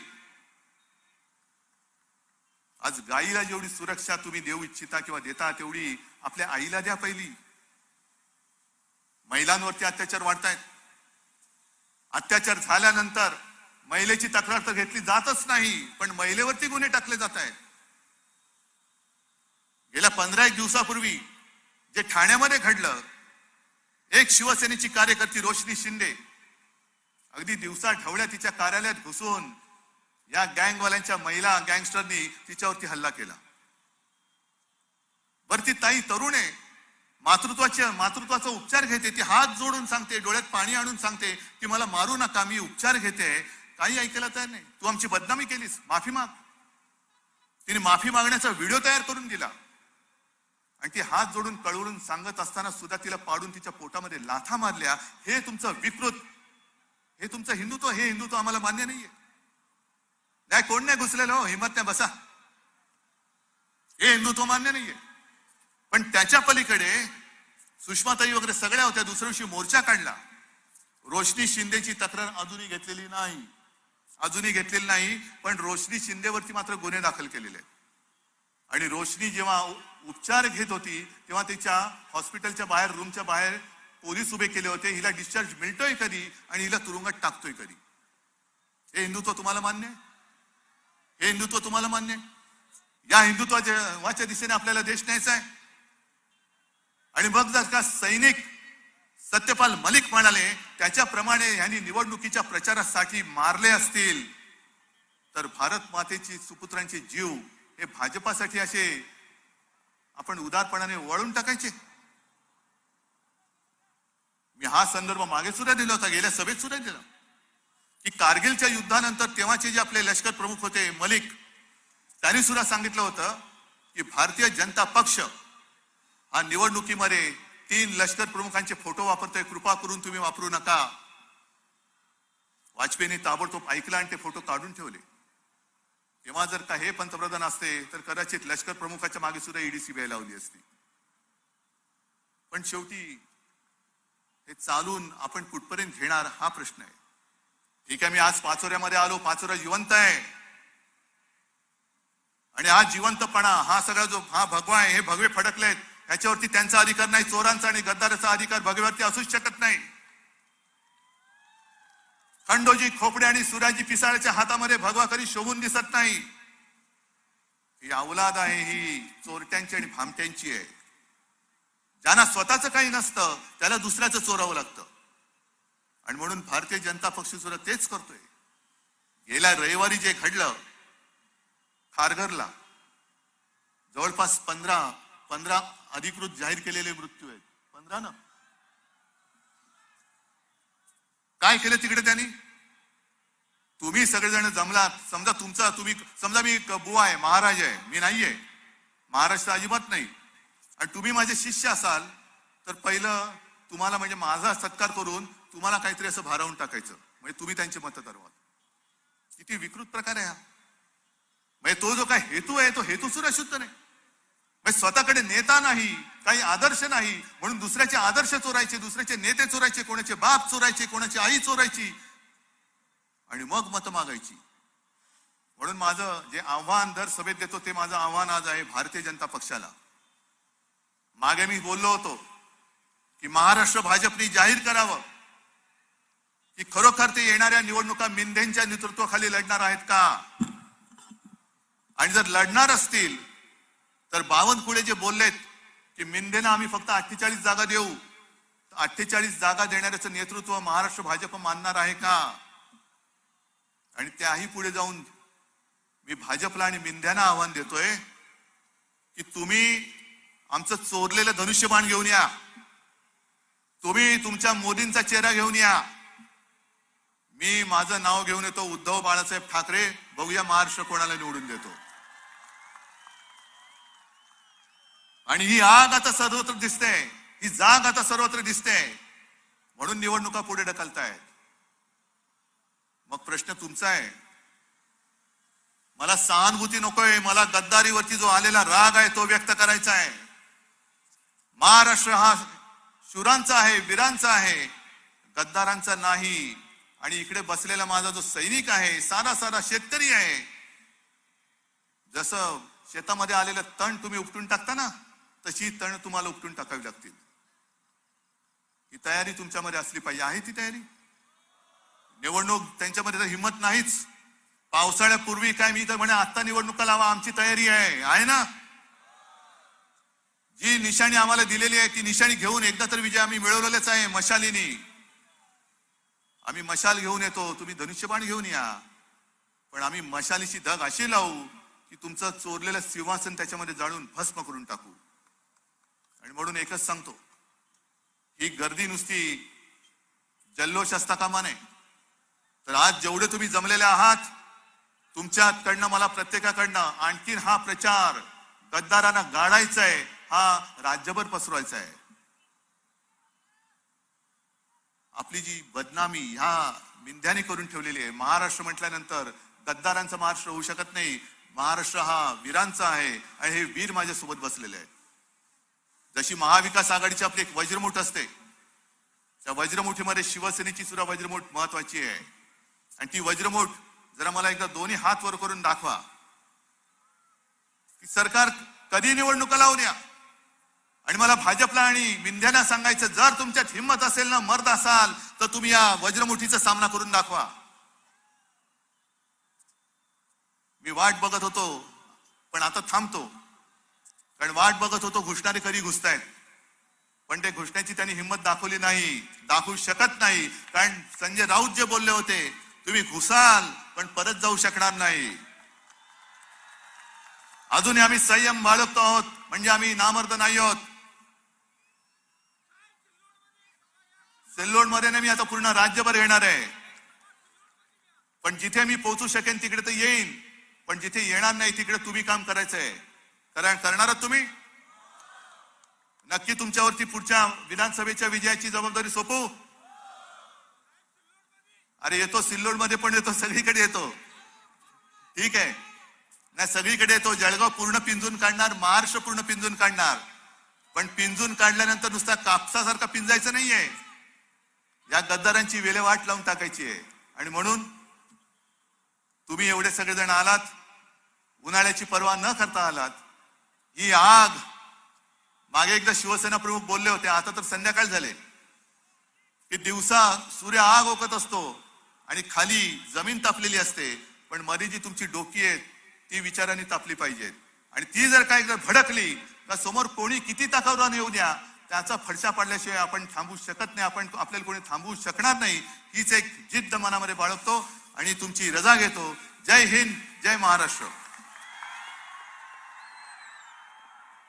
आज गायीला जेवढी सुरक्षा तुम्ही देऊ इच्छिता किंवा देता तेवढी आपल्या आईला द्या पहिली. महिलांवरती अत्याचार वाढतायत. अत्याचार झाल्यानंतर महिलेची तक्रार तर घेतली जातच नाही, पण महिलेवरती गुन्हे टाकले जात आहेत. गेल्या 15 दिवसापूर्वी जे ठाण्यामध्ये घडलं, एक शिवसेनेची कार्यकर्ती रोशनी शिंदे अगदी दिवसा ढवळ्या तिच्या कार्यालयात घुसून या गँगवाल्यांच्या महिला गँगस्टरनी तिच्यावरती हल्ला केला. बरं, ती ताई तरुण आहे, मातृत्वाचा उपचार घेते. ती हात जोडून सांगते, डोळ्यात पाणी आणून सांगते की मला मारू नका, मी उपचार घेते. काही ऐकायला तयार नाही. तू आमची बदनामी केलीस, माफी माग. तिने माफी मागण्याचा व्हिडिओ तयार करून दिला आणि ती हात जोडून कळवळून सांगत असताना सुद्धा तिला पाडून तिच्या पोटामध्ये लाथा मारल्या. हे तुमचं विकृत, हे तुमचं हिंदुत्व, हे हिंदुत्व आम्हाला मान्य नाहीये. नाही, कोण नाही घुसलेलं हो, हिंमत नाही, बसा. हे हिंदुत्व मान्य नाहीये. पण त्याच्या पलीकडे सुषमाताई वगैरे सगळ्या होत्या. दुसऱ्या दिवशी मोर्चा काढला. रोशनी शिंदेची तक्रार अजूनही घेतलेली नाही, पण रोशनी शिंदेवरती मात्र गुन्हे दाखल केलेले आहेत. आणि रोशनी जेव्हा उपचार घेत होती तेव्हा तिच्या हॉस्पिटलच्या बाहेर, रूमच्या बाहेर पोलीस उभे केले होते. हिला डिस्चार्ज मिळतोय कधी आणि हिला तुरुंगात टाकतोय कधी. हे हिंदुत्व तुम्हाला मान्य आहे? हे हिंदुत्व तुम्हाला मान्य आहे? या हिंदुत्वाच्या दिशेने आपल्याला देश न्यायचा आहे. आणि मग जर का सैनिक सत्यपाल मलिक म्हणाले त्याच्याप्रमाणे यांनी निवडणुकीच्या प्रचारासाठी मारले असतील तर भारत मातेची सुपुत्रांचे जीव हे भाजपासाठी असे आपण उदारपणाने वळून टाकायचे? मी हा संदर्भ मागे सुद्धा दिला होता, गेल्या सभेत सुद्धा दिला की कारगिलच्या युद्धानंतर तेव्हाचे जे आपले लष्कर प्रमुख होते मलिक, त्यांनी सुद्धा सांगितलं होतं की भारतीय जनता पक्ष हा निवडणुकीमध्ये 3 लष्कर प्रमुखांचे फोटो वापरतोय, कृपा करून तुम्ही वापरू नका. वाजपेयींनी ताबडतोब ऐकलं आणि ते फोटो काढून ठेवले. तेव्हा जर का हे पंतप्रधान असते तर कदाचित लष्कर प्रमुखाच्या मागे सुद्धा ईडी सीबीआय लावली असती. पण शेवटी हे चालून आपण कुठपर्यंत घेणार हा प्रश्न आहे. ठीक आहे, मी आज पाचोऱ्यामध्ये आलो, पाचोरा जिवंत आहे. आणि हा जिवंतपणा, हा सगळा जो हा भगवा आहे, हे भगवे फडकलेत, ह्याच्यावरती त्यांचा अधिकार नाही. चोरांचा आणि गद्दाराचा अधिकार भगव्यावरती असूच शकत नाही. खंडोजी खोपडे आणि सुराजी पिसाळच्या हातामध्ये भगवा कधी शोभून दिसत नाही. ही अवलाद आहे, ही चोरट्यांची आणि भामट्यांची आहे. ज्यांना स्वतःचं काही नसतं त्याला दुसऱ्याचं चोरावं लागतं. आणि म्हणून भारतीय जनता पक्ष सुद्धा तेच करतोय. गेल्या रविवारी जे घडलं खारघरला, जवळपास 15 अधिकृत जाहीर केलेले मृत्यू आहेत. 15 ना. काय केलं तिकडे त्यांनी? तुम्ही सगळेजण जमलात. समजा मी बुवा आहे, महाराज आहे, मी नाहीये, महाराष्ट्र अजिबात नाही, आणि तुम्ही माझे शिष्य असाल तर पहिलं तुम्हाला म्हणजे माझा सत्कार करून तुम्हाला काहीतरी असं भारावून टाकायचं, म्हणजे तुम्ही त्यांचे मत ठरवा. किती विकृत प्रकार आहे हा. म्हणजे तो जो काय हेतू आहे तो हेतू सुद्धा शुद्ध नाही. म्हणजे स्वतःकडे नेता नाही, काही आदर्श नाही, म्हणून दुसऱ्याचे आदर्श चोरायचे, दुसऱ्याचे नेते चोरायचे, कोणाचे बाप चोरायचे, कोणाची आई चोरायची आणि मग मत मागायची. म्हणून माझं जे आव्हान दर सभेत देतो ते माझं आव्हान आज आहे भारतीय जनता पक्षाला. मागे मी बोललो होतो की महाराष्ट्र भाजपने जाहीर करावं की खरोखर ते येणाऱ्या निवडणुका मिंदेंच्या नेतृत्वाखाली लढणार आहेत का, आणि जर लढणार असतील तर बावनकुळे जे बोललेत की मिंदेना आम्ही फक्त 48 जागा देऊ, 48 जागा देणाऱ्याचं नेतृत्व महाराष्ट्र भाजप मानणार आहे का? आणि त्याही पुढे जाऊन मी भाजपला आणि मिंद्यांना आव्हान देतोय की तुम्ही आमचं चोरलेलं धनुष्यबाण घेऊन या, तुम्ही तुमच्या मोदींचा चेहरा घेऊन या. मी माझं नाव घेऊन येतो, उद्धव बाळासाहेब ठाकरे. बघूया महाराष्ट्र कोणाला निवडून देतो. आणि ही आग आता सर्वत्र दिसते, ही जाग आता सर्वत्र दिसते, म्हणून निवडणुका पुढे ढकलतायत. मग प्रश्न तुमचा आहे. मला सहानुभूती नकोय, मला गद्दारीवरती जो आलेला राग आहे तो व्यक्त करायचा आहे. महाराष्ट्र हा शूरांचा आहे, वीरांचा आहे, गद्दारांचा नाही. आणि इकडे बसलेला माझा जो सैनिक आहे, साधा शेतकरी आहे, जसं शेतामध्ये आलेलं तण तुम्ही उपटून टाकता ना, तशी तण तुम्हाला उपटून टाकावी लागतील. ही तयारी तुमच्यामध्ये असली पाहिजे. आहे ती तयारी? निवडणूक त्यांच्यामध्ये तर हिंमत नाहीच. पावसाळ्यापूर्वी काय मी तर म्हणे आता निवडणुका लावा, आमची तयारी आहे ना. जी निशाणी आम्हाला दिलेली आहे ती निशाणी घेऊन एकदा तर विजय आम्ही मिळवलेलाच आहे. मशालीनी आम्ही मशाल घेऊन येतो, तुम्ही धनुष्यबाण घेऊन या, पण आम्ही मशालीची धग अशी लावू की तुमचं चोरलेलं सिंहासन त्याच्यामध्ये जाळून भस्म करून टाकू. आणि म्हणून एकच सांगतो, ही गर्दी नुसती जल्लोष असता कामा नये. तर आज जेवढे तुम्ही जमलेले आहात, तुमच्याकडनं मला प्रत्येकाकडनं आणखीन हा प्रचार गद्दारांना गाडायचा आहे, हा राज्यभर पसरवायचा आहे. आपली जी बदनामी ह्या मिंध्याने करून ठेवलेली आहे. महाराष्ट्र म्हटल्यानंतर गद्दारांचा महाराष्ट्र होऊ शकत नाही. महाराष्ट्र हा वीरांचा आहे आणि हे वीर माझ्यासोबत बसलेले आहेत. जशी महाविकास आघाडीची आपली एक वज्रमुठ असते, त्या वज्रमुठीमध्ये शिवसेनेची सुद्धा वज्रमुठ महत्वाची आहे. आणि ती वज्रमुठ जरा मला एकदा दोन्ही हात वर करून दाखवा की सरकार कधी निवडणुका लावून या. आणि मला भाजपला आणि मिंध्यांना सांगायचं, जर तुमच्यात हिंमत असेल ना, मर्द असाल, तर तुम्ही या वज्रमुठीचा सामना करून दाखवा. मी वाट बघत होतो, पण आता थांबतो, कारण वाट बघत होतो घुसणारे कधी घुसतायत, पण ते घुसण्याची त्यांनी हिंमत दाखवली नाही, दाखवू शकत नाही. कारण संजय राऊत जे बोलले होते, तुम्ही घुसाल पण परत जाऊ शकणार नाही. अजूनही आम्ही संयम बाळगतो आहोत, म्हणजे आम्ही नामर्द नाही आहोत. सिल्लोड मध्ये मी आता पूर्ण राज्यभर येणार आहे, पण जिथे मी पोहोचू शकेन तिकडे तर येईन, पण जिथे येणार नाही तिकडे तुम्ही काम करायचंय. करणार तुम्ही नक्की. तुमच्यावरती पुढच्या विधानसभेच्या विजयाची जबाबदारी सोपवू. अरे येतो, सिल्लोड मध्ये पण येतो, सगळीकडे येतो. ठीक आहे नाही, सगळीकडे येतो. जळगाव पूर्ण पिंजून काढणार, महाराष्ट्र पूर्ण पिंजून काढणार. पण पिंजून काढल्यानंतर नुसता कापसासारखा पिंजायचं नाहीये, या गद्दारांची विल्हेवाट लावून टाकायची आहे. आणि म्हणून तुम्ही एवढे सगळेजण आलात. उन्हाळ्याची पर्वा न करता आलात. ही आग, मागे एकदा शिवसेना प्रमुख बोलले होते, आता तर संध्याकाळ झाले, की दिवसा सूर्य आग ओकत असतो आणि खाली जमीन तापलेली असते, पण मध्ये जी तुमची डोकी आहेत ती विचारांनी तापली पाहिजेत. आणि ती जर काय भडकली तर समोर कोणी किती ताकदवान येऊ द्या, त्याचा फडशा पडल्याशिवाय आपण थांबू शकत नाही, आपल्याला कोणी थांबवू शकणार नाही. हीच एक जिद्द मनामध्ये बाळगतो आणि तुमची रजा घेतो. जय हिंद, जय महाराष्ट्र.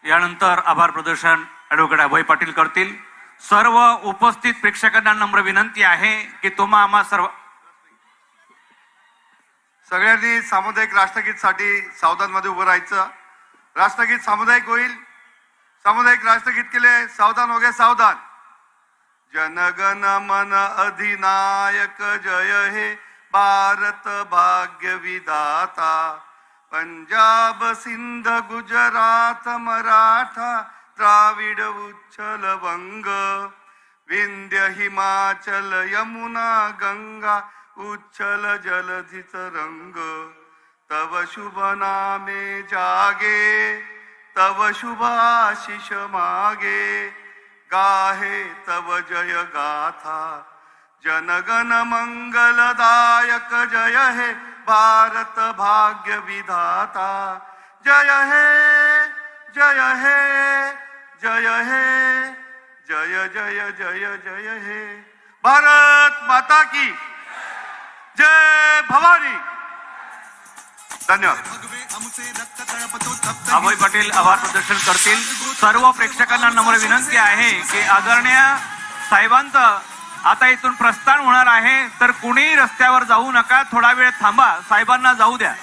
यानंतर आभार प्रदर्शन ॲडव्होकेट अभय पाटील करतील. सर्व उपस्थित प्रेक्षकांना नम्र विनंती आहे की तुम्हा आम्हा सर्व सगळ्यांनी सामुदायिक राष्ट्रगीतसाठी सावधान मध्ये उभं राहायचं. राष्ट्रगीत सामुदायिक होईल. सामुदायिक राष्ट्रगीत केले, सावधान हो गए, सावधान. जनगण मन अधिनायक जय हे भारत भाग्य विधाता. पंजाब सिंध गुजरात मराठा द्राविड उच्छल वंग. विंध्य हिमाचल यमुना गंगा उच्छल जलधित रंग. तव शुभ नामे जागे, तव शुभ आशीष मागे. गाहे तव जय गाथा, जनगण मंगलदायक जय हे भारत भाग्य विधाता. जय हे, जय हे, जय हे, जय जय जय जय हे. भारत माता की जय. भवानी. धन्यवाद. अभय पाटील आभार प्रदर्शन करतील. सर्व प्रेक्षकांना नम्र विनंती आहे की आदरणीय साहेबांचं आता इथून प्रस्थान होणार आहे, तर कुणीही रस्त्यावर जाऊ नका, थोडा वेळ थांबा, साहेबांना जाऊ द्या.